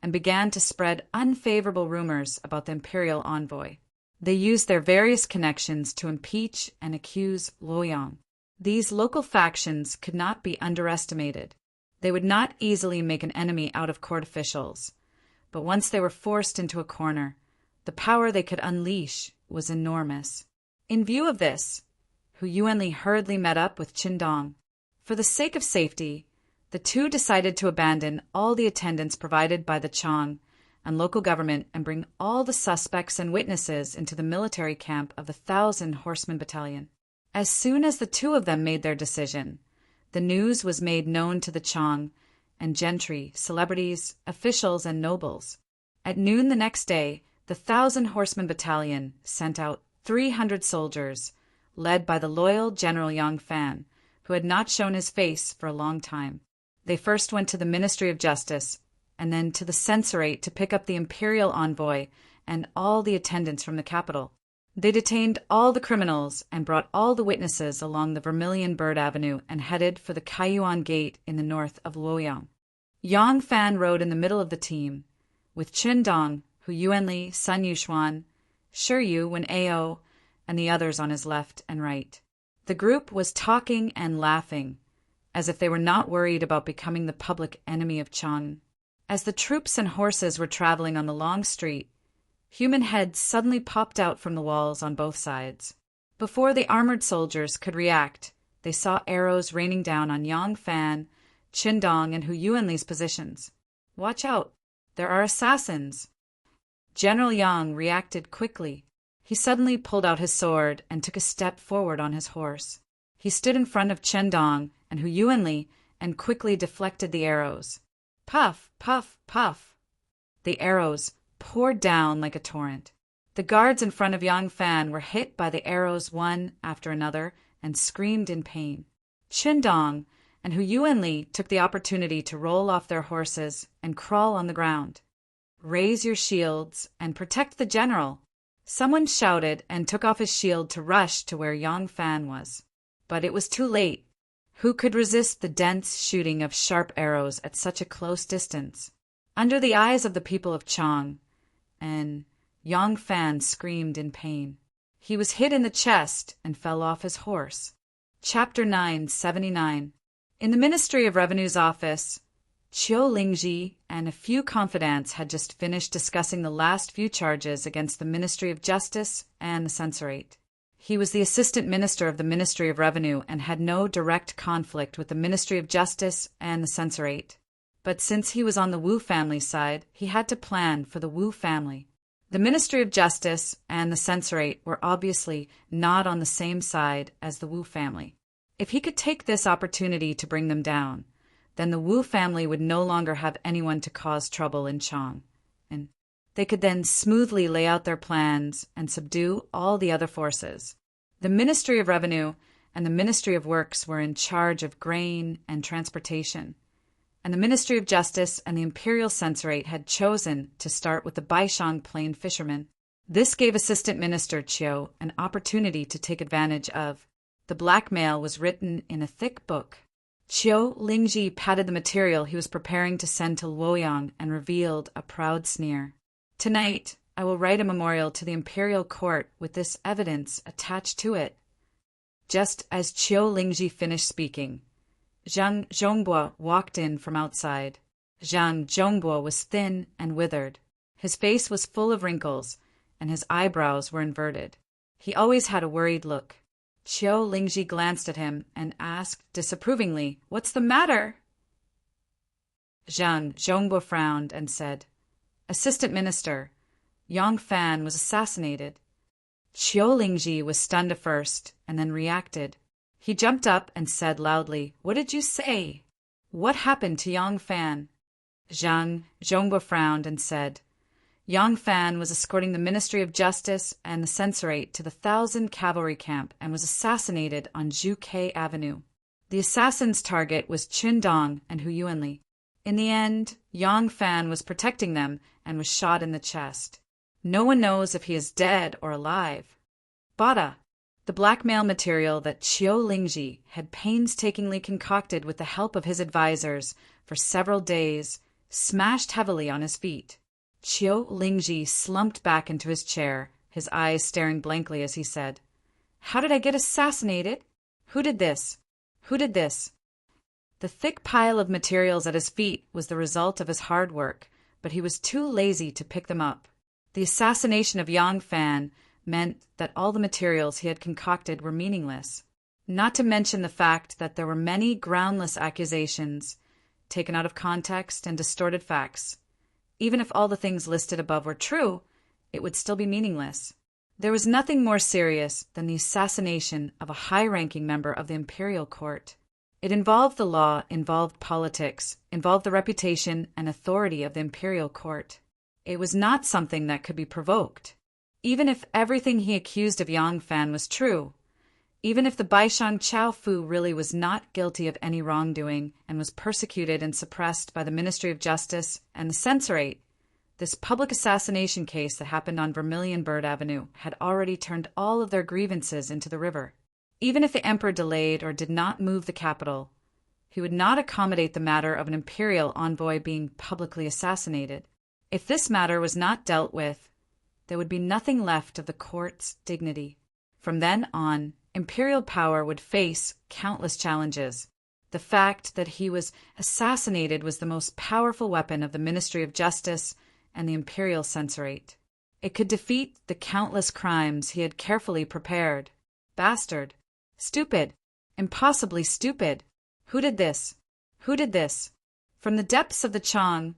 and began to spread unfavorable rumors about the imperial envoy. They used their various connections to impeach and accuse Luoyang. These local factions could not be underestimated. They would not easily make an enemy out of court officials, but once they were forced into a corner, the power they could unleash was enormous. In view of this, Hu Yuanli hurriedly met up with Qindong. For the sake of safety, the two decided to abandon all the attendance provided by the Chang and local government and bring all the suspects and witnesses into the military camp of the 1,000 Horseman Battalion. As soon as the two of them made their decision, the news was made known to the Chang and gentry, celebrities, officials, and nobles. At noon the next day, the 1,000 Horseman Battalion sent out 300 soldiers, led by the loyal General Yang Fan, who had not shown his face for a long time. They first went to the Ministry of Justice, and then to the censorate to pick up the imperial envoy and all the attendants from the capital. They detained all the criminals and brought all the witnesses along the Vermilion Bird Avenue and headed for the Kaiyuan Gate in the north of Luoyang. Yang Fan rode in the middle of the team, with Qindong, Hu Yuanli, Sun Yuxuan, Shi Yu, Wen Ao, and the others on his left and right. The group was talking and laughing, as if they were not worried about becoming the public enemy of Chang. As the troops and horses were traveling on the long street, human heads suddenly popped out from the walls on both sides. Before the armored soldiers could react, they saw arrows raining down on Yang Fan, Qindong, and Hu Yuanli's positions. "Watch out! There are assassins!" General Yang reacted quickly. He suddenly pulled out his sword and took a step forward on his horse. He stood in front of Qindong and Hu Yuanli and quickly deflected the arrows. Puff, puff, puff. The arrows poured down like a torrent. The guards in front of Yang Fan were hit by the arrows one after another and screamed in pain. Qindong and Hu Yuanli took the opportunity to roll off their horses and crawl on the ground. "Raise your shields and protect the general." Someone shouted and took off his shield to rush to where Yang Fan was. But it was too late. Who could resist the dense shooting of sharp arrows at such a close distance? Under the eyes of the people of Chang, and Yang Fan screamed in pain. He was hit in the chest and fell off his horse. Chapter 979. In the Ministry of Revenue's office, Qiu Lingji and a few confidants had just finished discussing the last few charges against the Ministry of Justice and the censorate. He was the assistant minister of the Ministry of Revenue and had no direct conflict with the Ministry of Justice and the censorate. But since he was on the Wu family side, he had to plan for the Wu family. The Ministry of Justice and the censorate were obviously not on the same side as the Wu family. If he could take this opportunity to bring them down, then the Wu family would no longer have anyone to cause trouble in Chang, and they could then smoothly lay out their plans and subdue all the other forces. The Ministry of Revenue and the Ministry of Works were in charge of grain and transportation, and the Ministry of Justice and the Imperial Censorate had chosen to start with the Baishang Plain fishermen. This gave Assistant Minister Qiu an opportunity to take advantage of. The blackmail was written in a thick book. Qiu Lingji patted the material he was preparing to send to Luoyang and revealed a proud sneer. "Tonight, I will write a memorial to the imperial court with this evidence attached to it." Just as Qiu Lingji finished speaking, Zhang Zhongbo walked in from outside. Zhang Zhongbo was thin and withered. His face was full of wrinkles, and his eyebrows were inverted. He always had a worried look. Qiu Lingji glanced at him and asked disapprovingly, "What's the matter?" Zhang Zhongbo frowned and said, "Assistant Minister, Yang Fan was assassinated." Qiu Lingji was stunned at first and then reacted. He jumped up and said loudly, "What did you say? What happened to Yang Fan?" Zhang Zhongbo frowned and said, "Yang Fan was escorting the Ministry of Justice and the Censorate to the 1,000 cavalry camp and was assassinated on Zhuke Avenue. The assassin's target was Qin Dong and Hu Yuanli. In the end, Yang Fan was protecting them and was shot in the chest. No one knows if he is dead or alive." Bada, the blackmail material that Qiu Lingji had painstakingly concocted with the help of his advisors for several days, smashed heavily on his feet. Qiu Lingji slumped back into his chair, his eyes staring blankly as he said, "How did I get assassinated? Who did this? Who did this?" The thick pile of materials at his feet was the result of his hard work, but he was too lazy to pick them up. The assassination of Yang Fan meant that all the materials he had concocted were meaningless, not to mention the fact that there were many groundless accusations, taken out of context and distorted facts. Even if all the things listed above were true, it would still be meaningless. There was nothing more serious than the assassination of a high-ranking member of the imperial court. It involved the law, involved politics, involved the reputation and authority of the imperial court. It was not something that could be provoked. Even if everything he accused of Yang Fan was true, even if the Baishang Chaofu really was not guilty of any wrongdoing and was persecuted and suppressed by the Ministry of Justice and the Censorate, this public assassination case that happened on Vermilion Bird Avenue had already turned all of their grievances into the river. Even if the emperor delayed or did not move the capital, he would not accommodate the matter of an imperial envoy being publicly assassinated. If this matter was not dealt with, there would be nothing left of the court's dignity. From then on, imperial power would face countless challenges. The fact that he was assassinated was the most powerful weapon of the Ministry of Justice and the Imperial Censorate. It could defeat the countless crimes he had carefully prepared. Bastard. Stupid. Impossibly stupid. Who did this? Who did this? From the depths of the Chang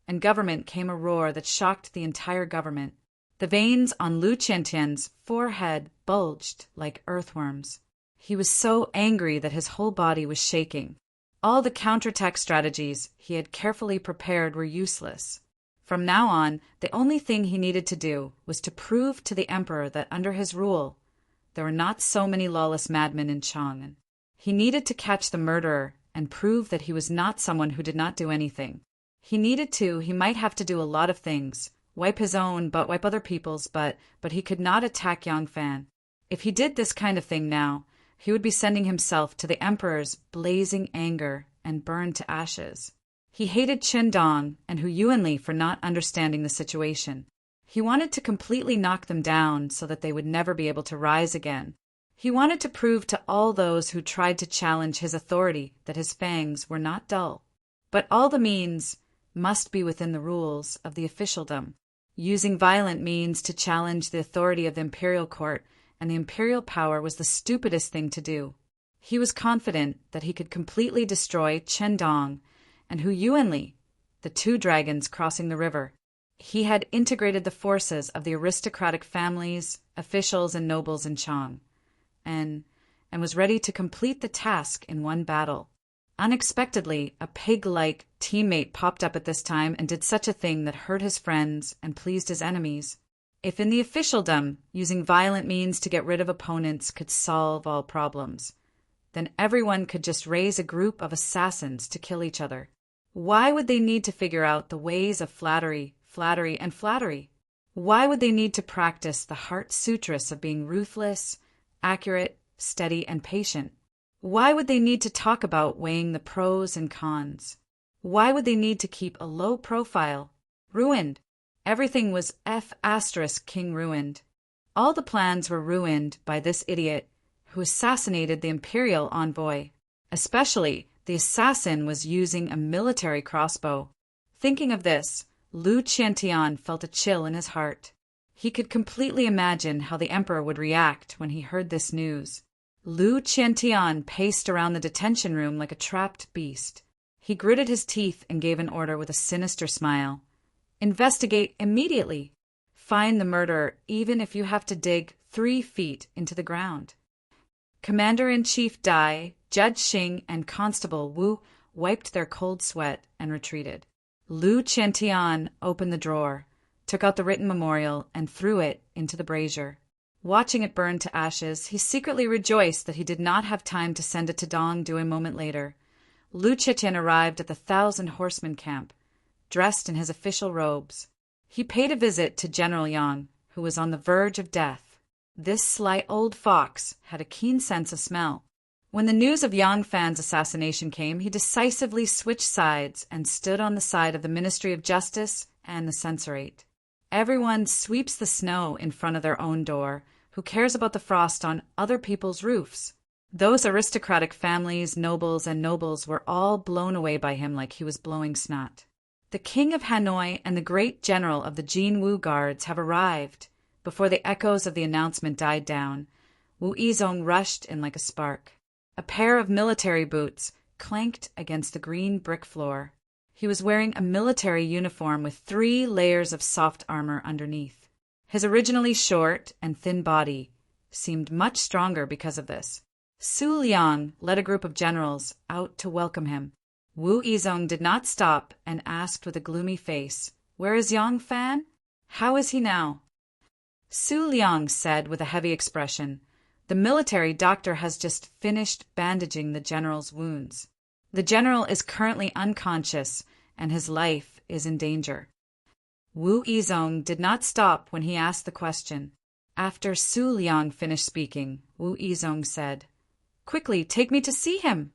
and government came a roar that shocked the entire government. The veins on Lu Qiantian's forehead bulged like earthworms. He was so angry that his whole body was shaking. All the counterattack strategies he had carefully prepared were useless. From now on, the only thing he needed to do was to prove to the emperor that under his rule, there were not so many lawless madmen in Chang'an. He needed to catch the murderer and prove that he was not someone who did not do anything. He might have to do a lot of things, wipe his own, but wipe other people's, but he could not attack Yang Fan. If he did this kind of thing now, he would be sending himself to the emperor's blazing anger and burned to ashes. He hated Qin Dong and Hu Yuanli for not understanding the situation. He wanted to completely knock them down so that they would never be able to rise again. He wanted to prove to all those who tried to challenge his authority that his fangs were not dull. But all the means must be within the rules of the officialdom. Using violent means to challenge the authority of the imperial court and the imperial power was the stupidest thing to do. He was confident that he could completely destroy Qin Dong and Hu Yuanli, the two dragons crossing the river. He had integrated the forces of the aristocratic families, officials, and nobles in Chang, and was ready to complete the task in one battle. Unexpectedly, a pig-like teammate popped up at this time and did such a thing that hurt his friends and pleased his enemies. If in the officialdom, using violent means to get rid of opponents could solve all problems, then everyone could just raise a group of assassins to kill each other. Why would they need to figure out the ways of flattery, and flattery? Why would they need to practice the heart sutras of being ruthless, accurate, steady, and patient? Why would they need to talk about weighing the pros and cons? Why would they need to keep a low profile? Ruined. Everything was King ruined. All the plans were ruined by this idiot who assassinated the imperial envoy. Especially, the assassin was using a military crossbow. Thinking of this, Lu Qiantian felt a chill in his heart. He could completely imagine how the emperor would react when he heard this news. Lu Qiantian paced around the detention room like a trapped beast. He gritted his teeth and gave an order with a sinister smile. Investigate immediately. Find the murderer even if you have to dig 3 feet into the ground. Commander-in-Chief Dai, Judge Xing, and Constable Wu wiped their cold sweat and retreated. Lu Qiantian opened the drawer, took out the written memorial, and threw it into the brazier. Watching it burn to ashes, he secretly rejoiced that he did not have time to send it to Dongdu a moment later. Lu Qiantian arrived at the 1,000 Horsemen camp, dressed in his official robes. He paid a visit to General Yang, who was on the verge of death. This sly old fox had a keen sense of smell. When the news of Yang Fan's assassination came, he decisively switched sides and stood on the side of the Ministry of Justice and the censorate. Everyone sweeps the snow in front of their own door. Who cares about the frost on other people's roofs? Those aristocratic families, nobles, and nobles were all blown away by him like he was blowing snot. The King of Hanoi and the great general of the Jinwu Guards have arrived. Before the echoes of the announcement died down, Wu Yizong rushed in like a spark. A pair of military boots clanked against the green brick floor. He was wearing a military uniform with 3 layers of soft armor underneath. His originally short and thin body seemed much stronger because of this. Su Liang led a group of generals out to welcome him. Wu Yizong did not stop and asked with a gloomy face, "Where is Yang Fan? How is he now?" Su Liang said with a heavy expression, "The military doctor has just finished bandaging the general's wounds. The general is currently unconscious, and his life is in danger." Wu Yizong did not stop when he asked the question. After Su Liang finished speaking, Wu Yizong said, "Quickly, take me to see him."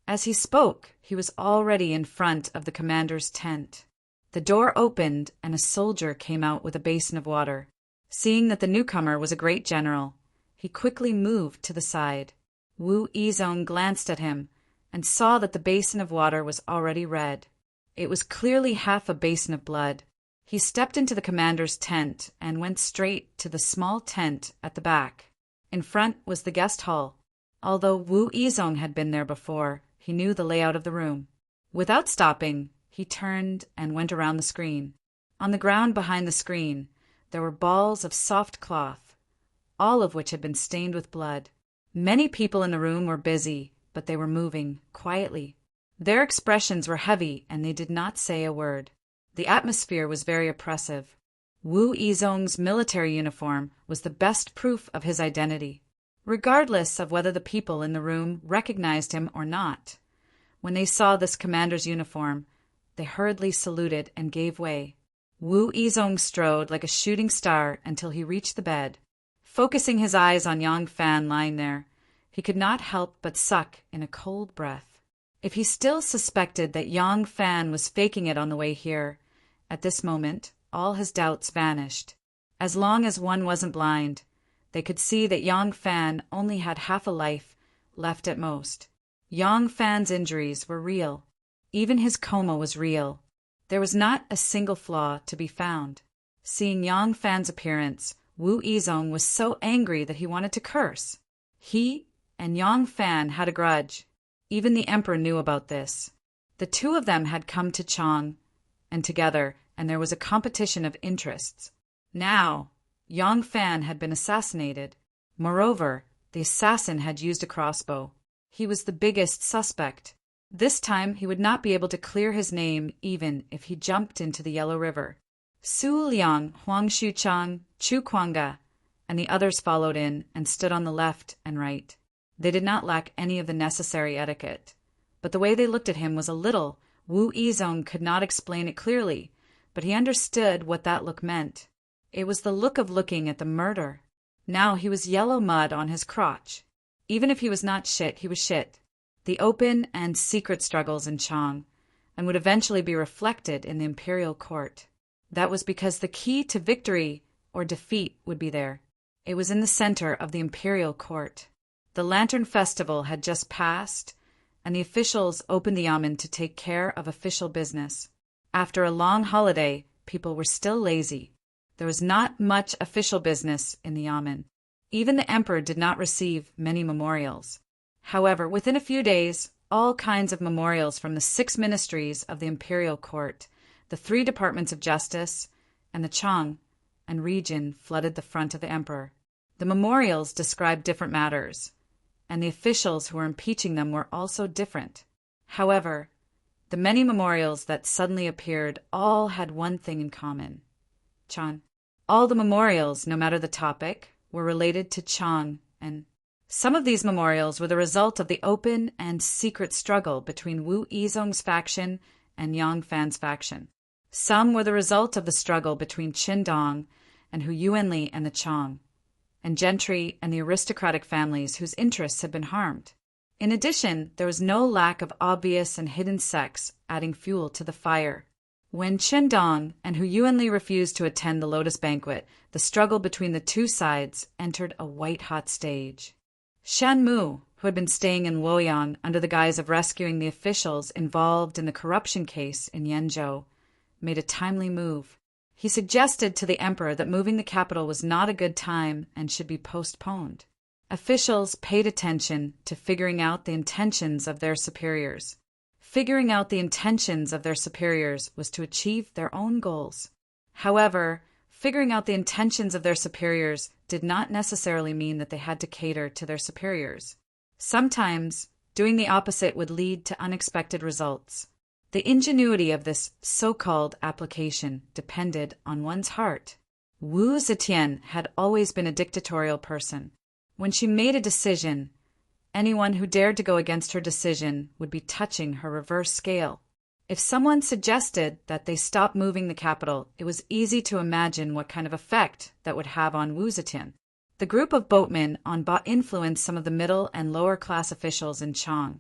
As he spoke, he was already in front of the commander's tent. The door opened, and a soldier came out with a basin of water. Seeing that the newcomer was a great general, he quickly moved to the side. Wu Yizong glanced at him and saw that the basin of water was already red. It was clearly half a basin of blood. He stepped into the commander's tent and went straight to the small tent at the back. In front was the guest hall. Although Wu Yizong had been there before, he knew the layout of the room. Without stopping, he turned and went around the screen. On the ground behind the screen, there were balls of soft cloth, all of which had been stained with blood. Many people in the room were busy, but they were moving quietly. Their expressions were heavy, and they did not say a word. The atmosphere was very oppressive. Wu Yizong's military uniform was the best proof of his identity, regardless of whether the people in the room recognized him or not. When they saw this commander's uniform, they hurriedly saluted and gave way. Wu Yizong strode like a shooting star until he reached the bed. Focusing his eyes on Yang Fan lying there, he could not help but suck in a cold breath. If he still suspected that Yang Fan was faking it on the way here, at this moment, all his doubts vanished. As long as one wasn't blind, they could see that Yang Fan only had half a life left at most. Yang Fan's injuries were real. Even his coma was real. There was not a single flaw to be found. Seeing Yang Fan's appearance, Wu Yizong was so angry that he wanted to curse. He and Yang Fan had a grudge. Even the emperor knew about this. The two of them had come to Chang, and together, and there was a competition of interests. Now, Yang Fan had been assassinated. Moreover, the assassin had used a crossbow. He was the biggest suspect. This time he would not be able to clear his name even if he jumped into the Yellow River. Su Liang, Huang Xuchang, Chu Kuanga, and the others followed in and stood on the left and right. They did not lack any of the necessary etiquette, but the way they looked at him was a little Wu Yizong could not explain it clearly, but he understood what that look meant. It was the look of looking at the murder. Now he was yellow mud on his crotch. Even if he was not shit, he was shit. The open and secret struggles in Chang, and would eventually be reflected in the imperial court. That was because the key to victory or defeat would be there. It was in the center of the imperial court. The Lantern Festival had just passed, and the officials opened the yamen to take care of official business. After a long holiday, people were still lazy. There was not much official business in the yamen. Even the emperor did not receive many memorials. However, within a few days, all kinds of memorials from the 6 ministries of the imperial court, the 3 departments of justice, and the Chang and region flooded the front of the emperor. The memorials described different matters, and the officials who were impeaching them were also different. However, the many memorials that suddenly appeared all had one thing in common. Chang. All the memorials, no matter the topic, were related to Chang, and some of these memorials were the result of the open and secret struggle between Wu Yizong's faction and Yang Fan's faction. Some were the result of the struggle between Qin Dong and Hu Yuanli and the Chang, and gentry and the aristocratic families whose interests had been harmed. In addition, there was no lack of obvious and hidden sects adding fuel to the fire. When Qin Dong and Hu Yuanli refused to attend the Lotus Banquet, the struggle between the two sides entered a white-hot stage. Shan Mu, who had been staying in Luoyang under the guise of rescuing the officials involved in the corruption case in Yenzhou, made a timely move. He suggested to the emperor that moving the capital was not a good time and should be postponed. Officials paid attention to figuring out the intentions of their superiors. Figuring out the intentions of their superiors was to achieve their own goals. However, figuring out the intentions of their superiors did not necessarily mean that they had to cater to their superiors. Sometimes, doing the opposite would lead to unexpected results. The ingenuity of this so-called application depended on one's heart. Wu Zetian had always been a dictatorial person. When she made a decision, anyone who dared to go against her decision would be touching her reverse scale. If someone suggested that they stop moving the capital, it was easy to imagine what kind of effect that would have on Wu Zetian. The group of boatmen on Ba influenced some of the middle and lower class officials in Chang,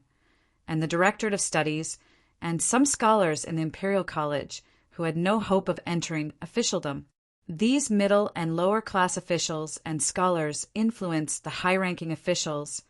and the Directorate of Studies, and some scholars in the Imperial College who had no hope of entering officialdom. These middle and lower class officials and scholars influenced the high-ranking officials,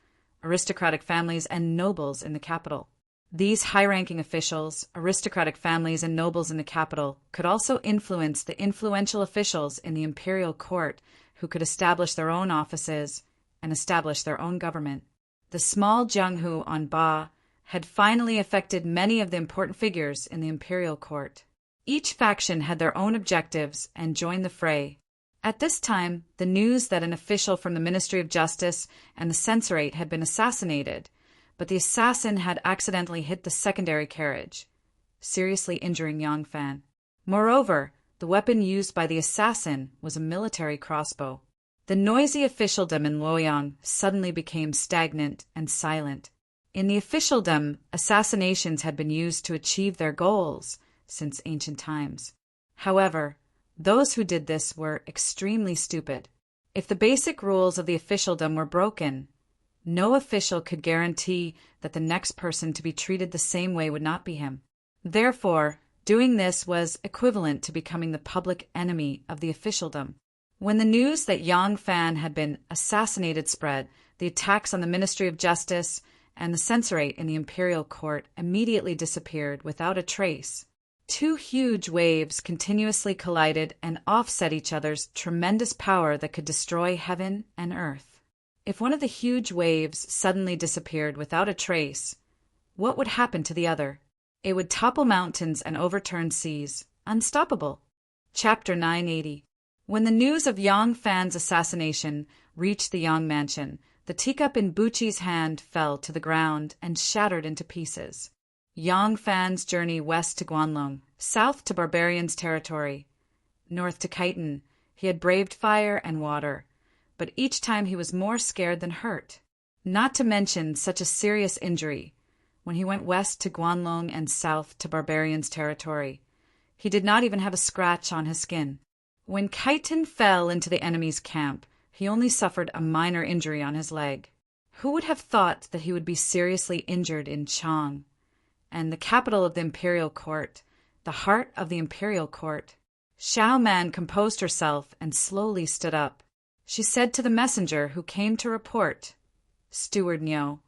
aristocratic families, and nobles in the capital. These high-ranking officials, aristocratic families, and nobles in the capital could also influence the influential officials in the imperial court who could establish their own offices and establish their own government. The small Jianghu on Ba had finally affected many of the important figures in the imperial court. Each faction had their own objectives and joined the fray. At this time, the news that an official from the Ministry of Justice and the Censorate had been assassinated, but the assassin had accidentally hit the secondary carriage, seriously injuring Yang Fan. Moreover, the weapon used by the assassin was a military crossbow. The noisy officialdom in Luoyang suddenly became stagnant and silent. In the officialdom, assassinations had been used to achieve their goals since ancient times. However, those who did this were extremely stupid. If the basic rules of the officialdom were broken, no official could guarantee that the next person to be treated the same way would not be him. Therefore, doing this was equivalent to becoming the public enemy of the officialdom. When the news that Yang Fan had been assassinated spread, the attacks on the Ministry of Justice and the censorate in the imperial court immediately disappeared without a trace. 2 huge waves continuously collided and offset each other's tremendous power that could destroy heaven and earth. If one of the huge waves suddenly disappeared without a trace, what would happen to the other? It would topple mountains and overturn seas, unstoppable. Chapter 980. When the news of Yang Fan's assassination reached the Yang mansion, the teacup in Buqi's hand fell to the ground and shattered into pieces. Yang Fan's journey west to Guanlong, south to Barbarians' territory, north to Khitan, he had braved fire and water, but each time he was more scared than hurt. Not to mention such a serious injury. when he went west to Guanlong and south to Barbarians' territory. He did not even have a scratch on his skin. When Khitan fell into the enemy's camp, he only suffered a minor injury on his leg. Who would have thought that he would be seriously injured in Chang, and the capital of the imperial court, the heart of the imperial court? Xiao Man composed herself and slowly stood up. She said to the messenger who came to report, "Steward Niu,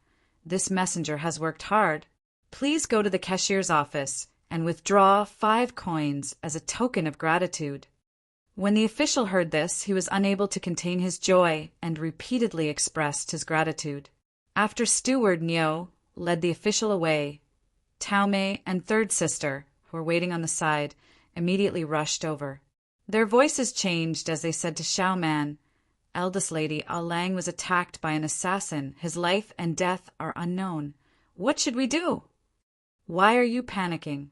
this messenger has worked hard. Please go to the cashier's office and withdraw 5 coins as a token of gratitude." When the official heard this, he was unable to contain his joy and repeatedly expressed his gratitude. After Steward Niu led the official away, Tao Mei and third sister, who were waiting on the side, immediately rushed over. Their voices changed as they said to Xiao Man, "Eldest lady, Ah Lang was attacked by an assassin. His life and death are unknown. What should we do?" "Why are you panicking?"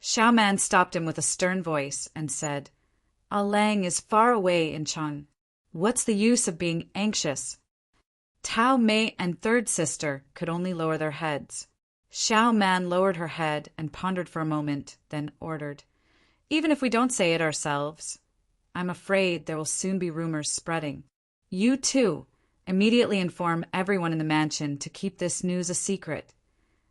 Xiao Man stopped him with a stern voice and said, "Ah Lang is far away in Chang. What's the use of being anxious?" Tao Mei and third sister could only lower their heads. Xiao Man lowered her head and pondered for a moment, then ordered, "Even if we don't say it ourselves, I'm afraid there will soon be rumors spreading. You, too, immediately inform everyone in the mansion to keep this news a secret,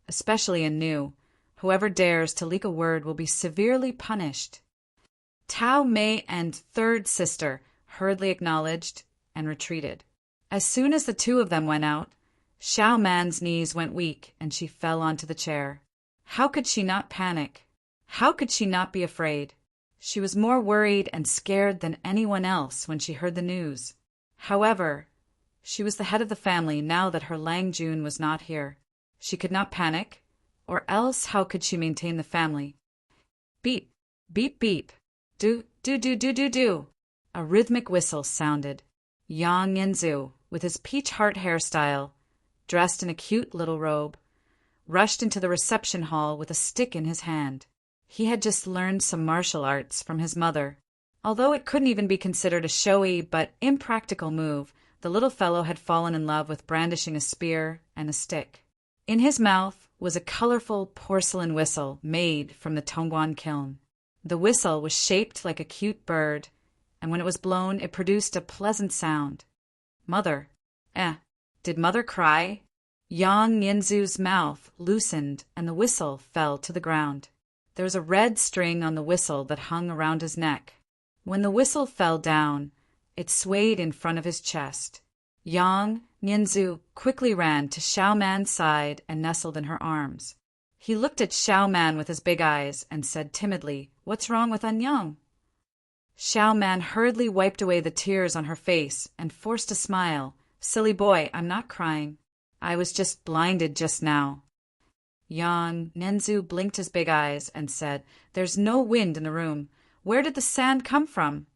especially in Nu. Whoever dares to leak a word will be severely punished." Tao Mei and third sister hurriedly acknowledged and retreated. As soon as the two of them went out, Xiao Man's knees went weak and she fell onto the chair. How could she not panic? How could she not be afraid? She was more worried and scared than anyone else when she heard the news. However, she was the head of the family now that her Lang Jun was not here. She could not panic, or else how could she maintain the family? Beep, beep, beep. Do, do, do, do, do, do. A rhythmic whistle sounded. Yang Yanzu, with his peach heart hairstyle, dressed in a cute little robe, rushed into the reception hall with a stick in his hand. He had just learned some martial arts from his mother. Although it couldn't even be considered a showy but impractical move, the little fellow had fallen in love with brandishing a spear and a stick. In his mouth was a colorful porcelain whistle made from the Tongguan kiln. The whistle was shaped like a cute bird, and when it was blown, it produced a pleasant sound. Mother. Did Mother cry? Yang Yanzu's mouth loosened, and the whistle fell to the ground. There was a red string on the whistle that hung around his neck. When the whistle fell down, it swayed in front of his chest. Yang Yanzu quickly ran to Xiao Man's side and nestled in her arms. He looked at Xiao Man with his big eyes and said timidly, "What's wrong with Anyang?" Xiao Man hurriedly wiped away the tears on her face and forced a smile. "Silly boy, I'm not crying. I was just blinded just now." Yang Nenzu blinked his big eyes and said, "There's no wind in the room. Where did the sand come from?"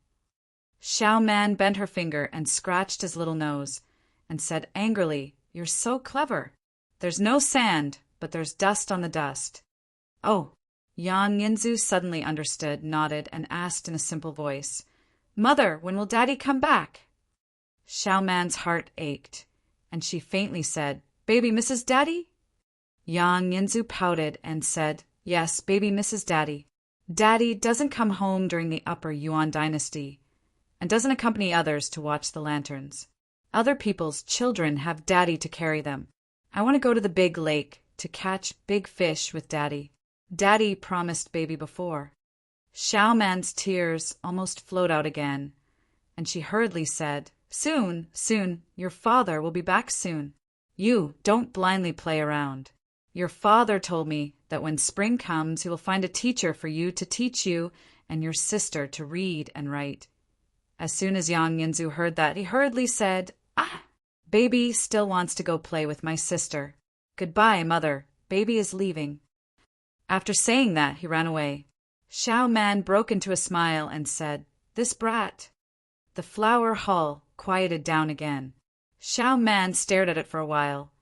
Xiao Man bent her finger and scratched his little nose and said angrily, "You're so clever. There's no sand, but there's dust on the dust." "Oh." Yang Yinzu suddenly understood, nodded, and asked in a simple voice, "Mother, when will Daddy come back?" Xiao Man's heart ached, and she faintly said, "Baby Mrs. Daddy?" Yang Yinzu pouted and said, "Yes, baby Mrs. Daddy. Daddy doesn't come home during the Upper Yuan dynasty, and doesn't accompany others to watch the lanterns. Other people's children have Daddy to carry them. I want to go to the big lake to catch big fish with Daddy. Daddy promised baby before." Xiao Man's tears almost flowed out again, and she hurriedly said, "Soon, soon, your father will be back soon. You don't blindly play around. Your father told me that when spring comes, he will find a teacher for you to teach you and your sister to read and write." As soon as Yang Yinzu heard that, he hurriedly said, Baby still wants to go play with my sister. Goodbye, mother. Baby is leaving." After saying that, he ran away. Xiao Man broke into a smile and said, "This brat." The flower hall quieted down again. Xiao Man stared at it for a while,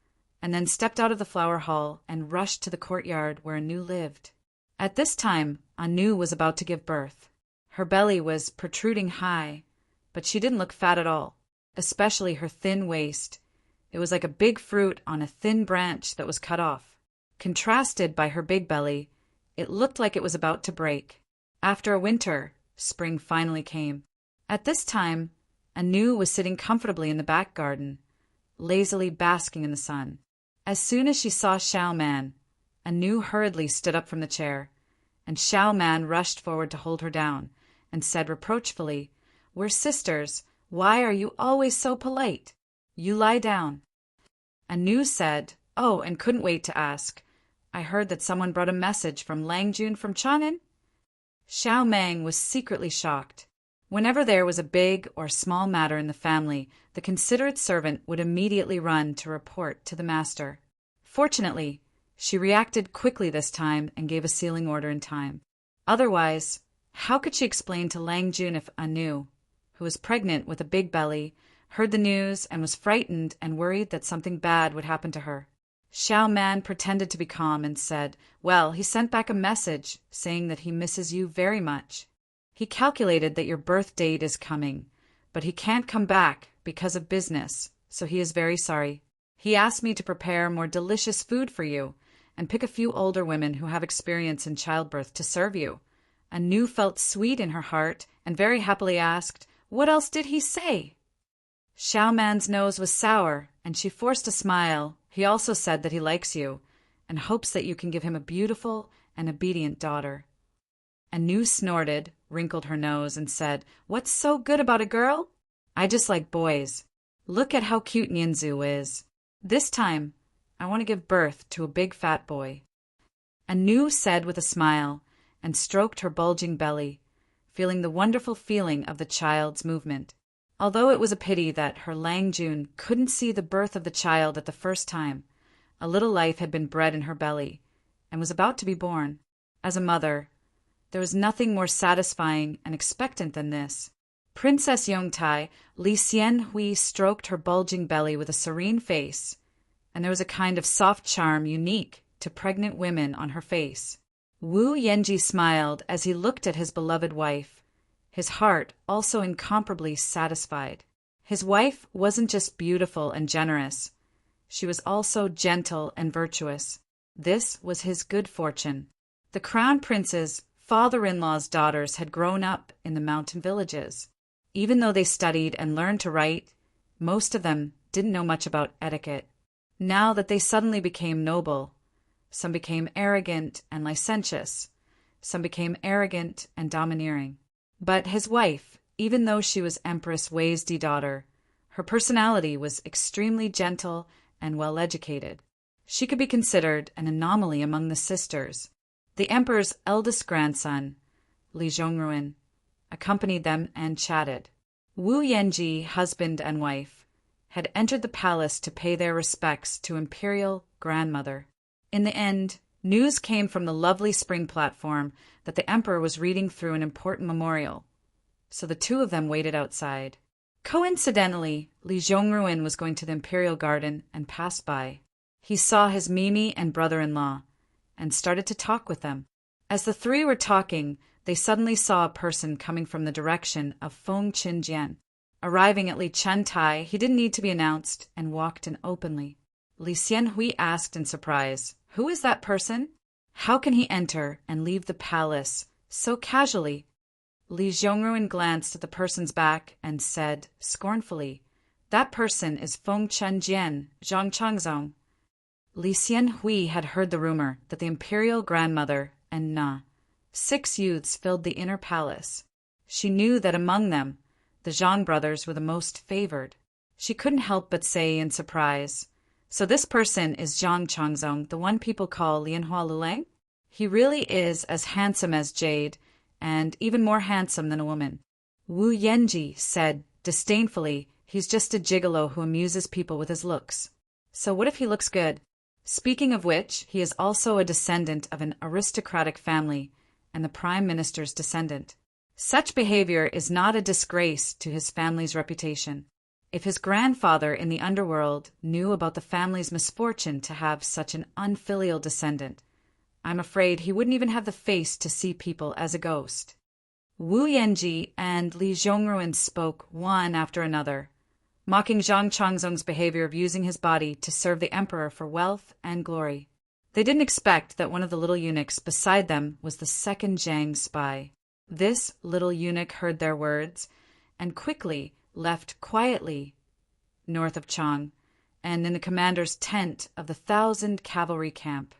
and then stepped out of the flower hall and rushed to the courtyard where Anu lived. At this time, Anu was about to give birth. Her belly was protruding high, but she didn't look fat at all, especially her thin waist. It was like a big fruit on a thin branch that was cut off. Contrasted by her big belly, it looked like it was about to break. After a winter, spring finally came. At this time, Anu was sitting comfortably in the back garden, lazily basking in the sun. As soon as she saw Xiao Man, Anu hurriedly stood up from the chair, and Xiao Man rushed forward to hold her down, and said reproachfully, "We're sisters. Why are you always so polite? You lie down." Anu said, "Oh, and couldn't wait to ask. I heard that someone brought a message from Langjun from Chanin?" Xiao Mang was secretly shocked. Whenever there was a big or small matter in the family, the considerate servant would immediately run to report to the master. Fortunately, she reacted quickly this time and gave a sealing order in time. Otherwise, how could she explain to Langjun if Anu, who was pregnant with a big belly, heard the news and was frightened and worried that something bad would happen to her? Xiao Man pretended to be calm and said, "Well, he sent back a message saying that he misses you very much. He calculated that your birth date is coming, but he can't come back because of business, so he is very sorry. He asked me to prepare more delicious food for you and pick a few older women who have experience in childbirth to serve you." Anu felt sweet in her heart and very happily asked, "What else did he say?" Xiao Man's nose was sour, and she forced a smile. He also said that he likes you and hopes that you can give him a beautiful and obedient daughter. Anu snorted, wrinkled her nose, and said, "What's so good about a girl? I just like boys. Look at how cute Nianzu is. This time, I want to give birth to a big fat boy." Anu said with a smile and stroked her bulging belly, feeling the wonderful feeling of the child's movement. Although it was a pity that her Langjun couldn't see the birth of the child at the first time, a little life had been bred in her belly and was about to be born. As a mother, there was nothing more satisfying and expectant than this. Princess Yongtai, Li Xianhui stroked her bulging belly with a serene face, and there was a kind of soft charm unique to pregnant women on her face. Wu Yenji smiled as he looked at his beloved wife, his heart also incomparably satisfied. His wife wasn't just beautiful and generous, she was also gentle and virtuous. This was his good fortune. The crown prince's father-in-law's daughters had grown up in the mountain villages. Even though they studied and learned to write, most of them didn't know much about etiquette. Now that they suddenly became noble, some became arrogant and licentious, some became arrogant and domineering. But his wife, even though she was Empress Wei's daughter, her personality was extremely gentle and well-educated. She could be considered an anomaly among the sisters. The emperor's eldest grandson, Li Zhongruan, accompanied them and chatted. Wu Yenji, husband and wife, had entered the palace to pay their respects to imperial grandmother. In the end, news came from the lovely spring platform that the emperor was reading through an important memorial, so the two of them waited outside. Coincidentally, Li Zhongruan was going to the imperial garden and passed by. He saw his Mimi and brother-in-law and started to talk with them. As the three were talking, they suddenly saw a person coming from the direction of Feng Qinjian. Arriving at Li Chentai, he didn't need to be announced and walked in openly. Li Xianhui asked in surprise, "Who is that person? How can he enter and leave the palace so casually?" Li Zhongruan glanced at the person's back and said scornfully, "That person is Feng Chenjian, Zhang Changzong." Li Xianhui had heard the rumor that the imperial grandmother and Na, 6 youths filled the inner palace. She knew that among them, the Zhang brothers were the most favored. She couldn't help but say in surprise, "So this person is Zhang Changzong, the one people call Lianhua Luleng? He really is as handsome as jade, and even more handsome than a woman." Wu Yenji said disdainfully, "He's just a gigolo who amuses people with his looks. So what if he looks good? Speaking of which, he is also a descendant of an aristocratic family and the prime minister's descendant. Such behavior is not a disgrace to his family's reputation. If his grandfather in the underworld knew about the family's misfortune to have such an unfilial descendant, I'm afraid he wouldn't even have the face to see people as a ghost." Wu Yenji and Li Zhongruan spoke one after another, mocking Zhang Changzong's behavior of using his body to serve the emperor for wealth and glory. They didn't expect that one of the little eunuchs beside them was the second Zhang's spy. This little eunuch heard their words and quickly left quietly north of Chang and in the commander's tent of the 1,000 cavalry camp.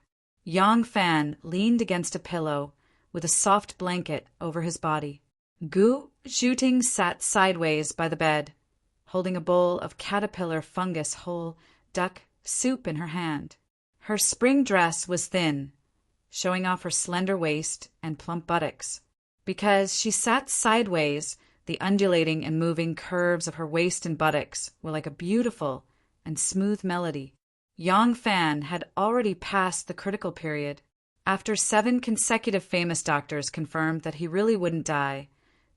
Yang Fan leaned against a pillow with a soft blanket over his body. Gu Zhuting sat sideways by the bed, holding a bowl of caterpillar fungus whole duck soup in her hand. Her spring dress was thin, showing off her slender waist and plump buttocks. Because she sat sideways, the undulating and moving curves of her waist and buttocks were like a beautiful and smooth melody. Yang Fan had already passed the critical period. After 7 consecutive famous doctors confirmed that he really wouldn't die,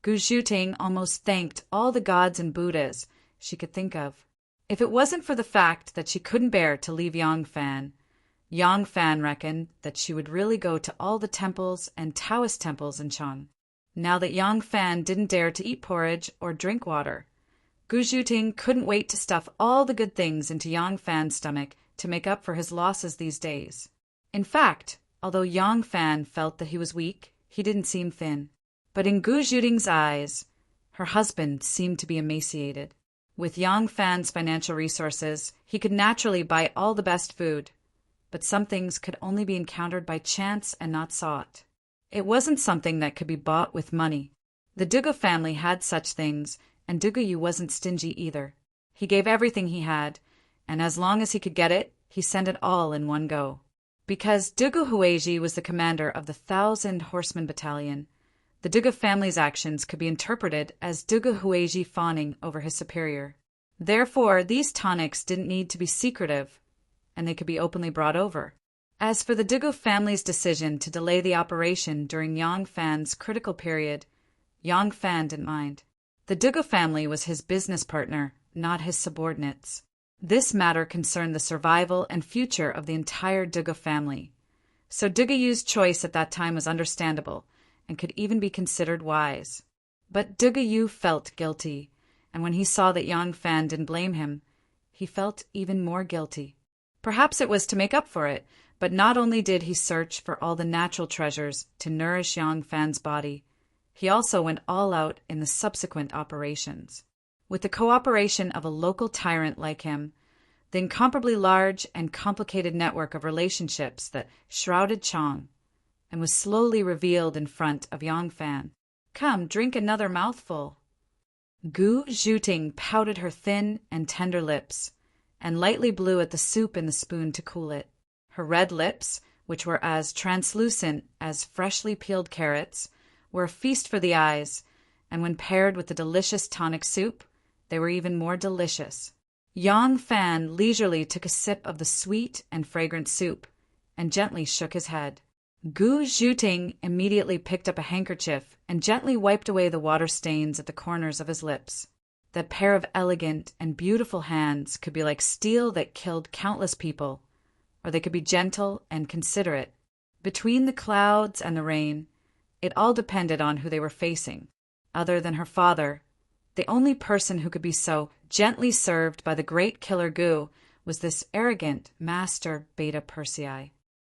Gu Zhuting almost thanked all the gods and Buddhas she could think of. If it wasn't for the fact that she couldn't bear to leave Yang Fan reckoned that she would really go to all the temples and Taoist temples in Chang. Now that Yang Fan didn't dare to eat porridge or drink water, Gu Zhuting couldn't wait to stuff all the good things into Yang Fan's stomach to make up for his losses these days. In fact, although Yang Fan felt that he was weak, he didn't seem thin. But in Gu Zhuting's eyes, her husband seemed to be emaciated. With Yang Fan's financial resources, he could naturally buy all the best food, but some things could only be encountered by chance and not sought. It wasn't something that could be bought with money. The Dugu family had such things, and Dugu wasn't stingy either. He gave everything he had, and as long as he could get it, he sent it all in one go. Because Dugu Huiji was the commander of the 1,000 Horseman Battalion, the Dugu family's actions could be interpreted as Dugu Huiji fawning over his superior. Therefore, these tonics didn't need to be secretive, and they could be openly brought over. As for the Dugu family's decision to delay the operation during Yang Fan's critical period, Yang Fan didn't mind. The Dugu family was his business partner, not his subordinates. This matter concerned the survival and future of the entire Dugu family. So Duguyu's choice at that time was understandable and could even be considered wise. But Duguyu felt guilty, and when he saw that Yang Fan didn't blame him, he felt even more guilty. Perhaps it was to make up for it, but not only did he search for all the natural treasures to nourish Yang Fan's body, he also went all out in the subsequent operations. With the cooperation of a local tyrant like him, the incomparably large and complicated network of relationships that shrouded Chang and was slowly revealed in front of Yang Fan. Come, drink another mouthful. Gu Zhuting pouted her thin and tender lips and lightly blew at the soup in the spoon to cool it. Her red lips, which were as translucent as freshly peeled carrots, were a feast for the eyes, and when paired with the delicious tonic soup, they were even more delicious. Yang Fan leisurely took a sip of the sweet and fragrant soup and gently shook his head. Gu Zhuting immediately picked up a handkerchief and gently wiped away the water stains at the corners of his lips. That pair of elegant and beautiful hands could be like steel that killed countless people, or they could be gentle and considerate. Between the clouds and the rain, it all depended on who they were facing. Other than her father, the only person who could be so gently served by the great killer Gu was this arrogant Master Beta Persei.